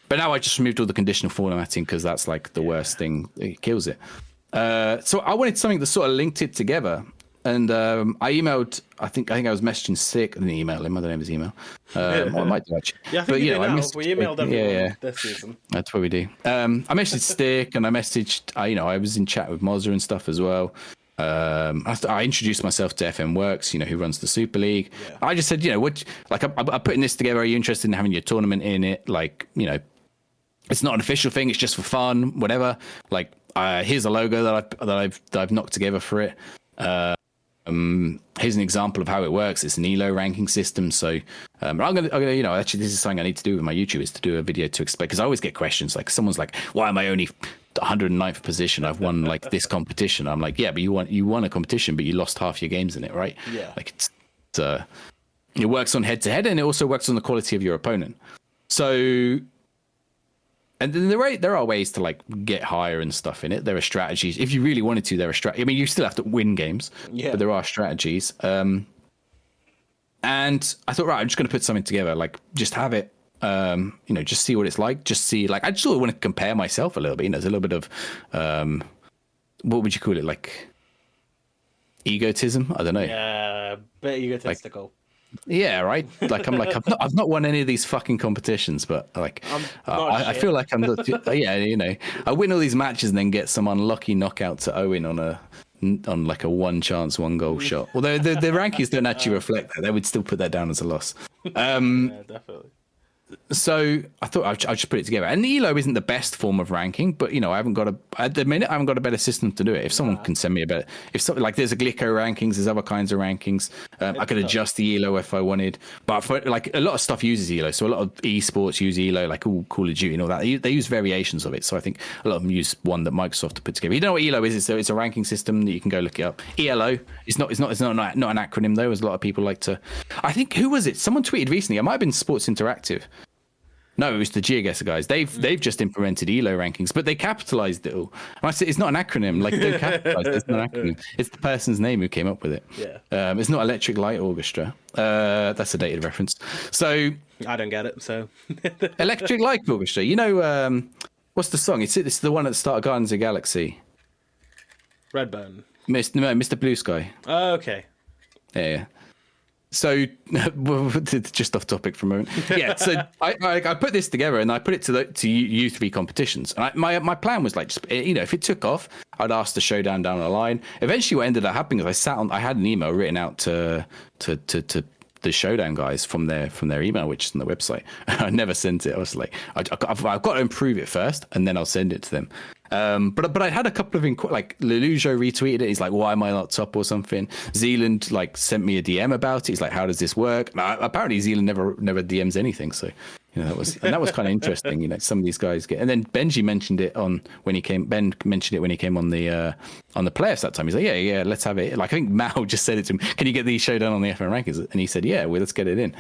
But now I just removed all the conditional formatting because that's like the worst thing. It kills it. So I wanted something that sort of linked it together. And I emailed. I think I was messaging Sick. I didn't email him. I don't know his email. I might do actually. Yeah, I think we emailed everyone this season. That's what we do. I messaged Stick and I messaged. I was in chat with Mozza and stuff as well. I introduced myself to FM Works, who runs the Super League. Yeah. I just said, I'm putting this together. Are you interested in having your tournament in it? It's not an official thing. It's just for fun, whatever. Here's a logo that I've knocked together for it. Here's an example of how it works. It's an ELO ranking system. So I'm gonna, actually, this is something I need to do with my YouTube, is to do a video to explain, because I always get questions like, someone's like, why am I only 109th position? I've won this competition. I'm like, yeah, but you won a competition, but you lost half your games in it, right? Yeah. It works on head to head, and it also works on the quality of your opponent. So. And then there are ways to get higher and stuff in it. There are strategies. If you really wanted to, there are strategies. I mean, you still have to win games, but there are strategies. And I thought, right, I'm just going to put something together. Just have it, just see what it's like. Just see, I just sort of want to compare myself a little bit. There's a little bit of, what would you call it? Egotism? I don't know. Yeah, bit egotistical. Yeah, right. I've not won any of these fucking competitions, but I feel like I'm not. I win all these matches and then get some unlucky knockout to Owen on a one chance, one goal shot. Although the rankings don't actually reflect that, they would still put that down as a loss. Yeah, definitely. So I thought I'd just put it together. And ELO isn't the best form of ranking, but at the minute I haven't got a better system to do it. If someone can send me there's a Glico rankings, there's other kinds of rankings. I could adjust the ELO if I wanted, but for a lot of stuff uses ELO. So a lot of esports use ELO, like all Call of Duty and all that. They use variations of it. So I think a lot of them use one that Microsoft put together. You know what ELO is? It's a ranking system that you can go look it up. ELO. It's not an acronym though, as a lot of people like to. I think, who was it? Someone tweeted recently. It might have been Sports Interactive. No, it was the GeoGuessr guys. They've just implemented ELO rankings, but they capitalized it all. And I said, it's not an acronym. Don't capitalize it. It's not an acronym. It's the person's name who came up with it. Yeah. It's not Electric Light Orchestra. That's a dated reference. So I don't get it. So Electric Light Orchestra. What's the song? It's the one at the start of Guardians of the Galaxy. Redbone. Mr. Blue Sky. Oh, okay. Yeah. So, just off topic for a moment. Yeah, so I put this together and I put it to U3 competitions. And my plan was if it took off, I'd ask the Showdown down the line. Eventually, what ended up happening is I had an email written out to the Showdown guys from their email, which is on the website. I never sent it. I was like, I've got to improve it first, and then I'll send it to them. But I had a couple of Lelujo retweeted it. He's like, why am I not top or something? Zealand sent me a DM about it. He's like, how does this work? And apparently Zealand never DMs anything. So that was kind of interesting. Some of these guys get. And then Benji mentioned it when he came. Ben mentioned it when he came on the players that time. He's like, yeah, let's have it. I think Mao just said it to him. Can you get the Showdown on the FM rankings? And he said, yeah, well, let's get it in.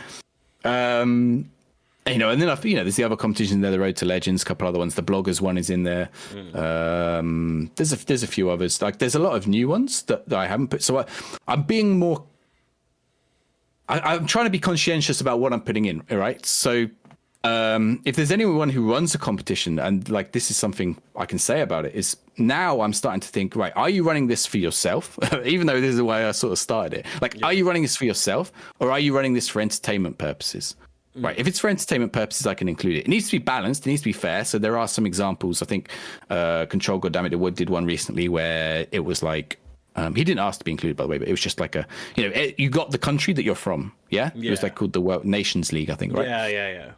And then there's the other competitions there, the Road to Legends, a couple other ones. The Bloggers one is in there. There's a few others. There's a lot of new ones that I haven't put. So I'm being more. I'm trying to be conscientious about what I'm putting in. Right. So if there's anyone who runs a competition and this is something I can say about it, is now I'm starting to think, right, are you running this for yourself? Even though this is the way I sort of started it. Are you running this for yourself, or are you running this for entertainment purposes? Right. If it's for entertainment purposes, I can include it. It needs to be balanced. It needs to be fair. So there are some examples. I think Control Goddammit Wood did one recently where it was he didn't ask to be included, by the way, but it was just you got the country that you're from. Yeah. It was called the World Nations League, I think. Right. Yeah.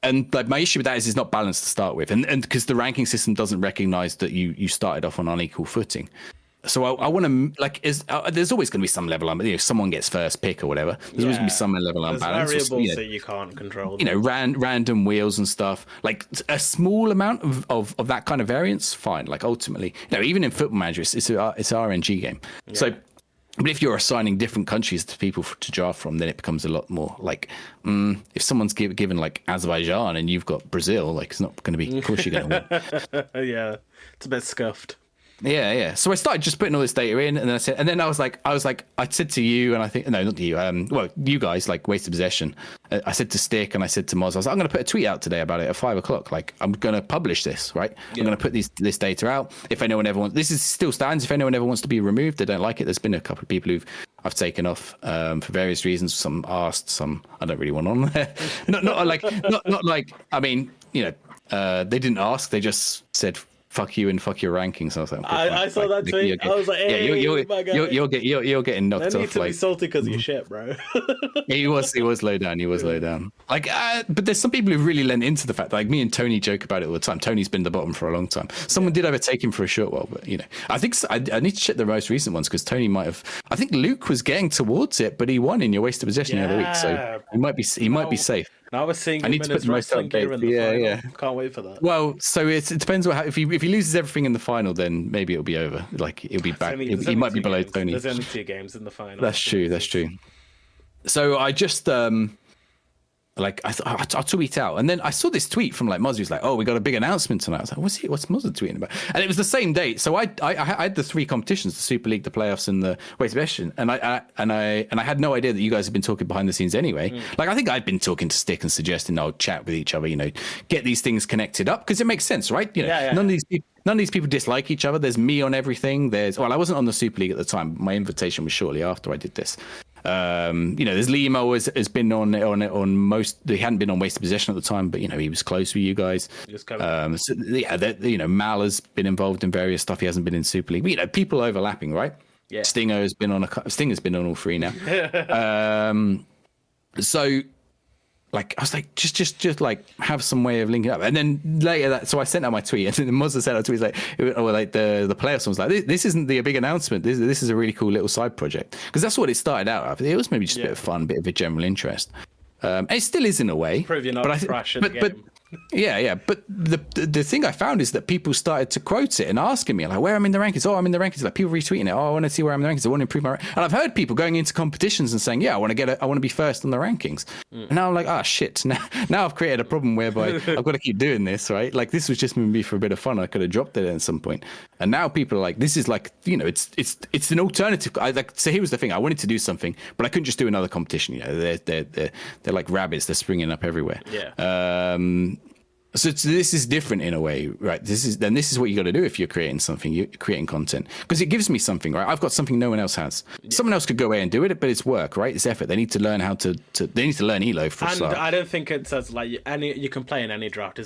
And my issue with that is it's not balanced to start with, and because the ranking system doesn't recognize that you started off on unequal footing. So I want to there's always going to be some level if someone gets first pick or whatever. There's always going to be some level of unbalance. There's variables that you can't control. Random wheels and stuff. A small amount of that kind of variance, fine. Ultimately, even in Football Manager, it's an RNG game. Yeah. So, but if you're assigning different countries to people to draft from, then it becomes a lot more if someone's given Azerbaijan and you've got Brazil, it's not going to be. Of course, you're going to win. Yeah, it's a bit scuffed. Yeah. So I started just putting all this data in, and then I was like, I said to you, and I think, no, not to you, well, you guys, like Wasted Possession. I said to Stick and I said to Moz, I was like, I'm going to put a tweet out today about it at 5:00. Like, I'm going to publish this, right? I'm going to put this data out. If anyone ever wants, this is still stands. If anyone ever wants to be removed, they don't like it. There's been a couple of people I've taken off for various reasons. Some asked, some I don't really want on there. not like, I mean, you know, they didn't ask. They just said, fuck you and fuck your rankings. I was like, okay, I saw that tweet. I was like, hey, you're getting knocked off. I need to be salty because of your shit, bro. He was low down. He was low down. Like, but there's some people who really lent into the fact that, like, me and Tony joke about it all the time. Tony's been the bottom for a long time. Someone did overtake him for a short while, but you know, I think I need to check the most recent ones because Tony might have. I think Luke was getting towards it, but he won in your Wasted Possession the other week, so he might be safe. Now we're seeing I need to put the most gear in the final. Yeah. Can't wait for that. Well, so it depends if he loses everything in the final, then maybe it'll be over. Like, he'll be back. He might be below Tony. There's only 2 games in the final. That's true. So I just like I'll tweet out, and then I saw this tweet from like Muzz who's like, "Oh, we got a big announcement tonight." I was like, "What's Muzz tweeting about?" And it was the same date. So I had the 3 competitions: the Super League, the playoffs, and the Wasted Possession. And I had no idea that you guys had been talking behind the scenes anyway. Like, I think I'd been talking to Stick and suggesting I'll chat with each other, you know, get these things connected up because it makes sense, right? You know, none of these people dislike each other. There's me on everything. I wasn't on the Super League at the time. My invitation was shortly after I did this. You know, there's Limo has been on most. He hadn't been on Wasted Possession at the time, but you know, he was close with you guys. So, you know, Mal has been involved in various stuff. He hasn't been in Super League. But, you know, people overlapping, right? Yeah. Stinger's been on all 3 now. So, like, I was like, just like have some way of linking up. And then later so I sent out my tweet, and then Muzza sent out a tweet like the playoffs was like, this isn't the big announcement. This is a really cool little side project, because that's what it started out of. It was maybe just a bit of fun, bit of a general interest. It still is in a way. Prove you're not trash in the game. Yeah. But the thing I found is that people started to quote it and asking me, like, where I'm in the rankings. Oh, I'm in the rankings. Like, people retweeting it. Oh, I want to see where I'm in the rankings. I want to improve my. And I've heard people going into competitions and saying, yeah, I want to be first on the rankings. And now I'm like, oh shit. Now I've created a problem whereby I've got to keep doing this, right? Like, this was just maybe for a bit of fun. I could have dropped it at some point. And now people are like, this is like, you know, it's an alternative. So here was the thing. I wanted to do something, but I couldn't just do another competition. You know, they're like rabbits. They're springing up everywhere. Yeah. So this is different in a way, right? This is what you got to do if you're creating something, you're creating content, because it gives me something, right? I've got something no one else has. Yeah. Someone else could go away and do it, but it's work, right? It's effort. They need to learn how to they need to learn Elo for a start. I don't think it says like you can play in any draft.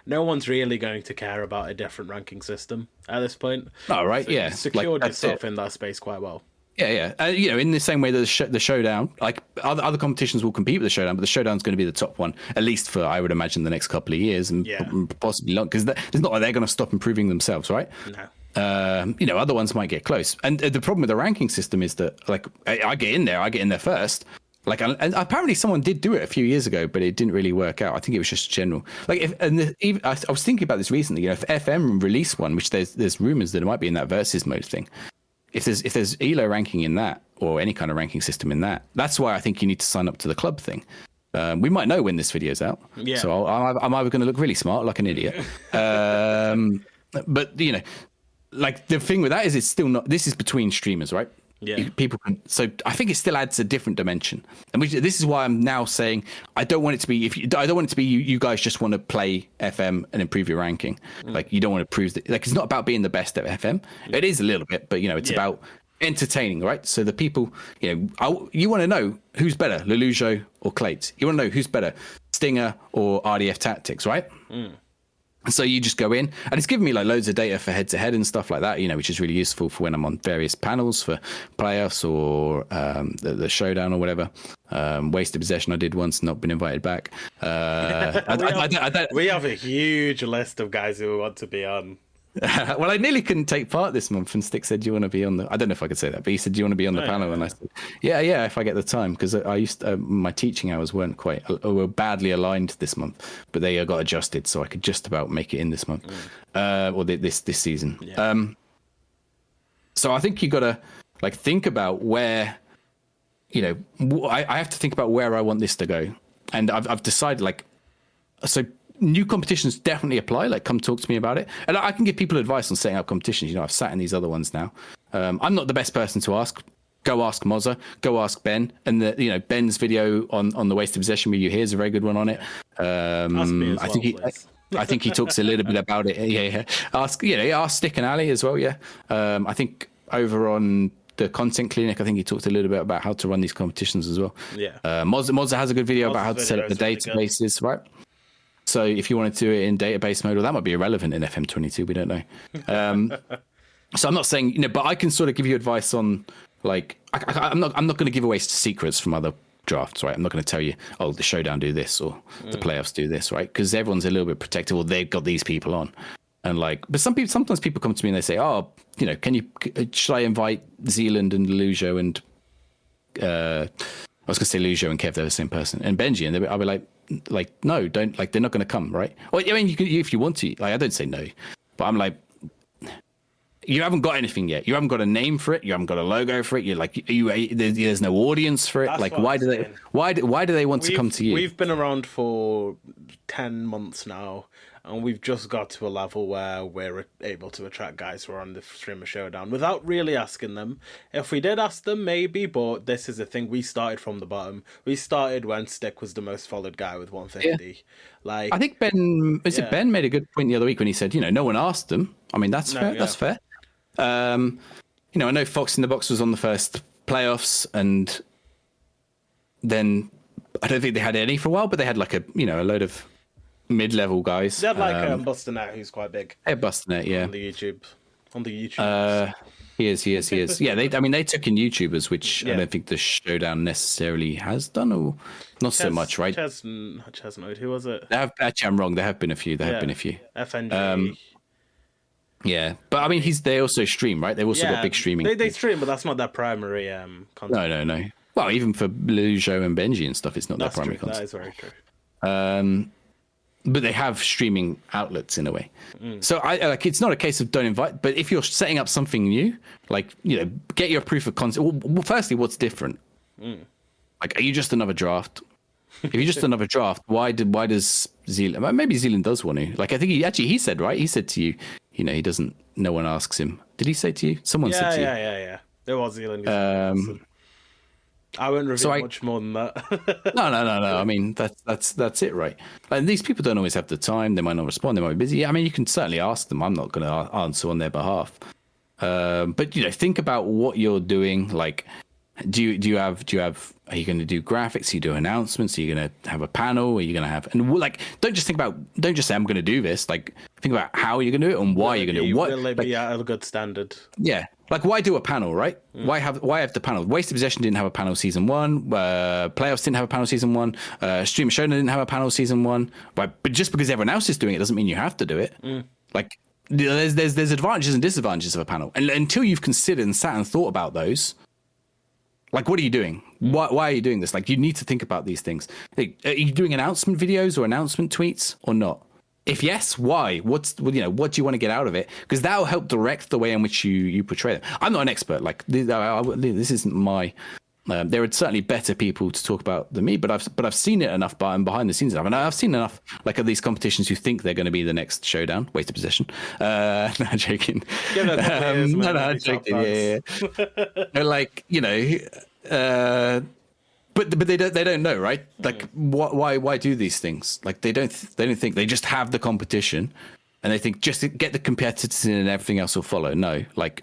No one's really going to care about a different ranking system at this point. Oh, right, so yeah. You secured yourself in that space quite well. Yeah. You know, in the same way that the Showdown, like other competitions will compete with the Showdown, but the Showdown's going to be the top one, at least for, I would imagine, the next couple of years, and possibly long, because it's not like they're going to stop improving themselves, right? No. You know, other ones might get close. And the problem with the ranking system is that, like, I get in there first. Like, and apparently someone did do it a few years ago, but it didn't really work out. I think it was just general. Like, I was thinking about this recently. You know, if FM release one, which there's rumors that it might be in that versus mode thing. If there's Elo ranking in that, or any kind of ranking system in that, that's why I think you need to sign up to the club thing. We might know when this video's out, so I'm either going to look really smart, like an idiot. But you know, like, the thing with that is, it's still not. This is between streamers, right? Yeah. People can. So I think it still adds a different dimension, and this is why I'm now saying I don't want it to be. I don't want it to be you guys just want to play FM and improve your ranking. Like, you don't want to prove that. Like, it's not about being the best at FM. It is a little bit, but you know, it's about entertaining, right? So the people, you know, you want to know who's better, Lelujo or Clates. You want to know who's better, Stinger or RDF Tactics, right? So you just go in, and it's giving me like loads of data for head to head and stuff like that, you know, which is really useful for when I'm on various panels for playoffs or the Showdown or whatever. Wasted Possession I did once, not been invited back. We have a huge list of guys who want to be on. Well, I nearly couldn't take part this month, and Stick said, "Do you want to be on the?" I don't know if I could say that, but he said, "Do you want to be on the panel?" And I said, "Yeah, if I get the time," because I used my teaching hours were badly aligned this month, but they got adjusted, so I could just about make it in this month, or this season. Yeah. So I think you got to like think about where, you know, I have to think about where I want this to go, and I've decided, like, so new competitions definitely apply. Like, come talk to me about it. And I can give people advice on setting up competitions. You know, I've sat in these other ones now. I'm not the best person to ask. Go ask Mozza. Go ask Ben. And Ben's video on the wasted possession review here is a very good one on it. I think he talks a little bit about it. Yeah. Ask Stick and Ali as well. Yeah. I think over on the content clinic, I think he talked a little bit about how to run these competitions as well. Yeah. Mozza has a good video about how to set up the databases, right? So if you wanted to do it in database mode, well, that might be irrelevant in FM22. We don't know. So I'm not saying, but I can sort of give you advice on, like, I'm not going to give away secrets from other drafts, right? I'm not going to tell you, oh, the showdown do this or the playoffs do this, right? Because everyone's a little bit protective, or they've got these people on. And but sometimes people come to me and they say, oh, should I invite Zealand and Lujo and I was going to say Lujo and Kev, they're the same person, and Benji, and I'll be like, no, don't, like, they're not going to come, right? Well, I mean, you can, if you want to, like, I don't say no, but I'm like, you haven't got anything yet. You haven't got a name for it. You haven't got a logo for it. You're like, there's no audience for it. That's like, why do they want to come to you? We've been around for 10 months now, and we've just got to a level where we're able to attract guys who are on the Streamer Showdown without really asking them. If we did ask them, maybe, but this is the thing. We started from the bottom. We started when Stick was the most followed guy with 150. Yeah. Like, I think Ben made a good point the other week when he said, no one asked them. I mean, that's fair. Yeah. That's fair. I know Fox in the Box was on the first playoffs, and then I don't think they had any for a while, but they had like a load of mid-level guys. They had like Busternet, who's quite big. Yeah, Busternet, yeah. On the YouTube. He is. Yeah, they took in YouTubers, which I don't think the Showdown necessarily has done, or not so much, right? Chesnode, who was it? Actually, I'm wrong. There have been a few. FNG. Yeah, but I mean, they also stream, right? They've also got big streaming. They stream, but that's not their primary content. No. Well, even for Lujo and Benji and stuff, it's not their primary content. That is very true. But they have streaming outlets in a way. So it's not a case of don't invite, but if you're setting up something new, like, get your proof of concept. Well, firstly, what's different? Like, are you just another draft? If you're just another draft, why does Zealand? Maybe Zealand does want to. Like, I think he said, right? He said to you, he doesn't. No one asks him. Did he say to you? Someone said to you. Yeah. There was Zealand. I won't reveal much more than that. No. I mean, that's it, right? And these people don't always have the time. They might not respond. They might be busy. I mean, you can certainly ask them. I'm not going to answer on their behalf. But think about what you're doing. Like, do you have? Are you going to do graphics? Are you do announcements? Are you going to have a panel? Are you going to have? And like, don't just say I'm going to do this. Like, think about how you're going to do it and why you're going to do it. Will it be at a good standard? Yeah. Like, why do a panel, right? Why have the panel? Wasted Possession didn't have a panel season 1. Playoffs didn't have a panel season 1. Streamer Showdown didn't have a panel season 1. But just because everyone else is doing it doesn't mean you have to do it. Like, there's advantages and disadvantages of a panel, and until you've considered and sat and thought about those, like, what are you doing? Why are you doing this? Like, you need to think about these things. Like, are you doing announcement videos or announcement tweets or not? If yes, why? What do you want to get out of it? Because that will help direct the way in which you portray them. I'm not an expert. Like, this isn't my. There are certainly better people to talk about than me, but I've seen it enough behind the scenes enough, and I've seen enough like of these competitions who think they're going to be the next Showdown. Wasted Possession. No, I'm joking. I'm joking. Yeah. They're like, but they don't know, right? Like, why do these things? Like, they don't think. They just have the competition, and they think just to get the competitors in and everything else will follow. No, like,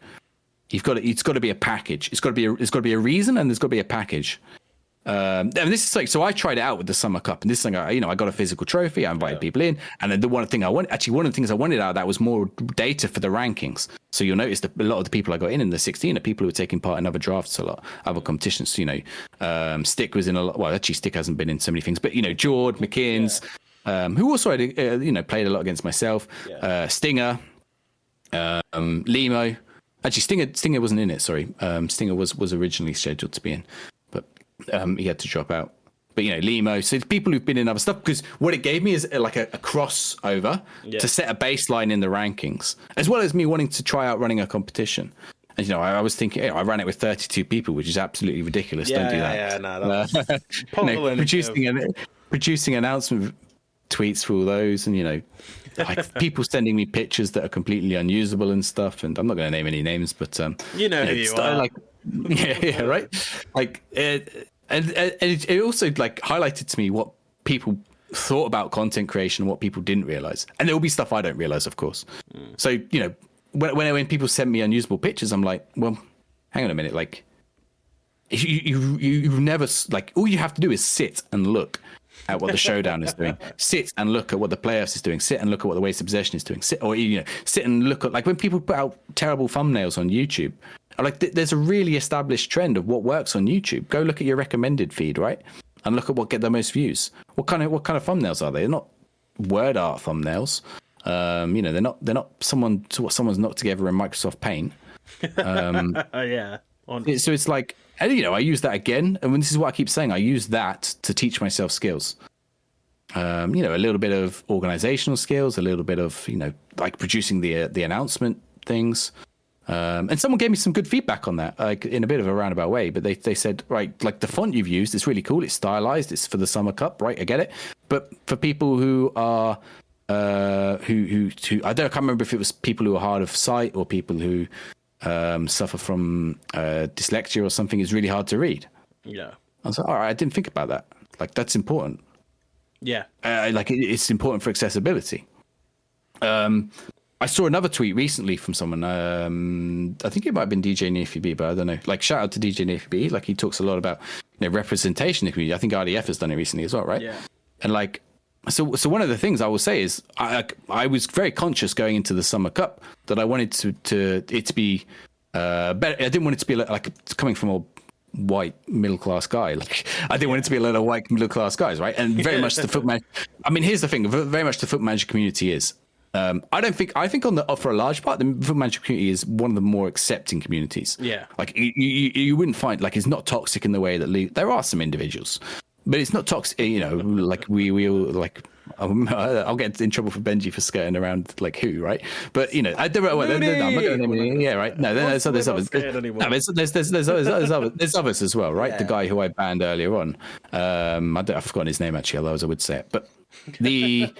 it's got to be a package. It's got to be a reason, and there's got to be a package. And this is like, so I tried it out with the Summer Cup, and this thing, I got a physical trophy. I invited people in, and then one of the things I wanted out of that was more data for the rankings. So you'll notice that a lot of the people I got in the 16 are people who are taking part in other drafts a lot, other competitions. Stick was in a lot. Well, actually, Stick hasn't been in so many things, but Jord, McKinns, who also had, played a lot against myself, Stinger, Limo. Actually, Stinger wasn't in it. Sorry, Stinger was originally scheduled to be in, but he had to drop out. But Limo. So it's people who've been in other stuff, because what it gave me is like a crossover to set a baseline in the rankings, as well as me wanting to try out running a competition. And I was thinking, I ran it with 32 people, which is absolutely ridiculous. Don't do that. Yeah, no. Producing announcement tweets for all those, and like people sending me pictures that are completely unusable and stuff. And I'm not going to name any names, but you know who you are. Like, yeah, right. Like it also like highlighted to me what people thought about content creation and what people didn't realize. And there will be stuff I don't realize, of course. So when people send me unusable pictures, I'm like, well, hang on a minute, like. You've never, like, all you have to do is sit and look at what the showdown is doing. Sit and look at what the playoffs is doing. Sit and look at what the waste of possession is doing. Sit and look at, like, when people put out terrible thumbnails on YouTube, like, there's a really established trend of what works on YouTube. Go look at your recommended feed, right? And look at what get the most views. What kind of thumbnails are they? They're not word art thumbnails. They're not someone's knocked together in Microsoft Paint. Yeah. So it's like, and I use that again, and this is what I keep saying. I use that to teach myself skills. A little bit of organizational skills, a little bit of like producing the announcement things. And someone gave me some good feedback on that, like in a bit of a roundabout way. But they said, right, like the font you've used is really cool. It's stylized. It's for the Summer Cup, right? I get it. But for people who are who I can't remember if it was people who are hard of sight or people who suffer from dyslexia or something, is really hard to read. Yeah. I was like, all right, I didn't think about that. Like, that's important. Yeah. It's important for accessibility. I saw another tweet recently from someone. I think it might have been DJ NearFB, but I don't know. Like, shout out to DJ NearFB. Like, he talks a lot about representation in the community. I think RDF has done it recently as well, right? Yeah. And like, so one of the things I will say is I was very conscious going into the Summer Cup that I wanted it to be better. I didn't want it to be like coming from a white middle class guy. Like, I didn't want it to be a lot of white middle class guys, right? And very much the foot manager. I mean, here's the thing: very much the foot manager community is. I think for a large part, the foot manager community is one of the more accepting communities. Yeah. Like you wouldn't find, like, it's not toxic in the way that there are some individuals, but it's not toxic. Like we all, like, I'll get in trouble for Benji for skirting around like who, right? But I'm not going to. Yeah, right. No, there's others. No, there's others as well, right? Yeah. The guy who I banned earlier on. I've forgotten his name actually, otherwise I would say it. But the.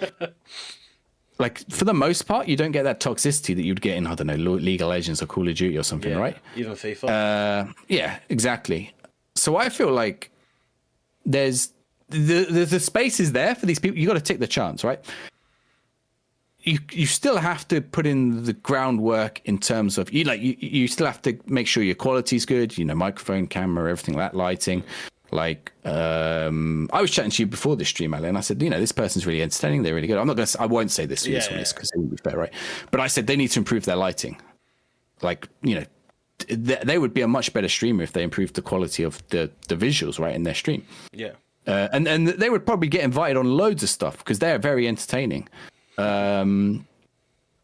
Like, for the most part, you don't get that toxicity that you'd get in, I don't know, League of Legends or Call of Duty or something, right? Even FIFA. Yeah, exactly. So I feel like there's the space is there for these people. You got to take the chance, right? You still have to put in the groundwork in terms of you still have to make sure your quality is good. Microphone, camera, everything like that, lighting. Like, I was chatting to you before this stream, Ale, and I said, this person's really entertaining. They're really good. I won't say this because it wouldn't be fair, right? But I said they need to improve their lighting. Like, they would be a much better streamer if they improved the quality of the visuals, right, in their stream. Yeah. And they would probably get invited on loads of stuff because they're very entertaining. And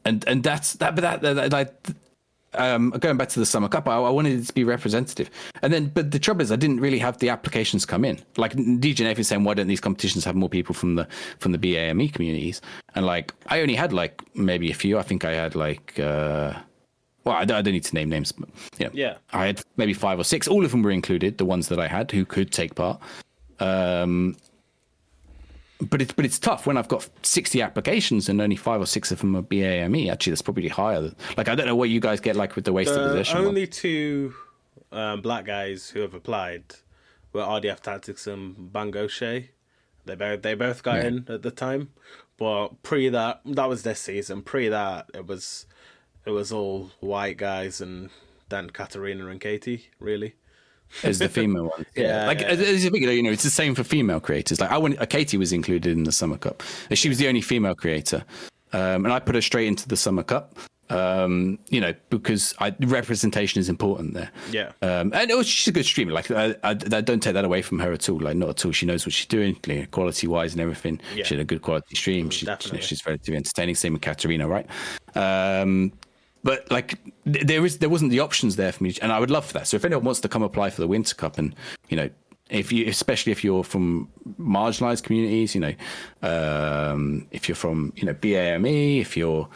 that's that. But that going back to the Summer Cup, I wanted it to be representative. But the trouble is, I didn't really have the applications come in. Like, DJ Nathan is saying, why don't these competitions have more people from the BAME communities? And like, I only had like maybe a few. I think I had like, well, I don't need to name names, but yeah, I had maybe 5 or 6. All of them were included, the ones that I had who could take part. But it's tough when I've got 60 applications and only 5 or 6 of them are BAME. Actually, that's probably higher. Like, I don't know what you guys get like with the waste of possession. Only 2 black guys who have applied were RDF Tactics and Bango Shea. They both got in at the time, but that was this season. Pre that, it was all white guys, and then Katarina and Katie, really. As the female one, it's the same for female creators. Like, Katie was included in the Summer Cup. She was the only female creator, and I put her straight into the Summer Cup. Because representation is important there. Yeah, and she's a good streamer. Like, I don't take that away from her at all. Like, not at all. She knows what she's doing, like, quality wise and everything. Yeah. She had a good quality stream. She's relatively entertaining. Same with Katarina, right? But like, there wasn't the options there for me, and I would love for that. So if anyone wants to come apply for the Winter Cup, and especially if you're from marginalized communities, if you're from BAME, if you're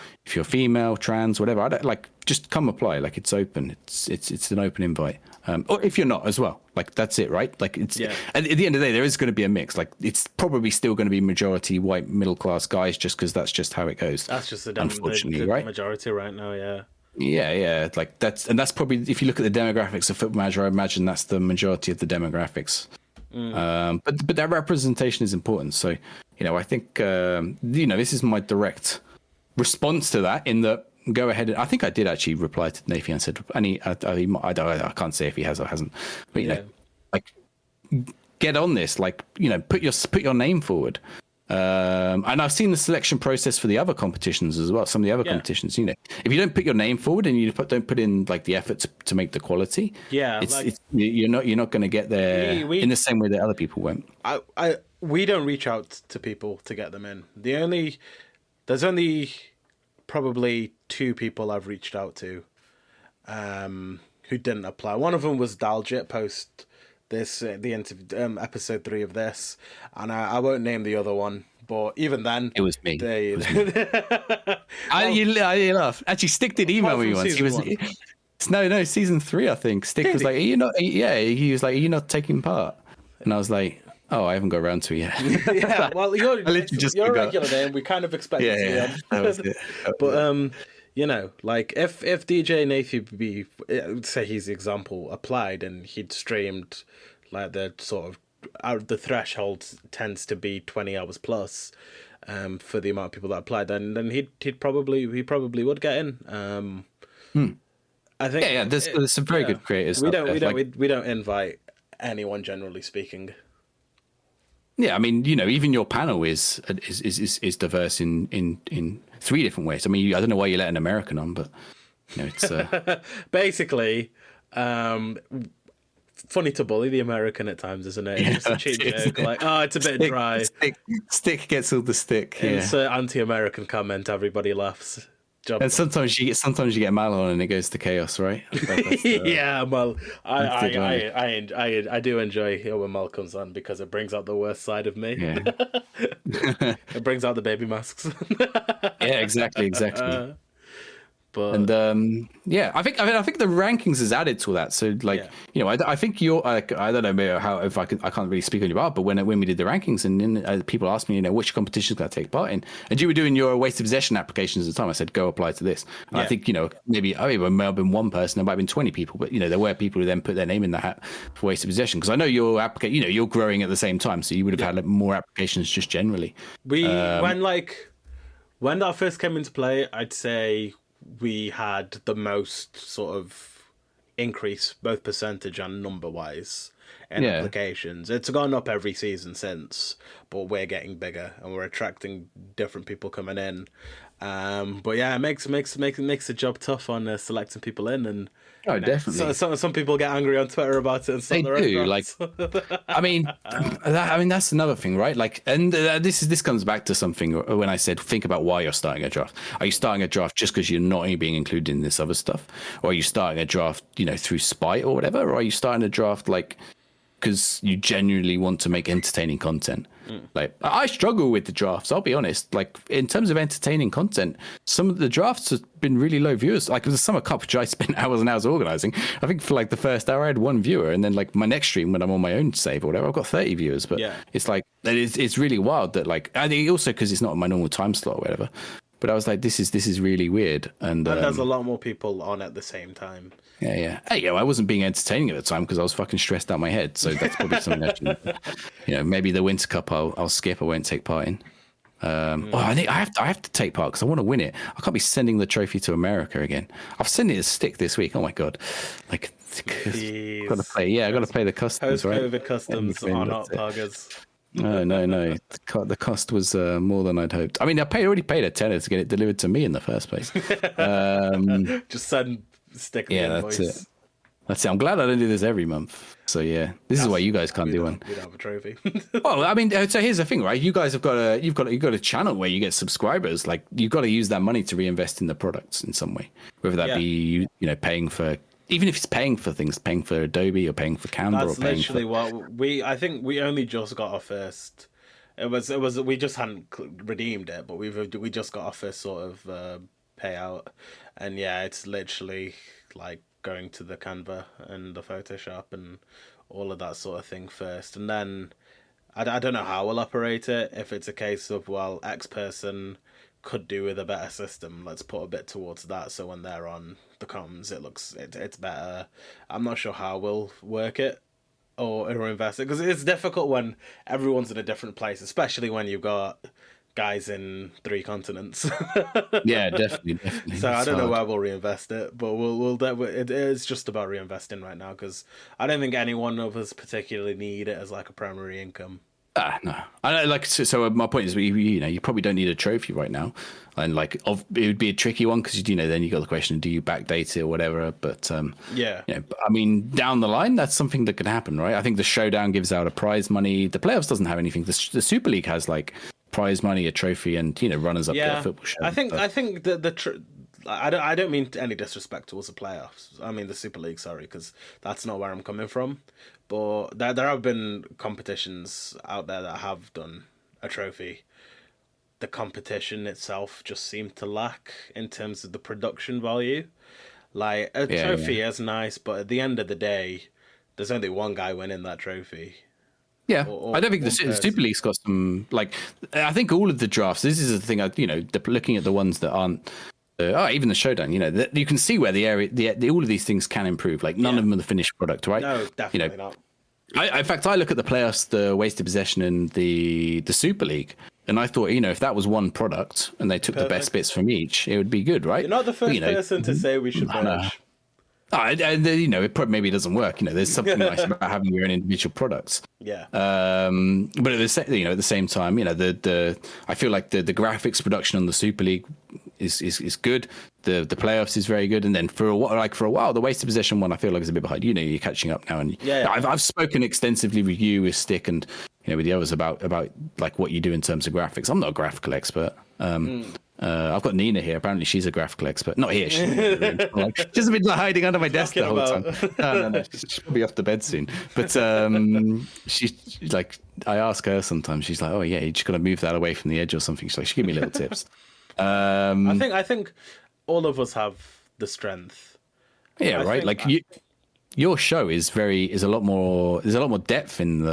female, trans, whatever, just come apply. Like, it's open. It's an open invite. Or if you're not as well, like that's it, right? Like it's at the end of the day, there is going to be a mix. Like it's probably still going to be majority white middle class guys, just because that's just how it goes. That's just unfortunately, the right? majority right now. Yeah. Yeah. Like that's probably, if you look at the demographics of Football Manager, I imagine that's the majority of the demographics. But that representation is important. So I think this is my direct response to that. In that, go ahead. I think I did actually reply to Nathan and said, I can't say if he has or hasn't, but like get on this. Like put your name forward. And I've seen the selection process for the other competitions as well. Some of the other competitions, if you don't put your name forward and you don't put in like the effort to make the quality, you're not going to get there in the same way that other people went. We don't reach out to people to get them in. There's only probably 2 people I've reached out to, who didn't apply. One of them was Daljit post episode 3 of this, and I won't name the other one, but even then it was me. I laugh. Actually, Stick did email me once. He was no season 3, I think. Stick was like, he was like, are you not taking part? And I was like, oh, I haven't got around to it yet. Well, you're a regular there, and we kind of expect it to that was it. But like if DJ Nathan, say he's the example, applied and he'd streamed, like the sort of the threshold tends to be 20 hours plus, for the amount of people that applied, then he probably would get in. I think there's some very good creators. We don't invite anyone, generally speaking. Yeah, I mean, even your panel is diverse in 3 different ways. I mean, I don't know why you let an American on, but it's basically funny to bully the American at times, isn't it? It's just a cheap joke, like, it's a bit dry. Stick gets all the stick. Insert anti-American comment, everybody laughs. And sometimes you get Malon and it goes to chaos, right? Well, I do enjoy when Mal comes on because it brings out the worst side of me. Yeah. It brings out the baby masks. Yeah, exactly. But I think the rankings is added to that. So I think you're I don't know maybe I can't really speak on your behalf, but when we did the rankings and then people asked me which competitions can I take part in, and you were doing your waste of possession applications at the time, I said go apply to this. And I think maybe it might have been one person, there might have been 20 people, but there were people who then put their name in the hat for waste of possession, because I know your application you're growing at the same time, so you would have had more applications just generally. When that first came into play, I'd say we had the most sort of increase, both percentage and number wise, in applications. It's gone up every season since, but we're getting bigger and we're attracting different people coming in. But it makes the job tough on selecting people in, and definitely. So some people get angry on Twitter about it and they do. Like, I mean, that's another thing, right? Like, and this comes back to something when I said think about why you're starting a draft. Are you starting a draft just because you're not being included in this other stuff, or are you starting a draft through spite or whatever, or are you starting a draft like because you genuinely want to make entertaining content? Like, I struggle with the drafts, I'll be honest. Like, in terms of entertaining content, some of the drafts have been really low viewers. Like, the Summer Cup, which I spent hours and hours organizing, I think for like the first hour I had 1 viewer, and then like my next stream when I'm on my own save or whatever, I've got 30 viewers. But it's like it's really wild that, like, I think also because it's not my normal time slot or whatever. But I was like, this is really weird. And there's a lot more people on at the same time. Yeah. Hey, I wasn't being entertaining at the time because I was fucking stressed out my head. So that's probably something I should, maybe the Winter Cup I'll skip. I won't take part in. I think I have to take part because I want to win it. I can't be sending the trophy to America again. I've sent it a Stick this week. Oh my god! Like, I've got to play. Yeah, I got to play the customs. Post-COVID customs are not poggers. No. The cost was more than I'd hoped. I mean, already paid a tenner to get it delivered to me in the first place. Just send Stick. That's it. I'm glad I don't do this every month. So this is why you guys can't do one. We don't have a trophy. Well, I mean, so here's the thing, right? You guys have got you've got a channel where you get subscribers. Like, you've got to use that money to reinvest in the products in some way, whether that be paying for. Even if it's paying for things, paying for Adobe or paying for Canva. That's literally what I think we only just got our first. It was we just hadn't redeemed it, but we just got our first sort of payout, and it's literally like going to the Canva and the Photoshop and all of that sort of thing first, and then I don't know how we'll operate it. If it's a case of, well, X person could do with a better system, let's put a bit towards that, so when they're on the comms it's better. I'm not sure how we'll work it or invest it, because it's difficult when everyone's in a different place, especially when you've got guys in 3 continents. Yeah, definitely. So I don't know where we'll reinvest it, but it is just about reinvesting right now, because I don't think any one of us particularly need it as like a primary income. No, I know, like, so my point is, you probably don't need a trophy right now, and like it would be a tricky one, because then you got the question, do you backdate it or whatever? But yeah, I mean, down the line, that's something that could happen, right? I think the Showdown gives out a prize money. The playoffs doesn't have anything. The Super League has like prize money, a trophy, and runners up their football show. I think I don't mean any disrespect towards the playoffs. I mean the Super League, sorry, because that's not where I'm coming from. But there have been competitions out there that have done a trophy. The competition itself just seemed to lack in terms of the production value. Like, a trophy is nice, but at the end of the day, there's only one guy winning that trophy. Yeah, I don't think the Super League's got some, like, I think all of the drafts, this is the thing, looking at the ones that aren't, even the Showdown, you can see where all of these things can improve. Like, none of them are the finished product, right? No, definitely not. In fact, I look at the playoffs, the wasted possession, and the Super League, and I thought, if that was one product and they took the best bits from each, it would be good, right? You're not the first person to say we should merge. It probably maybe doesn't work. There's something nice about having your own individual products. Yeah. But at the same time, I feel like the graphics production on the Super League is good. The playoffs is very good, and then for a while, the wasted possession one I feel like is a bit behind. You're catching up now, and I've spoken extensively with you, with Stick, and with the others about like what you do in terms of graphics. I'm not a graphical expert. I've got Nina here. Apparently, she's a graphical expert. Not here. She's been hiding under my desk the whole time. No. She'll be off to bed soon. But she's like, I ask her sometimes. She's like, "Oh yeah, you just got to move that away from the edge or something." She's like, she give me little tips. I think all of us have the strength. Yeah, right. Like your show is a lot more. There's a lot more depth in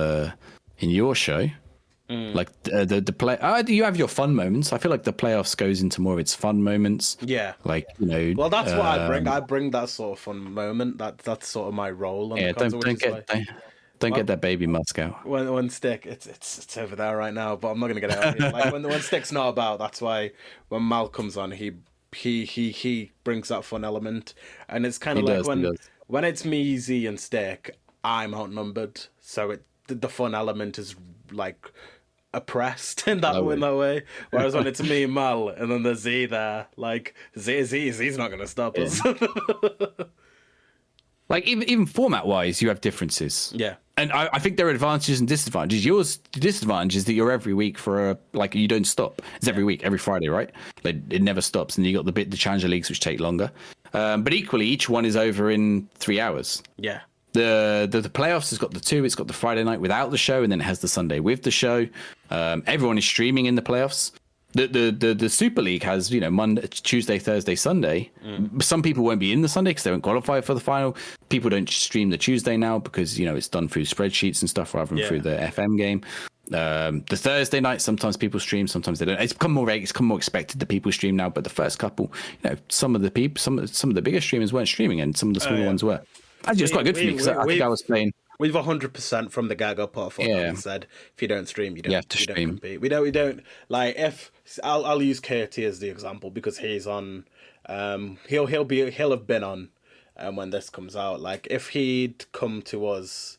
your show. Like the play, you have your fun moments. I feel like the playoffs goes into more of its fun moments. Yeah, like Well, that's what I bring. I bring that sort of fun moment. That's sort of my role. On the console, don't get that baby musk out. When Stick, it's over there right now, but I'm not gonna get it out here. Like when Stick's not about, that's why when Mal comes on, he brings that fun element, and it's kind of like when it's me, Z, and Stick, I'm outnumbered, so the fun element is like oppressed in that way. Whereas when it's me and Mal, and then there's Z there, like Z's not gonna stop us. Like even format wise, you have differences. Yeah. And I think there are advantages and disadvantages. Yours disadvantage is that you're every week you don't stop. It's every week, every Friday, right? Like it never stops. And you got the Challenger Leagues which take longer. But equally, each one is over in 3 hours. Yeah. The playoffs has got the 2. It's got the Friday night without the show, and then it has the Sunday with the show. Everyone is streaming in the playoffs. The Super League has Monday, Tuesday, Thursday, Sunday. Some people won't be in the Sunday because they won't qualify for the final. People don't stream the Tuesday now because it's done through spreadsheets and stuff rather than through the FM game. The Thursday night, sometimes people stream, sometimes they don't. It's become more expected that people stream now. But the first couple, some of the bigger streamers weren't streaming, and some of the smaller ones were. Actually, it's quite good for me because I think I was playing. We've 100% from the get-go put a foot on and said, if you don't stream, you don't compete. We don't like if I'll use KT as the example because he's on. He'll have been on when this comes out. Like if he'd come to us,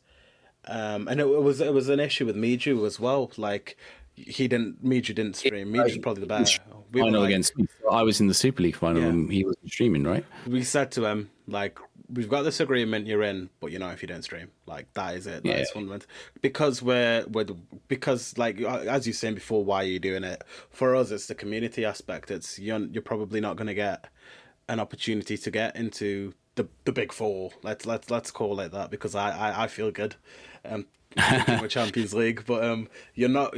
and it was an issue with Miju as well. Like Miju didn't stream. Miju's probably the better. Final against me. I was in the Super League final and he wasn't streaming, right? We said to him like, we've got this agreement you're in, but if you don't stream, like that is it. That is fundamental. Because because like as you were saying before, why are you doing it? For us, it's the community aspect. It's you're probably not going to get an opportunity to get into the big four. Let's call it that because I feel good. With Champions League, but you're not.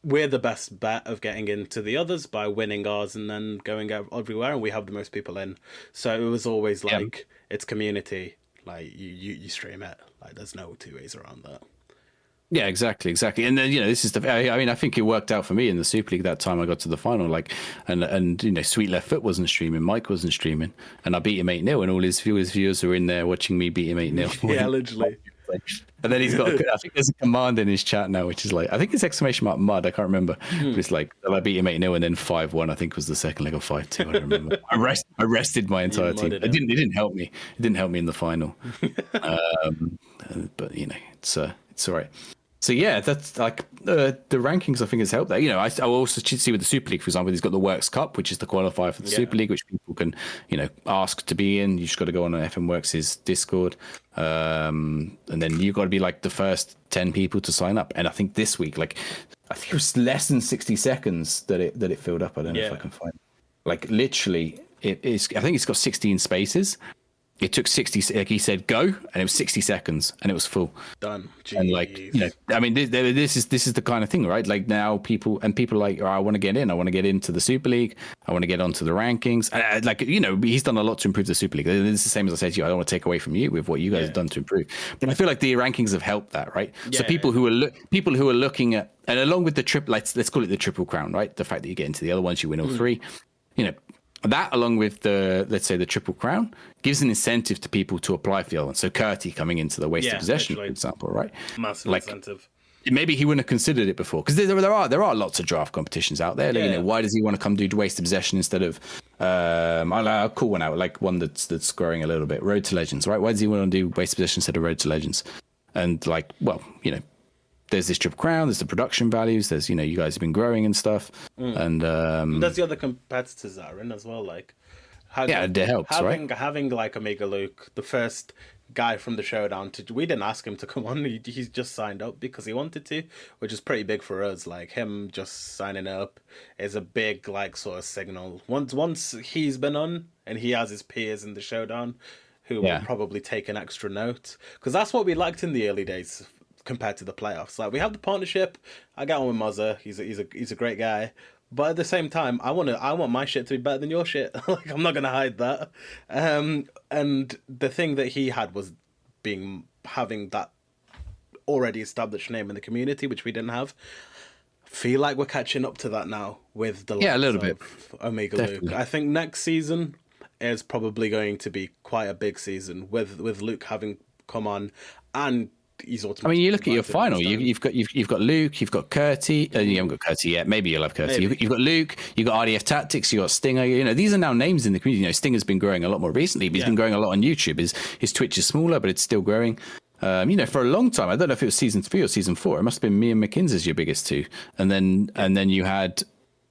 we're the best bet of getting into the others by winning ours and then going out everywhere, and we have the most people in. So it was always like it's community. Like you stream it. Like there's no two ways around that. Yeah, exactly. And then this is I mean, I think it worked out for me in the Super League that time I got to the final. Like, and Sweet Left Foot wasn't streaming, Mike wasn't streaming, and I beat him 8-0, and all his viewers were in there watching me beat him 8-0. Yeah, literally. And then he's got, I think there's a command in his chat now, which is like, I think it's exclamation mark mud. I can't remember. But it's like, I beat him 8-0 and then 5-1. I think was the second leg of 5-2. I don't remember. I rested my entire team. It didn't help me. It didn't help me in the final. But it's all right. So yeah, that's like the rankings. I think has helped that. I also see with the Super League, for example, he's got the Works Cup, which is the qualifier for the Super League, which people can ask to be in. You just got to go on FM Works' Discord, and then you've got to be like the first 10 people to sign up. And I think this week, I think it was less than 60 seconds that it filled up. I don't know if I can find it. Like literally, it is. I think it's got 16 spaces. It took 60, like he said, go, and it was 60 seconds, and it was full. Done. Jeez. And I mean, this is the kind of thing, right? Like now, people are like, I want to get in. I want to get into the Super League. I want to get onto the rankings. He's done a lot to improve the Super League. It's the same as I said to you. I don't want to take away from you with what you guys have done to improve. But I feel like the rankings have helped that, right? Yeah, so people who are looking at, and along with the triple, let's call it the Triple Crown, right? The fact that you get into the other ones, you win all three. That, along with let's say the Triple Crown, gives an incentive to people to apply for the other one. So Curti coming into the waste of possession, for example, right? Massive incentive. Maybe he wouldn't have considered it before, because there are lots of draft competitions out there. Why does he want to come do waste of possession instead of I'll call one out, like one that's growing a little bit, Road to Legends, right? Why does he want to do waste of possession instead of Road to Legends? And there's this Triple Crown, there's the production values, there's you guys have been growing and stuff, and there's the other competitors that are in as well. Like, it helps, right? Having like Omega Luke, the first guy from the Showdown, we didn't ask him to come on. He's just signed up because he wanted to, which is pretty big for us. Like him just signing up is a big sort of signal. Once he's been on and he has his peers in the Showdown, who will probably take an extra note, because that's what we liked in the early days compared to the playoffs. Like we have the partnership. I get on with Mozza. He's a great guy. But at the same time, I want my shit to be better than your shit. I'm not gonna hide that. And the thing that he had was having that already established name in the community, which we didn't have. Feel like we're catching up to that now with the a little bit Omega Luke. I think next season is probably going to be quite a big season with Luke having come on, and I mean, you look at your final. You've got Luke, you've got Curti. You haven't got Curti yet. Maybe you'll have Curti. You've got Luke. You've got RDF Tactics. You've got Stinger. These are now names in the community. Stinger's been growing a lot more recently. But he's been growing a lot on YouTube. His Twitch is smaller, but it's still growing. For a long time. I don't know if it was season 3 or season 4. It must have been me and McKinsey's your biggest two, and then you had.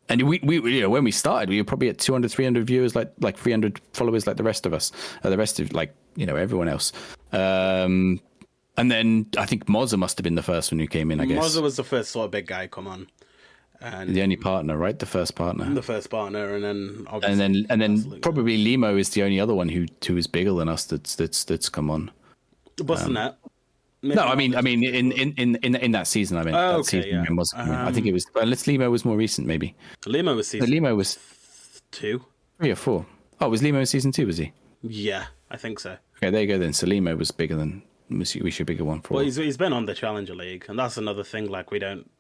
And we when we started, we were probably at 200, 300 viewers, like 300 followers, like the rest of us, the rest of everyone else. And then I think Mozza must have been the first one who came in, I guess. Mozza was the first sort of big guy come on. And the only partner, right? The first partner. The first partner, and then obviously and then probably Limo is the only other one who is bigger than us that's come on. Busting that. No, I mean in that season. I mean, that season Mozza came in. I think it was. Unless Limo was more recent, maybe. Limo was season. Limo was 2, 3 or 4. Oh, was Limo in season 2? Was he? Yeah, I think so. Okay, there you go then. So Limo was bigger than. We should bigger one for. Well, he's been on the Challenger League, and that's another thing. Like we don't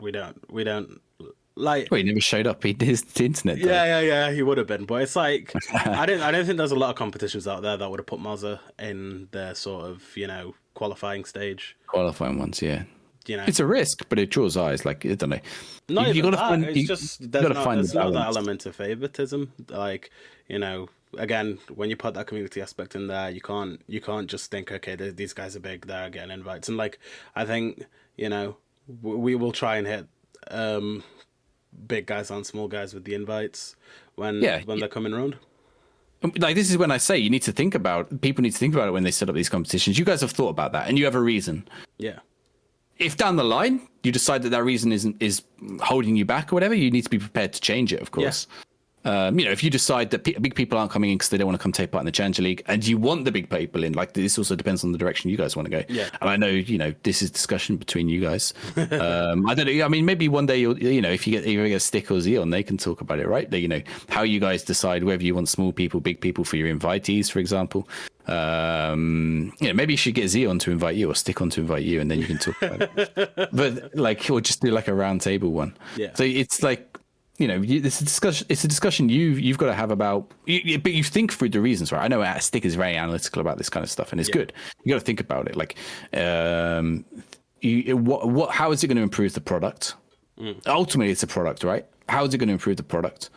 like. Well, he never showed up. He did his internet. Though. Yeah. He would have been, but it's like I don't think there's a lot of competitions out there that would have put Mozza in their sort of qualifying stage. Qualifying ones, yeah. It's a risk, but it draws eyes. Like I don't know. Not you got to find. It's just there's not that element of favoritism. Like again, when you put that community aspect in there, you can't just think, okay, these guys are big, they're getting invites. And I think we will try and hit big guys and small guys with the invites when they're coming around. Like this is when I say people need to think about it when they set up these competitions. You guys have thought about that, and you have a reason. Yeah. If down the line you decide that reason is holding you back or whatever, you need to be prepared to change it, of course. If you decide that big people aren't coming in because they don't want to come take part in the Challenger League, and you want the big people in, like this also depends on the direction you guys want to go. Yeah. And I know, this is discussion between you guys. I don't know. I mean, maybe one day if you get Stick or Xeon, they can talk about it, right? How you guys decide whether you want small people, big people for your invitees, for example. Maybe you should get Xeon to invite you or Stick on to invite you, and then you can talk about it. But or just do like a round table one. Yeah. So it's like, it's a discussion. It's a discussion you've got to have about. But you think through the reasons, right? I know Stick is very analytical about this kind of stuff, and it's good. You got to think about it. Like, how is it going to improve the product? Ultimately, it's a product, right? How is it going to improve the product?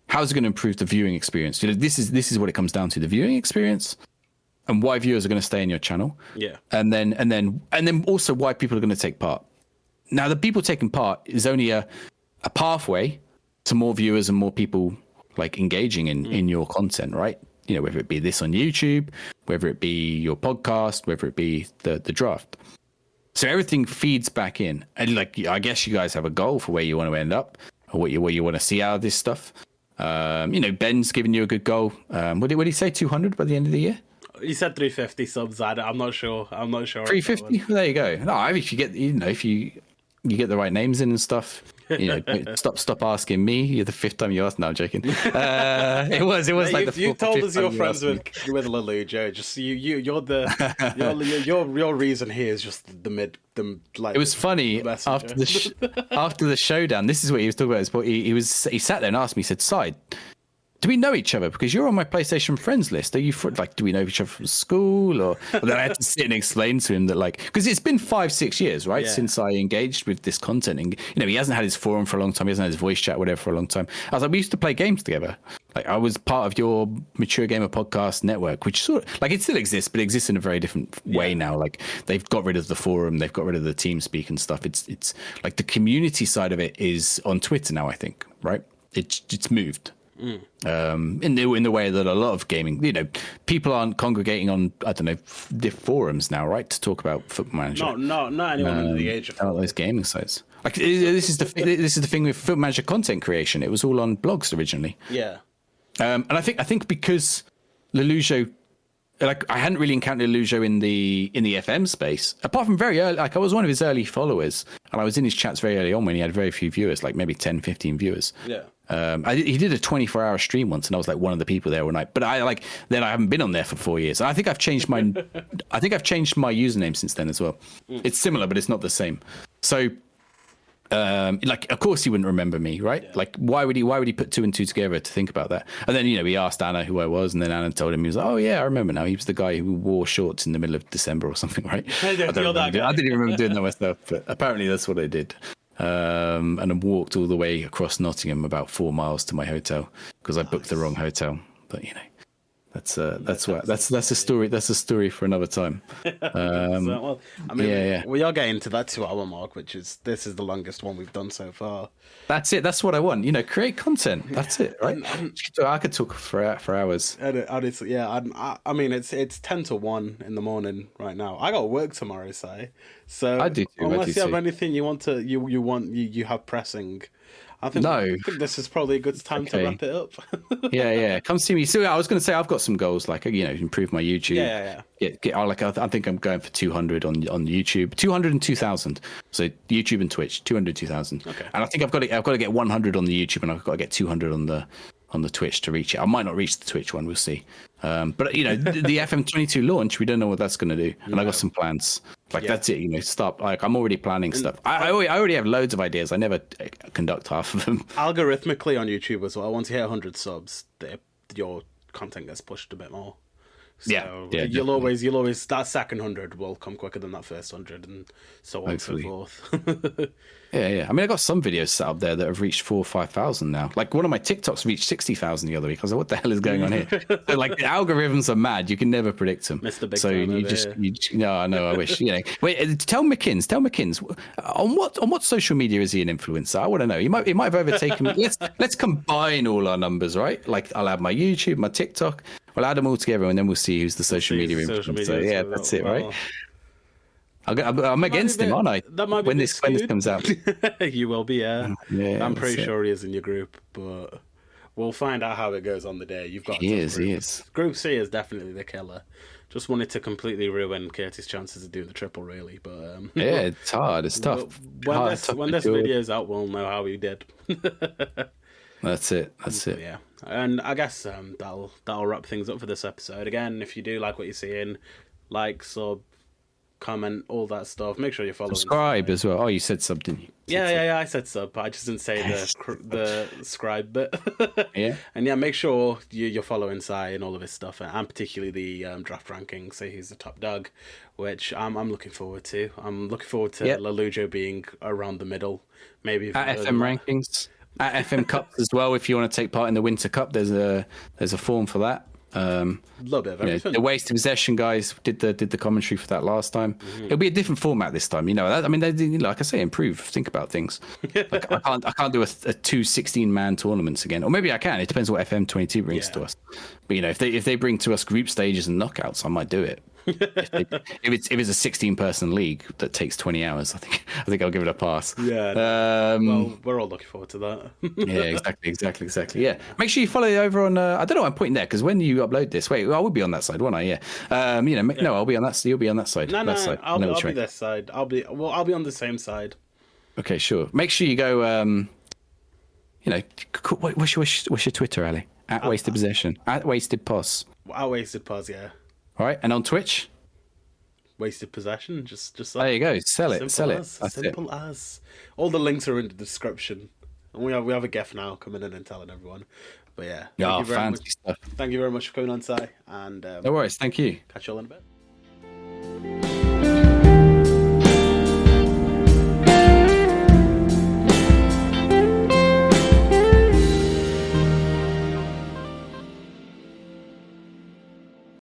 How is it going to improve the viewing experience? This is what it comes down to: the viewing experience, and why viewers are going to stay in your channel. Yeah, and then also why people are going to take part. Now, the people taking part is only a pathway to more viewers and more people like engaging in your content, right? Whether it be this on YouTube, whether it be your podcast, whether it be the draft. So everything feeds back in. And like, I guess you guys have a goal for where you want to end up or what you want to see out of this stuff. Ben's giving you a good goal. What did he say? 200 by the end of the year? He said 350 subs. I'm not sure. 350? Well, there you go. No, if you get, if you get the right names in and stuff, stop asking me. You're the fifth time you asked. No, I'm joking. It was like the you fourth, told fifth us you're time friends you with Lelujo. Just you're your reason here is just It was funny after the showdown. This is what he was talking about. He sat there and asked me. He said, "Side, do we know each other? Because you're on my PlayStation friends list. Are you do we know each other from school?" Or and then I had to sit and explain to him that because it's been 5-6 years, right, since I engaged with this content, and he hasn't had his forum for a long time. He hasn't had his voice chat, whatever, for a long time. I was like, we used to play games together. Like I was part of your Mature Gamer podcast network, which sort of it still exists, but it exists in a very different way now. Like they've got rid of the forum, they've got rid of the team speak and stuff. It's like the community side of it is on Twitter now, I think, right? It's moved. In the way that a lot of gaming, people aren't congregating on, I don't know, the forums now, right, to talk about Football Manager. Not anyone under the age of those gaming sites. Like this is the thing with Football Manager content creation. It was all on blogs originally. Yeah. And I think because Lelujo, I hadn't really encountered Lelujo in the FM space, apart from very early. Like I was one of his early followers, and I was in his chats very early on when he had very few viewers, like maybe 10, 15 viewers. Yeah. He did a 24-hour stream once, and I was like one of the people there all night. But I haven't been on there for 4 years. And I think I've changed my username since then as well. It's similar, but it's not the same. So, of course he wouldn't remember me, right? Yeah. Like, why would he put two and two together to think about that? And then he asked Anna who I was, and then Anna told him. He was like, "Oh yeah, I remember now. He was the guy who wore shorts in the middle of December or something, right?" I didn't even remember doing that myself, but apparently that's what I did. And I walked all the way across Nottingham about 4 miles to my hotel because I booked the wrong hotel. But that's a story. That's a story for another time. Well, I mean, we are getting to that 2-hour mark, this is the longest one we've done so far. That's it. That's what I want. Create content. That's it, right? I could talk for hours. Honestly, yeah. I mean, it's 10 to 1 in the morning right now. I got work tomorrow, so I do too. Unless you have anything you want to you have pressing. I think this is probably a good time to wrap it up. yeah. Come see me. So I was going to say I've got some goals, like improve my YouTube. Yeah. I think I'm going for 200 on YouTube, 200 and 2,000. So YouTube and Twitch, 200, 2,000. Okay. And I think I've got to get 100 on the YouTube, and I've got to get 200 on the Twitch to reach it. I might not reach the Twitch one. We'll see. But the FM22 launch, we don't know what that's going to do, and I got some plans. That's it. Stop. I'm already planning stuff. I already have loads of ideas. I never conduct half of them. Algorithmically on YouTube as well. Once you hit 100 subs, your content gets pushed a bit more. So you'll always that second 100 will come quicker than that first 100, and so on and so forth. Yeah. I mean, I got some videos set up there that have reached 4,000 or 5,000 now. Like one of my TikToks reached 60,000 the other week. I was like, what the hell is going on here? So, the algorithms are mad. You can never predict them. Mr. Big so I know. I wish. Wait, tell McKins. On what social media is he an influencer? I want to know. He might have overtaken me. Let's combine all our numbers, right? Like I'll have my YouTube, my TikTok. We'll add them all together, and then we'll see who's the social media influencer. Yeah, that's it, right? I'm against him, aren't I? That might be when this comes out. You will be, yeah. I'm pretty sure he is in your group, but We'll find out how it goes on the day. You've got. He is. Group C is definitely the killer. Just wanted to completely ruin Curtis' chances of doing the triple, really. But yeah, it's hard. It's tough. When this video's out, we'll know how he did. That's it. Yeah, and I guess that'll wrap things up for this episode. Again, if you do like what you're seeing, like, sub, comment, all that stuff. Make sure you're following. Subscribe as well. Oh, you said sub, didn't you? Yeah, I said sub. I just didn't say the scribe bit. Yeah. And yeah, make sure you're following Si and all of his stuff, and particularly the draft rankings. So he's the top dog, which I'm looking forward to. I'm looking forward to Lalujo being around the middle, maybe at FM rankings, at FM Cups as well. If you want to take part in the Winter Cup, there's a form for that. A little bit of everything. The wasted possession guys did the commentary for that last time. It'll be a different format this time. You know, I mean, they like I say, improve. Think about things. Like, I can't do a 16-man tournaments again, or maybe I can. It depends what FM22 brings to us. But you know, if they bring to us group stages and knockouts, I might do it. if it's a 16-person league that takes 20 hours, I think I'll give it a pass. Yeah. Well, we're all looking forward to that. Yeah, exactly. Yeah. Make sure you follow over on. I don't know. I'm pointing there because when you upload this, I will be on that side, won't I? Yeah. No, I'll be on that. You'll be on that side. No, side. I'll be this side. I'll be on the same side. Okay, sure. Make sure you go. What's your Twitter, Ali? At wasted possession. At wasted pos. At wasted pos, yeah. All right, and on Twitch, wasted possession. Just like, there you go. Sell it. Simple as. All the links are in the description. And we have a guest now coming in and telling everyone. But yeah, fancy stuff. Thank you very much for coming on, Si. And no worries. Thank you. Catch you all in a bit.